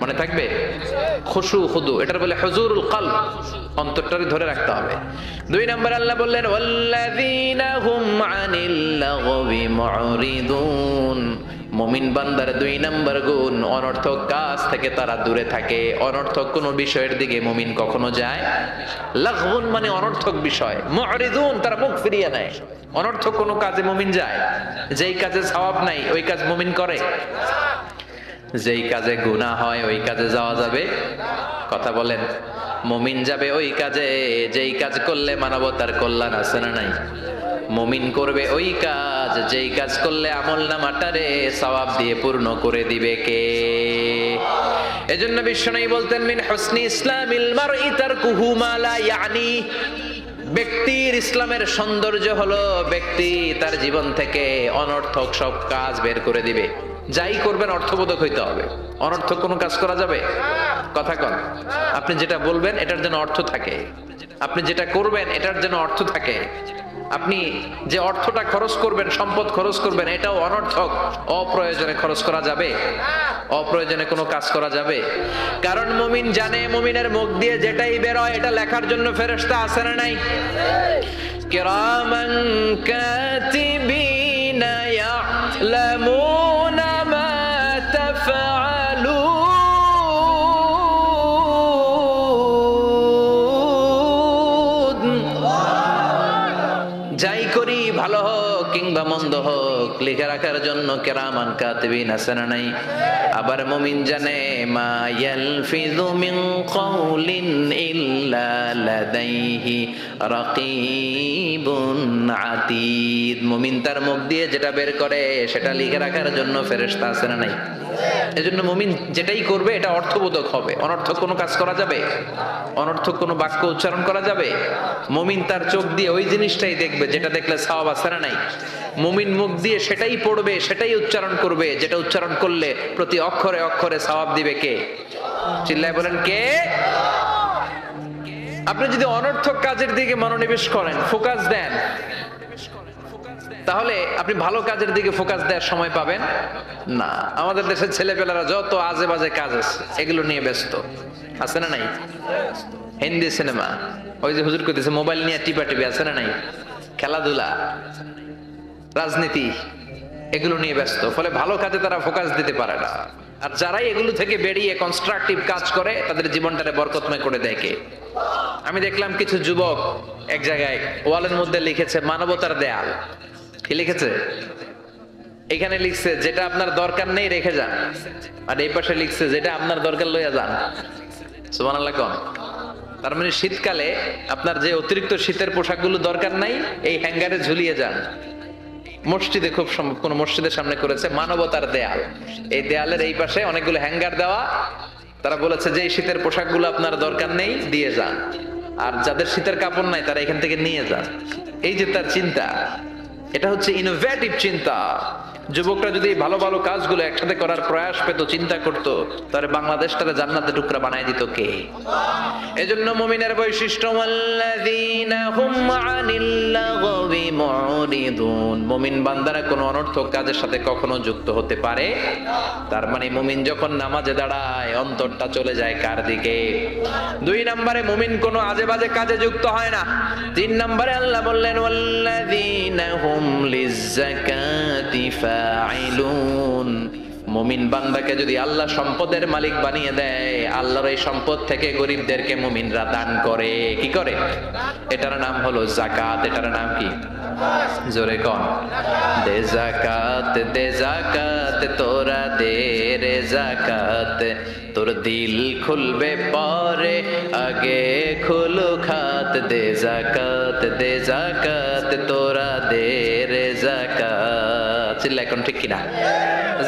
মনে থাকবে? খুশু খুদু, এটার বলে হুজুরুল কলব, অন্তরটারে ধরে রাখতে হবে। 2 নম্বর আল্লাহ বললেন ওয়াল্লাযীনা হুম আনিল লাগবি মুরিদুন, মুমিন বান্দার 2 নাম্বার গুণ, অনর্থক কাজ থেকে তারা দূরে থাকে। অনর্থক কোনো বিষয়ের দিকে মুমিন কখনো যায়। লাগহুন মানে অনর্থক বিষয়, মুরিদুন তারা মুখ ফিরিয়ে নেয়। অনর্থক কোনো কাজে মুমিন যায়? যেই কাজে সওয়াব নাই ওই কাজ মুমিন করে? যেই কাজে গুনাহ হয় ওই কাজে যাওয়া যাবে? কথা বলেন। মুমিন যাবে ওই কাজে যেই কাজ করলে মানবতার কল্যাণ আছে না নাই? মুমিন করবে ওই কাজ যেই কাজ করলে আমলনামাটারে সওয়াব দিয়ে পূর্ণ করে দিবে কে? এজন্য বিশ্বনবী বলতেন, মিন হুসনি ইসলামিল মারই তারকুহু মা লা ইয়ানি। ব্যক্তির ইসলামের সৌন্দর্য হলো ব্যক্তি তার জীবন থেকে অনর্থক সব কাজ বের করে দিবে। যাই করবেন অর্থবোধক হইতে হবে। অনর্থক কোনো কাজ করা যাবে? কথা কন। আপনি যেটা বলবেন এটার জন্য অর্থ থাকে, আপনি যেটা করবেন এটার জন্য অর্থ থাকে। আপনি যে অর্থটা খরচ করবেন, সম্পদ খরচ করবেন, এটাও অনর্থক, অপ্রয়োজনে খরচ করা যাবে? অপ্রয়োজনে কোনো কাজ করা যাবে? কারণ মুমিন জানে মুমিনের মুখ দিয়ে যেটাই বের হয় এটা লেখার জন্য ফেরেশতা আছে না নাই? কিরামান কাতিবিনা ইয়ালামুনা মা তাফআলুন। যাই করি ভালো হোক কিংবা মন্দ হোক লিখে রাখার জন্য কিরামান কাতিবিন আছে না নাই? আবার মুমিন জানে মা ইয়ালফিযু মিন কাউলিন ইল্লা লাদাইহি রাকীবুন আতীদ। মুমিন তার মুখ দিয়ে যেটা বের করে সেটা লিখে রাখার জন্য ফেরেশতা আছে না নাই? এজন্য মুমিন যেটাই করবে এটা অর্থবোধক হবে। অনর্থক কোনো কাজ করা যাবে? অনর্থক কোনো বাক্য উচ্চারণ করা যাবে? মুমিন তার চোখ দিয়ে ওই জিনিসটাই দেখবে যেটা দেখলে সওয়াব আছে না নাই? মুমিন মুখ দিয়ে সেটাই পড়বে, সেটাই উচ্চারণ করবে যেটা উচ্চারণ করলে প্রতি অক্ষরে অক্ষরে সওয়াব দিবে কে? চিল্লায় বলেন কে? আপনি যদি অনর্থক কাজের দিকে মনোনিবেশ করেন, ফোকাস দেন, তাহলে আপনি ভালো কাজের দিকে ফোকাস দেওয়ার সময় পাবেন না। আমাদের দেশের ছেলেপেলারা যত আজে বাজে কাজ আছে এগুলো নিয়ে ব্যস্ত আছে না নাই? হিন্দি সিনেমা, ওই যে হুজুর কইতেছে মোবাইল নিয়ে টিপাটিপি আছে না নাই? খেলাধুলা, রাজনীতি, এগুলো নিয়ে ব্যস্ত। ফলে ভালো কাজে তারা ফোকাস দিতে পারে না। আর যারাই এগুলো থেকে বেরিয়ে কনস্ট্রাকটিভ কাজ করে তাদের জীবনটারে বরকতময় করে দেয় কে? আমি দেখলাম কিছু যুবক এক জায়গায় ওয়ালের মধ্যে লিখেছে মানবতার দেয়াল। কি লিখেছে? এখানে লিখছে যেটা আপনার দরকার নেই রেখে যান, আর এই পাশে লিখছে যেটা আপনার দরকার লইয়া যান। সুবহানাল্লাহ কোন? তার মানে শীতকালে আপনার যে অতিরিক্ত শীতের পোশাকগুলো দরকার নাই এই হ্যাঙ্গারে ঝুলিয়ে যান। মসজিদে খুব কোন মসজিদের সামনে করেছে মানবতার দেয়াল। এই দেয়ালের এই পাশে অনেকগুলো হ্যাঙ্গার দেওয়া। তারা বলেছে যে এই শীতের পোশাকগুলো আপনার দরকার নেই দিয়ে যান, আর যাদের শীতের কাপড় নাই তারা এখান থেকে নিয়ে যান। এই যে তার চিন্তা, এটা হচ্ছে ইনোভেটিভ চিন্তা। যুবকরা যদি ভালো ভালো কাজগুলো একসাথে করার প্রয়াস পেত, চিন্তা করতো, তাহলে বাংলাদেশটাকে জান্নাতের টুকরা বানায় দিত কে? এজন্য মুমিনের বৈশিষ্ট্য ওয়াল্লাযীনা হুম আনিল লাগবি মুরিদুন। মুমিন বান্দারা কোনো অনর্থক কাজের সাথে কখনো যুক্ত হতে পারে। তার মানে মুমিন যখন নামাজে দাঁড়ায় অন্তরটা চলে যায় কার দিকে? 2 নম্বরে মুমিন কোনো আজে বাজে কাজে যুক্ত হয় না। 3 নম্বরে আল্লাহ বললেন ওয়াল্লাযীনা হুম লিয-যাকাতি ফাইলুন। মুমিন বান্দাকে যদি আল্লাহ সম্পদের মালিক বানিয়ে দেয়, আল্লাহর এই সম্পদ থেকে গরিবদেরকে মুমিনরা দান করে। কি করে? এটার নাম হলো যাকাত। এটার নাম কি? জোরে কোন? দে যাকাত তোরা দে রে যাকাত, তোর দিল খুলবে পরে আগে খুলু খাত। দে যাকাত তোরা দে রে যাকাত। চিল্লা এখন ঠিক কিনা?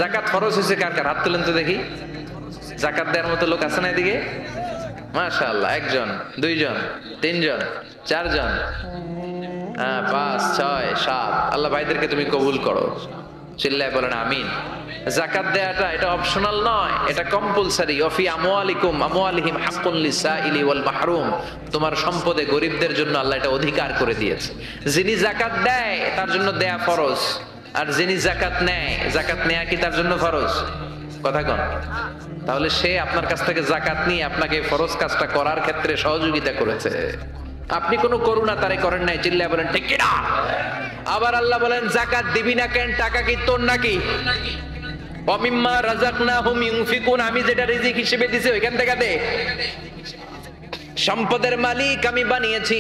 যাকাত ফরজ হয়েছে কার কার? হাত তুলেন তো দেখি। যাকাত দেওয়ার মতো লোক আছে না এদিকে? মাশাআল্লাহ। 1 জন, 2 জন, 3 জন, 4 জন, 5, 6, 7। আল্লাহ ভাইদেরকে তুমি কবুল করো। চিল্লায় বলেন আমিন। যাকাত দেয়াটা এটা অপশনাল নয়, এটা কম্পালসরি। ওয়াফি আমওয়ালিহিম হাক্কুন লিসাইলি ওয়াল মাহরুম। তোমার সম্পদে গরিবদের জন্য আল্লাহ এটা অধিকার করে দিয়েছে। যিনি যাকাত দেয় তার জন্য দেয়া ফরজ, আর যিনি যাকাত নেয়, যাকাত নেয়া কি তার জন্য ফরজ? কথা কন। তাহলে সে আপনার কাছ থেকে যাকাত নিয়ে আপনাকে ফরজ কাজটা করার ক্ষেত্রে সহযোগিতা করেছে। আপনি কোনো করুণা তারে করেন নাই। চিল্লায় বলেন ঠিক কিনা? আবার আল্লাহ বলেন যাকাত দিবি না কেন? টাকা কি তোর নাকি? ওয়া মিম্মা রাযাকনাহুম ইউনফিকুন, আমি যেটা রিজিক হিসেবে দিয়েছি ওইখান থেকে দে। সম্পদের মালিক আমি বানিয়েছি,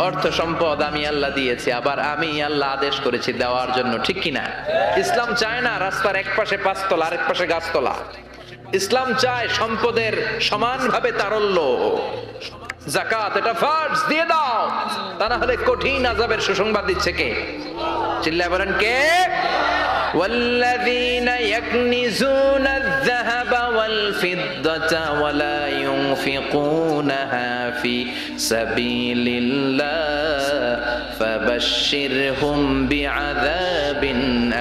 অর্থ সম্পদ আমি আল্লাহ দিয়েছি, আবার আমি আল্লাহ আদেশ করেছি দেওয়ার জন্য, ঠিক কিনা? ইসলাম চায় না রাস্তার এক পাশে পাঁচতলা আরেক পাশে গাছতলা। ইসলাম চায় সম্পদের সমানভাবে তারল্য। যাকাত এটা ফরজ, দিয়ে দাও, তা না হলে কঠিন আযাবের সুসংবাদ দিচ্ছে কে? চিল্লায় বলেন কে? والذين يكنزون الذهب والفضة ولا ينفقونها في سبيل الله فبشرهم بعذاب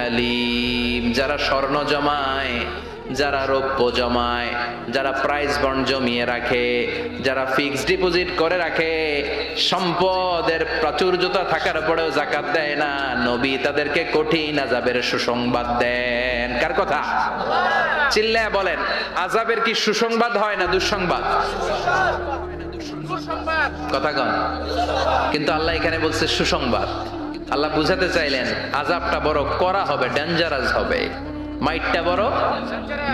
أليم। যারা স্বর্ণ জমায়, যারা রৌপ্য জমায়, যারা প্রাইজ বন্ড জমিয়ে রাখে, যারা ফিক্সড ডিপোজিট করে রাখে, সম্পদের প্রাচুর্যতা থাকার পরেও যাকাত দেয় না, নবী তাদেরকে কঠিন আযাবের সুসংবাদ দেন। কার কথা? চিল্লায়া বলেন, আযাবের কি সুসংবাদ হয় না দুঃসংবাদ? কথা কন। কিন্তু আল্লাহ এখানে বলছে সুসংবাদ। আল্লাহ বুঝাতে চাইলেন আযাবটা বড় করা হবে, ডেঞ্জারাস হবে, মাইটটা বড়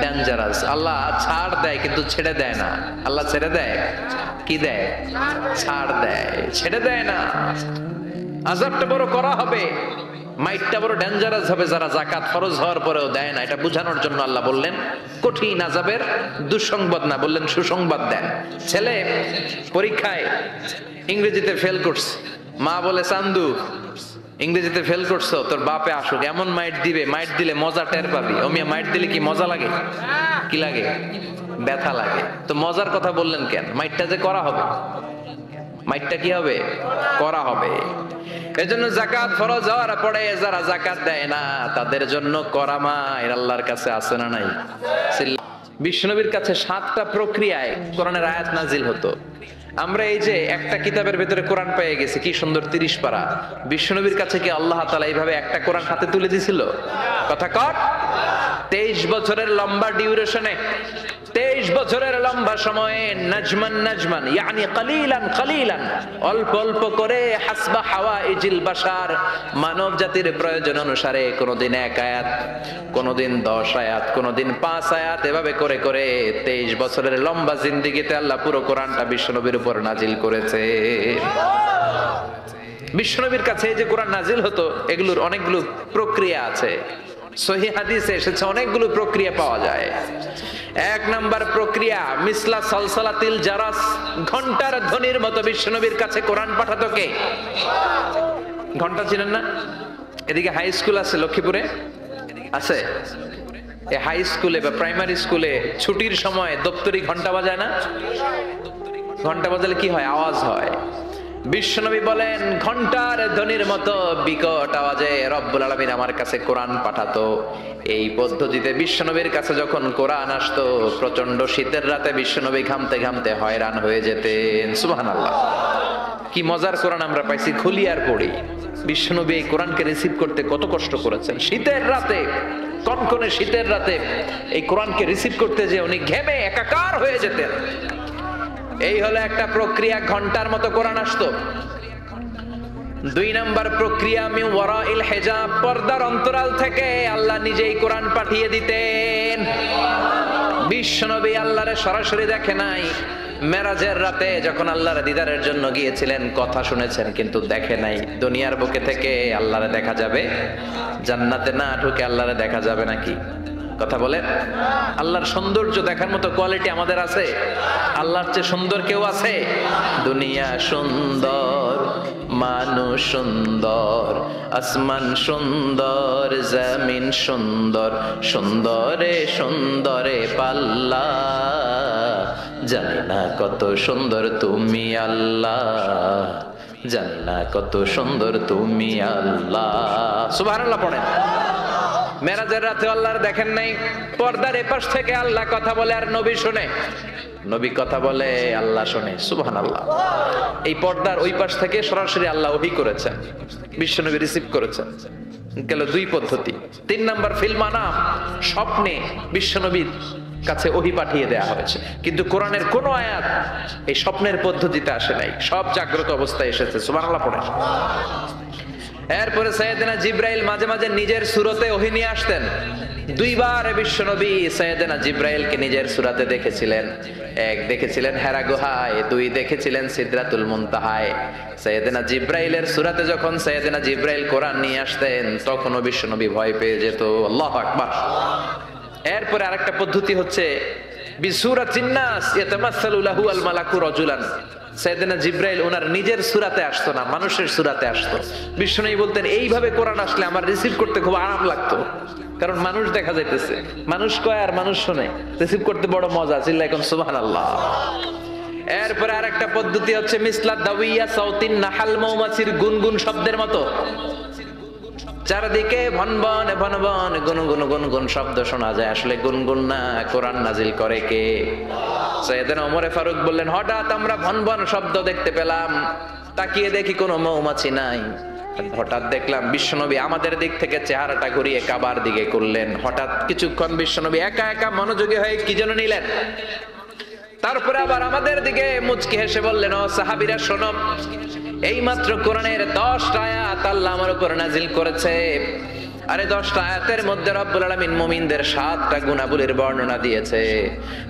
ডেঞ্জারাস। আল্লাহ ছাড় দেয় কিন্তু ছেড়ে দেয় না। আল্লাহ ছেড়ে দেয়, কি দেয়? ছাড় দেয়, ছেড়ে দেয় না। আযাবটা বড় করা হবে, মাইটটা বড় ডেঞ্জারাস হবে যারা যাকাত ফরজ হওয়ার পরেও দেয় না। এটা বোঝানোর জন্য আল্লাহ বললেন কঠিন আযাবের দুঃসংবাদ না, বললেন সুসংবাদ দেন। ছেলে পরীক্ষায় ইংরেজিতে ফেল করছে, মা বলে চান্দু ইংরেজিতে ফেল করছো, তোর বাপে আসুক, এমন মাইট দিবে, মাইট দিলে মজা টের পাবি। ওমিয়া মাইট দিলে কি মজা লাগে? কি লাগে? ব্যথা লাগে। তো মজার কথা বললেন কেন? মাইটটা যে করা হবে, মাইটটা কি হবে? করা হবে। এজন্য যাকাত ফরজ হওয়ার পরে যারা যাকাত দেয় না তাদের জন্য করা মাইর আল্লাহর কাছে আছে না নাই? বিশ্বনবীর কাছে 7টা প্রক্রিয়ায় কোরআনের আয়াত নাজিল হতো। আমরা এই যে একটা কিতাবের ভেতরে কোরআন পেয়ে গেছি, কি সুন্দর 30 পারা। বিশ্বনবীর কাছে কি আল্লাহ তাআলা এইভাবে একটা কোরআন হাতে তুলে দিছিল? কথা কর। 23 বছরের লম্বা ডিউরেশনে, 23 বছরের লম্বা সময়ে নাজমান নাজমান ইয়ানি কালিলান কালিলান, অল্প অল্প করে হাসবা হাওয়াইজিল বাশার, মানব জাতির প্রয়োজন অনুসারে কোনদিন 1 আয়াত, কোনদিন 10 আয়াত, কোনদিন 5 আয়াত, এভাবে করে করে 23 বছরের লম্বা জিন্দেগিতে আল্লাহ পুরো কোরআনটা বিশ্বনবীর উপর নাজিল করেছে। বিশ্বনবীর কাছে এই যে কোরআন নাজিল হতো এগুলোর অনেকগুলো প্রক্রিয়া আছে। সহিহ হাদিসে এসেছে অনেকগুলো প্রক্রিয়া পাওয়া যায়। 1 নাম্বার প্রক্রিয়া মিসলা সালসালাতিল জারাস, ঘন্টার ধ্বনির মতো বিশ্বনবীর কাছে কোরআন পাঠাতো কে? ঘন্টা ছিলেন না? এদিকে হাই স্কুল আছে লক্ষ্মীপুরে, আছে? এই হাই স্কুলে বা প্রাইমারি স্কুলে ছুটির সময় দপ্তরি ঘন্টা বাজায় না? ঘন্টা বাজালে কি হয়? আওয়াজ হয়। বিশ্বনবী বলেন ঘন্টার ধ্বনির মতো বিকট আওয়াজে রব্বুল আলামিন আমার কাছে কোরআন পাঠাতো। এই পদ্ধতিতে বিশ্বনবীর কাছে যখন কোরআন আসতো, প্রচন্ড শীতের রাতে বিশ্বনবী ঘামতে ঘামতে হয়রান হয়ে যেতেন। সুবহানাল্লাহ, কি মজার কোরআন আমরা পাইছি, খুলি আর পড়ি। বিশ্বনবী এই কোরআনকে রিসিভ করতে কত কষ্ট করেছেন। শীতের রাতে, কনকনে শীতের রাতে এই কোরআনকে রিসিভ করতে যে উনি ঘেমে একাকার হয়ে যেতেন। এই হলো একটা প্রক্রিয়া, ঘন্টার মতো কোরআন আসতো। 2 নাম্বার প্রক্রিয়া মিন ওয়ারাইল হিজাব, পর্দার অন্তরাল থেকে আল্লাহ নিজেই কোরআন পাঠিয়ে দিতেন। বিশ্বনবী আল্লাহরে সরাসরি দেখে নাই। মেরাজের রাতে যখন আল্লাহর দিদারের জন্য গিয়েছিলেন, কথা শুনেছেন কিন্তু দেখে নাই। দুনিয়ার বুকে থেকে আল্লাহরে দেখা যাবে? জান্নাতে না ঢুকে আল্লাহরে দেখা যাবে নাকি? কথা বলেন। আল্লাহর সৌন্দর্য দেখার মতো কোয়ালিটি আমাদের আছে? আল্লাহর চেয়ে সুন্দর কেউ আছে? দুনিয়া সুন্দর, মানুষ সুন্দর, আসমান সুন্দর, জমিন সুন্দর, সুন্দরে সুন্দরে পাল্লা, জানি না কত সুন্দর তুমি আল্লাহ, জানি না কত সুন্দর তুমি আল্লাহ। সুবহানাল্লাহ পড়েন। মেরাজের রাতে আল্লাহর দেখেন নাই, পর্দার এপাশ থেকে আল্লাহ কথা বলে আর নবী শুনে, নবী কথা বলে আল্লাহ শুনে। সুবহানাল্লাহ। এই পর্দার ওই পাশ থেকে সরাসরি আল্লাহ ওহী করেছেন, বিশ্বনবী রিসিভ করেছেন। গেল 2 পদ্ধতি। 3 নাম্বার ফিল মানাম, স্বপ্নে বিশ্বনবীর কাছে ওহী পাঠিয়ে দেয়া হয়েছে। কিন্তু কোরআনের কোন আয়াত এই স্বপ্নের পদ্ধতিতে আসে নাই, সব জাগ্রত অবস্থায় এসেছে। সুবহানাল্লাহ পড়েন। এরপরে সাইয়েদনা জিব্রাইল মাঝে মাঝে নিজের সূরতে ওহী নিয়ে আসতেন। দুইবার বিশ্বনবী সাইয়েদনা জিব্রাইলকে নিজের সূরাতে দেখেছিলেন। এক দেখেছিলেন হেরা গুহায়, দুই দেখেছিলেন সিদরাতুল মুনতাহায়। সাইয়েদনা জিব্রাইলের সূরাতে যখন সাইয়েদনা জিব্রাইল কোরআন নিয়ে আসতেন তখনও বিশ্বনবী ভয় পেয়ে যেত। আল্লাহু আকবার। এরপরে আরেকটা পদ্ধতি হচ্ছে বিসূরাতিন নাস ইয়াতামাসসালু লাহু আল মালাকু রাজুলান। সাইয়েদনা জিব্রাইল ওনার নিজের সূরাতে আসতো না, মানুষের সূরাতে আসতো। বিশ্বনবী বলতেন এইভাবে কোরআন আসলে আমার রিসিভ করতে খুব আরাম লাগতো, কারণ মানুষ দেখা যাইতেছে, মানুষ কয় আর মানুষ শুনে, রিসিভ করতে বড় মজা। চিল্লায় কোন সুবহানাল্লাহ। এরপরে আরেকটা পদ্ধতি হচ্ছে মিসলা দাওয়িয়া সাউতিন নাহাল, মৌমাছির গুনগুন শব্দের মতো চারদিকে ভনভন ভনভন গুনগুন গুনগুন শব্দ শোনা যায়। আসলে গুনগুন না, কোরআন নাজিল করে কে? সাইয়েদনা ওমর ফারুক বললেন, হঠাৎ আমরা ভনভন শব্দ দেখতে পেলাম, তাকিয়ে দেখি কোনো মৌমাছি নাই। হঠাৎ দেখলাম বিশ্বনবী আমাদের দিক থেকে চেহারাটা ঘুরিয়ে কাবার দিকে করলেন। হঠাৎ কিছুক্ষণ বিশ্বনবী একা একা মনোযোগী হয়ে কি যেন নিলেন। তারপরে আবার আমাদের দিকে মুচকি হেসে বললেন, ও সাহাবীরা শোনো, এইমাত্র কোরআনের 10টা আয়াত আল্লাহ আমার উপর নাজিল করেছে। আরে 10টা আয়াতের মধ্যে রব্বুল আলামিন মুমিনদের 7টা গুণাবলীর বর্ণনা দিয়েছে।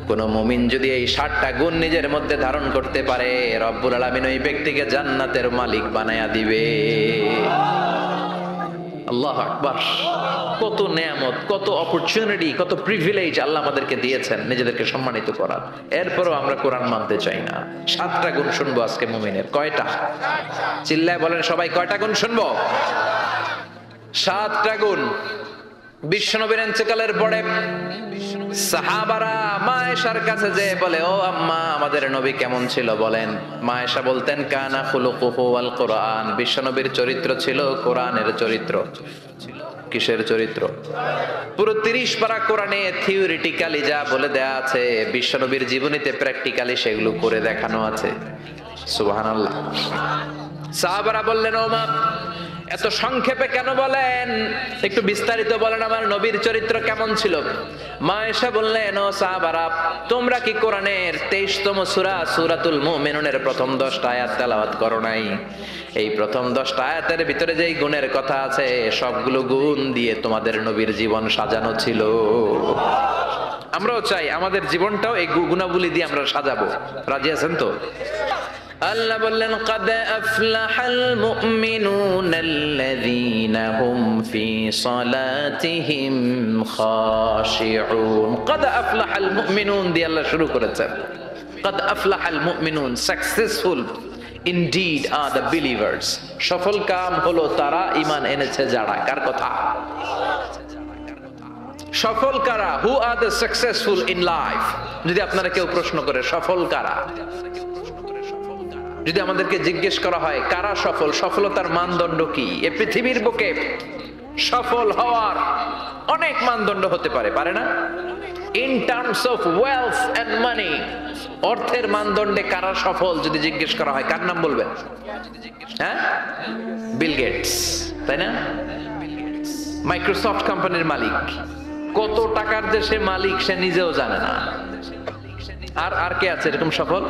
কোন মুমিন যদি এই 7টা গুণ নিজের মধ্যে ধারণ করতে পারে, রব্বুল আলামিন ওই ব্যক্তিকে জান্নাতের মালিক বানায়া দিবে। আল্লাহু আকবার। কত নেয়ামত, কত অপরচুনিটি, কত প্রিভিলেজ আল্লাহ আমাদেরকে দিয়েছেন নিজেদেরকে সম্মানিত করার। এরপরও আমরা কোরআন মানতে চাই না। 7টা গুণ শুনবো আজকে মুমিনের। কয়টা? চিল্লায় বলেন সবাই, কয়টা গুণ শুনবো? 7টা গুণ। বিশ্বনবীর ইন্তেকালের পরে সাহাবারা মা আয়েশার কাছে যে বলে, ও আম্মা, আমাদের নবী কেমন ছিল বলেন? মা আয়েশা বলতেন, কানা খুলুকুহু আল কোরআন। বিশ্বনবীর চরিত্র ছিল কোরআনের চরিত্র। কিসের চরিত্র? পুরো 30 পারা কোরআনে থিওরিটিক্যালি যা বলে দেয়া আছে, বিশ্বনবীর জীবনীতে প্র্যাকটিক্যালি সেগুলো করে দেখানো আছে। সুবহানাল্লাহ। সাহাবারা বললেন, ও মা, এত সংক্ষেপে কেন বলেন? একটু বিস্তারিত বলেন, আমার নবীর চরিত্র কেমন ছিল? মা আয়েশা বললেন, ও সাহাবারা, তোমরা কি কোরআনের 23তম সূরা সূরাতুল মুমিনুনের প্রথম 10টা আয়াত তেলাওয়াত করো নাই? এই প্রথম 10টা আয়াতের ভিতরে যেই গুণের কথা আছে, সবগুলো গুণ দিয়ে তোমাদের নবীর জীবন সাজানো ছিল। আমরাও চাই আমাদের জীবনটাও এই গুণাবলী দিয়ে আমরা সাজাবো। রাজি আছেন তো? আল্লাহ বললেন, قد أفلح المؤمنون الذين هم في صلاتهم خاشعون। قد أفلح المؤمنون দিয়ে আল্লাহ শুরু করেছেন। قد أفلح المؤمنون, successful indeed are the believers। সফল কাম হলো তারা ঈমান এনেছে যারা। কার কথা? সফল কারা? who are the successful in life? যদি আপনারা কেউ প্রশ্ন করে সফল কারা, যদি আমাদেরকে জিজ্ঞেস করা হয় কারা সফল, সফলতার মানদণ্ড কি? এই পৃথিবীর বুকে সফল হওয়ার অনেক মানদণ্ড হতে পারে, পারে না? In terms of wealth and money, অর্থের মানদণ্ডে কারা সফল যদি জিজ্ঞেস করা হয়, কার নাম বলবেন? হ্যাঁ, বিল গেটস, তাই না? মাইক্রোসফট কোম্পানির মালিক, কত টাকার যে সে মালিক সে নিজেও জানে না। আর আর কে আছে এরকম সফল?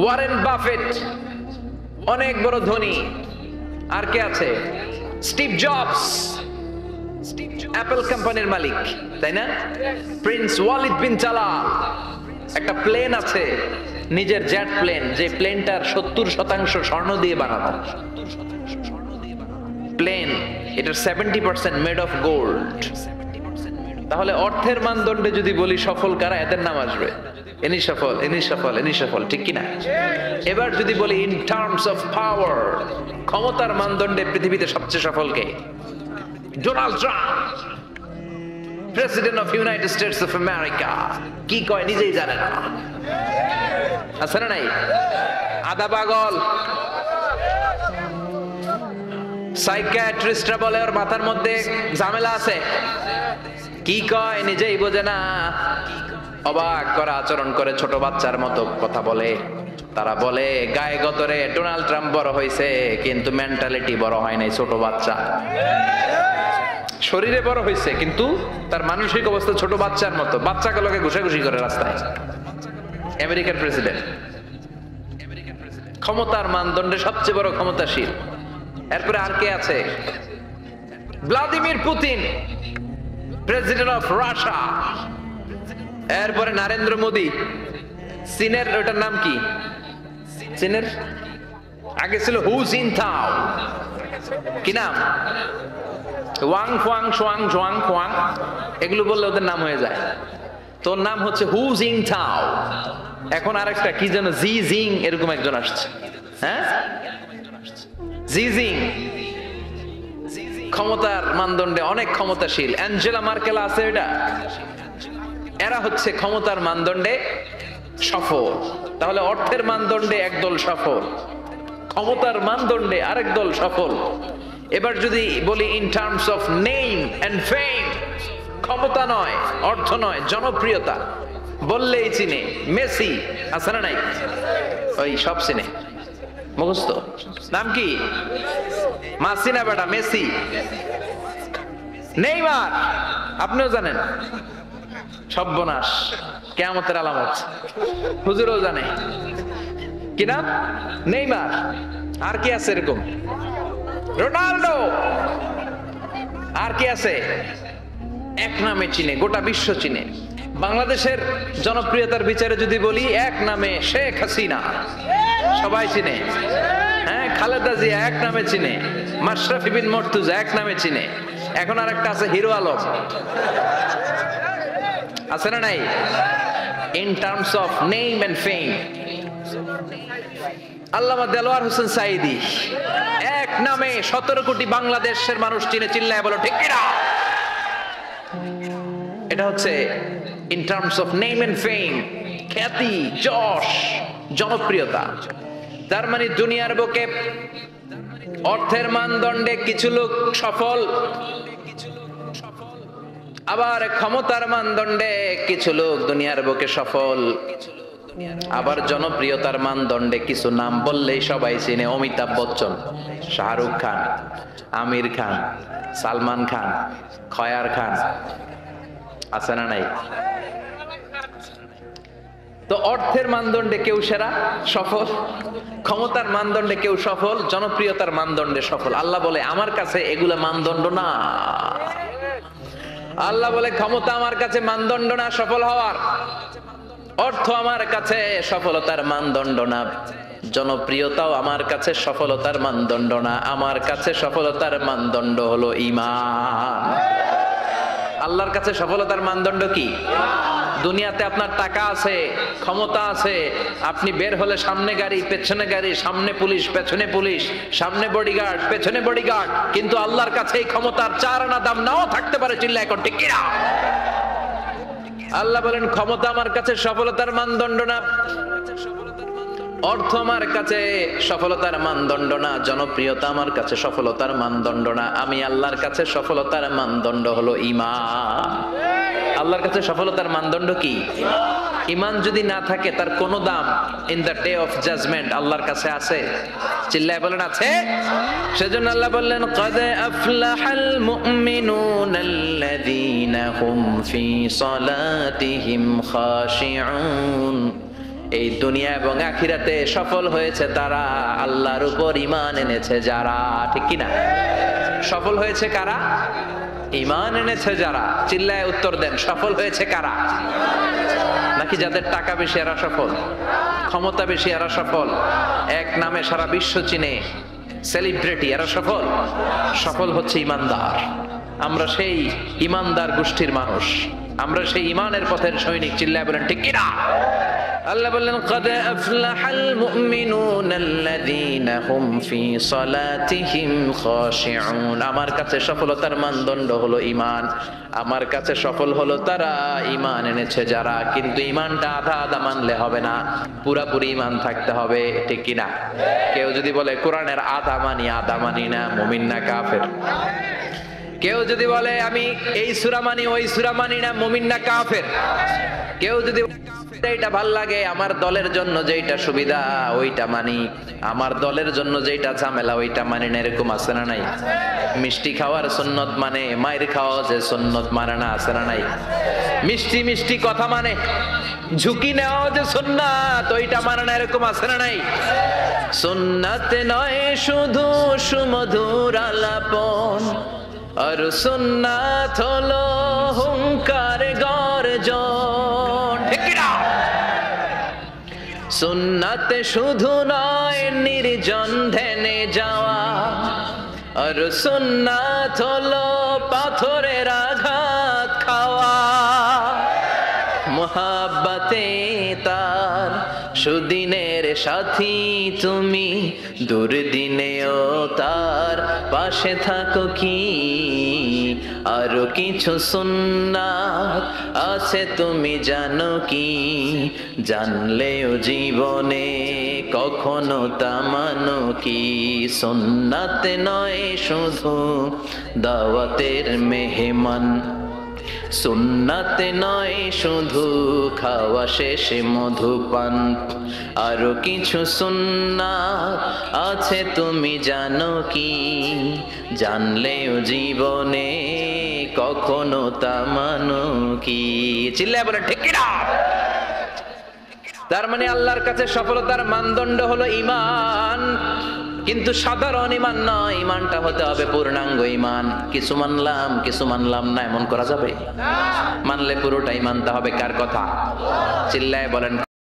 ওয়ারেন বাফেট, অনেক বড় ধনী। আর কে আছে? স্টিভ জবস, অ্যাপল কোম্পানির মালিক, তাই না? প্রিন্স ওয়ালিদ বিন তালাল, একটা প্লেন আছে, নিজের জেট প্লেন, যে প্লেনটার 70% স্বর্ণ দিয়ে বানানো প্লেন, এটার 70% মেড অফ গোল্ড। তাহলে অর্থের মানদণ্ডে যদি বলি সফল কারা, এদের নাম আসবে। ইনি সফল, ইনি সফল, ইনি সফল, ঠিক কিনা? এবার যদি বলি ইন টার্মস অফ পাওয়ার, ক্ষমতার মানদণ্ডে পৃথিবীতে সবচেয়ে সফল কে? Donald Trump, president of United States of America. কি কয় নিজেই জানে না, আছে না নাই? আদা পাগল। সাইকিয়াট্রিস্টরা বলে ওর মাথার মধ্যে ঝামেলা আছে। কি কয় নিজেই বোঝে না। অবাক করা আচরণ করে, ছোট বাচ্চার মতো কথা বলে। তারা বলে গায়ে গতরে ডোনাল্ড ট্রাম্প বড় হয়েছে, কিন্তু মেন্টালিটি বড় হয় নাই, ছোট বাচ্চা। শরীরে বড় হয়েছে কিন্তু তার মানসিক অবস্থা ছোট বাচ্চার মতো। বাচ্চাগুলোকে ঘুষাঘুষি করে রাস্তায়। আমেরিকার প্রেসিডেন্ট, ক্ষমতার মানদণ্ডে সবচেয়ে বড় ক্ষমতাশীল। এরপরে আর কে আছে? Vladimir Putin, president of Russia. এরপরে নরেন্দ্র মোদী, চীনের ওটার নাম কি? চীনের আগে ছিল হু জিনতাও, কি নাম? ওয়াং ফুয়াং সোয়াং জোয়াং ফুয়াং, এগুলো বললে ওদের নাম হয়ে যায়। তোর নাম হচ্ছে হু জিনতাও। এখন আরেকটা কি যেন জি জিং, এরকম একজন আসছে। হ্যাঁ, জি জিং ক্ষমতার মানদণ্ডে অনেক ক্ষমতাশীল। অ্যাঞ্জেলা মার্কেল আছে, এটা এরা হচ্ছে ক্ষমতার মানদণ্ডে সফল। তাহলে অর্থের মানদণ্ডে একদল সফল, ক্ষমতার মানদণ্ডে আরেক দল সফল। এবার যদি বলি in terms of name and fame, ক্ষমতা নয়, অর্থ নয়, জনপ্রিয়তা বললেই চিনে। মেসি আছে না নাই? ওই সব চিনে, মুখস্থ। নাম কি? মাসিনা বেটা, মেসি। নেইমার আপনিও জানেন, সর্বনাশ, কিয়ামতের আলামত, হুজুরও জানে। কি নাম? নেইমার। আর কি আছে এরকম? রোনাল্ডো। আর কি আছে? এক নামে চিনে, গোটা বিশ্ব চিনে। বাংলাদেশের জনপ্রিয়তার বিচারে যদি বলি, এক নামে শেখ হাসিনা, সবাই চিনে। হ্যাঁ, খালেদা জিয়া এক নামে চিনে, মাশরাফি বিন মুর্তজা এক নামে চিনে। এখন আর একটা আছে হিরো আলম, আছে না নাই? In terms of name and fame. Allama Delwar Hossain Sayeedi এক নামে 17 কোটি বাংলাদেশের মানুষ চিনে। চিল্লায় বলো ঠিক কিনা? এটা হচ্ছে in terms of name and fame, খ্যাতি, যশ, জনপ্রিয়তা। তার মানে দুনিয়ার বুকে অর্থের মানদণ্ডে কিছু লোক সফল, আবার ক্ষমতার মানদণ্ডে কিছু লোক দুনিয়ার বুকে সফল, আবার জনপ্রিয়তার মানদণ্ডে কিছু নাম বললেই সবাই চিনে। অমিতাভ বচ্চন, শাহরুখ খান, আমির খান, সালমান খান, খয়ার খান, আছে না নাই? তো অর্থের মানদণ্ডে কেউ সেরা সফল, ক্ষমতার মানদণ্ডে কেউ সফল, জনপ্রিয়তার মানদণ্ডে সফল। আল্লাহ বলে আমার কাছে এগুলা মানদণ্ড না। আল্লাহ বলে ক্ষমতা আমার কাছে মানদণ্ড না সফল হওয়ার, অর্থ আমার কাছে সফলতার মানদণ্ড না, জনপ্রিয়তাও আমার কাছে সফলতার মানদণ্ড না। আমার কাছে সফলতার মানদণ্ড হলো ঈমান। আল্লাহর কাছে সফলতার মানদণ্ড কি? দুনিয়াতে আপনার টাকা আছে, ক্ষমতা আছে, আপনি বের হলে সামনে গাড়ি, পেছনে গাড়ি, সামনে পুলিশ, পেছনে পুলিশ, সামনে বডিগার্ড, পেছনে বডিগার্ড, কিন্তু আল্লাহর কাছে এই ক্ষমতার 4 আনা দাম নাও থাকতে পারে। চিল্লা এখন ঠিক কিনা? আল্লাহ বলেন ক্ষমতা আমার কাছে সফলতার মানদণ্ড না, অর্থ আমার কাছে সফলতার মানদণ্ড না, জনপ্রিয়তা আমার কাছে সফলতার মানদণ্ড না। আমি আল্লাহর কাছে সফলতার মানদণ্ড হলো ঈমান। আল্লাহর কাছে সফলতার মানদণ্ড কি? ঈমান যদি না থাকে তার কোনো দাম in the day of judgement আল্লাহর কাছে আছে? চিল্লায় বলেন আছে। সেজন্য আল্লাহ বললেন ক্বাদ আফলাহাল মুমিনুনাল্লাযীনা হুম ফি সালাতিহিম খাশিউন। এই দুনিয়া এবং আখিরাতে সফল হয়েছে তারা, আল্লাহর উপর ঈমান এনেছে যারা। ঠিক কিনা? সফল হয়েছে কারা? ঈমান এনেছে যারা। চিল্লায় উত্তর দেন, সফল হয়েছে কারা? নাকি যাদের টাকা বেশি এরা সফল, ক্ষমতা বেশি এরা সফল, এক নামে সারা বিশ্ব চিনে, সেলিব্রিটি এরা সফল? সফল হচ্ছে ঈমানদার। আমরা সেই ঈমানদার গোষ্ঠীর মানুষ, আমরা সেই ঈমানের পথের সৈনিক। চিল্লায় বলেন ঠিক কিনা? আল্লাহ বললেন ক্বাদ আফলাহাল মুমিনুনাল্লাযীনা হুম ফি সালাতিহিম খাশিউন। আমার কাছে সফলতার মানদণ্ড হলো ঈমান। আমার কাছে সফল হলো তারা, ঈমান এনেছে যারা। কিন্তু ঈমানটা আধা আধা মানলে হবে না, পুরাপুরি ঈমান থাকতে হবে। ঠিক কি না? কেউ যদি বলে কোরআনের আধা মানি না, মুমিন না কাফের? কেউ যদি বলে আমি এই সূরা মানি ওই সূরা মানি না, মুমিন না কাফের? কেউ যদি এইটা ভাল লাগে, আমার দলের জন্য যেটা সুবিধা ওইটা মানি, আমার দলের জন্য যেটা ঝামেলা ওইটা মানি না, এরকম আছে না নাই? মিষ্টি খাওয়ার সুন্নত মানে, মায়ের খাওয়া যে সুন্নত মানে না, আছে না নাই? মিষ্টি মিষ্টি কথা মানে, ঝুঁকি নেওয়া যে সুন্নাত, ওইটা মানে না, এরকম আছে না নাই? সুন্নাত নয় শুধু সুমধুর আলাপন, আর সুন্নাত হলো হুঙ্কার গর্জন। ঠিক কি না? সুন্নাত শুধু নয় নির্জন ধ্যানে যাওয়া, আর সুন্নাত হলো পাথরের আঘাত খাওয়া। মোহাব্বতে তার সুদিনের সাথী তুমি, দুর্দিনেও তার পাশে থাকো কি? আরো কিছু সুন্নাত আছে তুমি জানো কি? জানলেও জীবনে কখনো তা মানো কি? সুন্নাত নয় শুধু দাওয়াতের মেহমান, সুন্নাত নয় শুধু খাওয়া শেষে মধুপান, আরো কিছু সুন্নাত আছে তুমি জানো কি? জানলেও জীবনে কখনো তা মানো কি? চিল্লায় বলে ঠিক কি না? তার মানে আল্লাহর কাছে সফলতার মানদণ্ড হলো ঈমান, কিন্তু সাধারণ ঈমান নয়, ঈমানটা হতে হবে পূর্ণাঙ্গ ঈমান। কিছু মানলাম না, এমন করা যাবে? মানলে পুরোটাই মানতে হবে। কার কথা? চিল্লায় বলেন।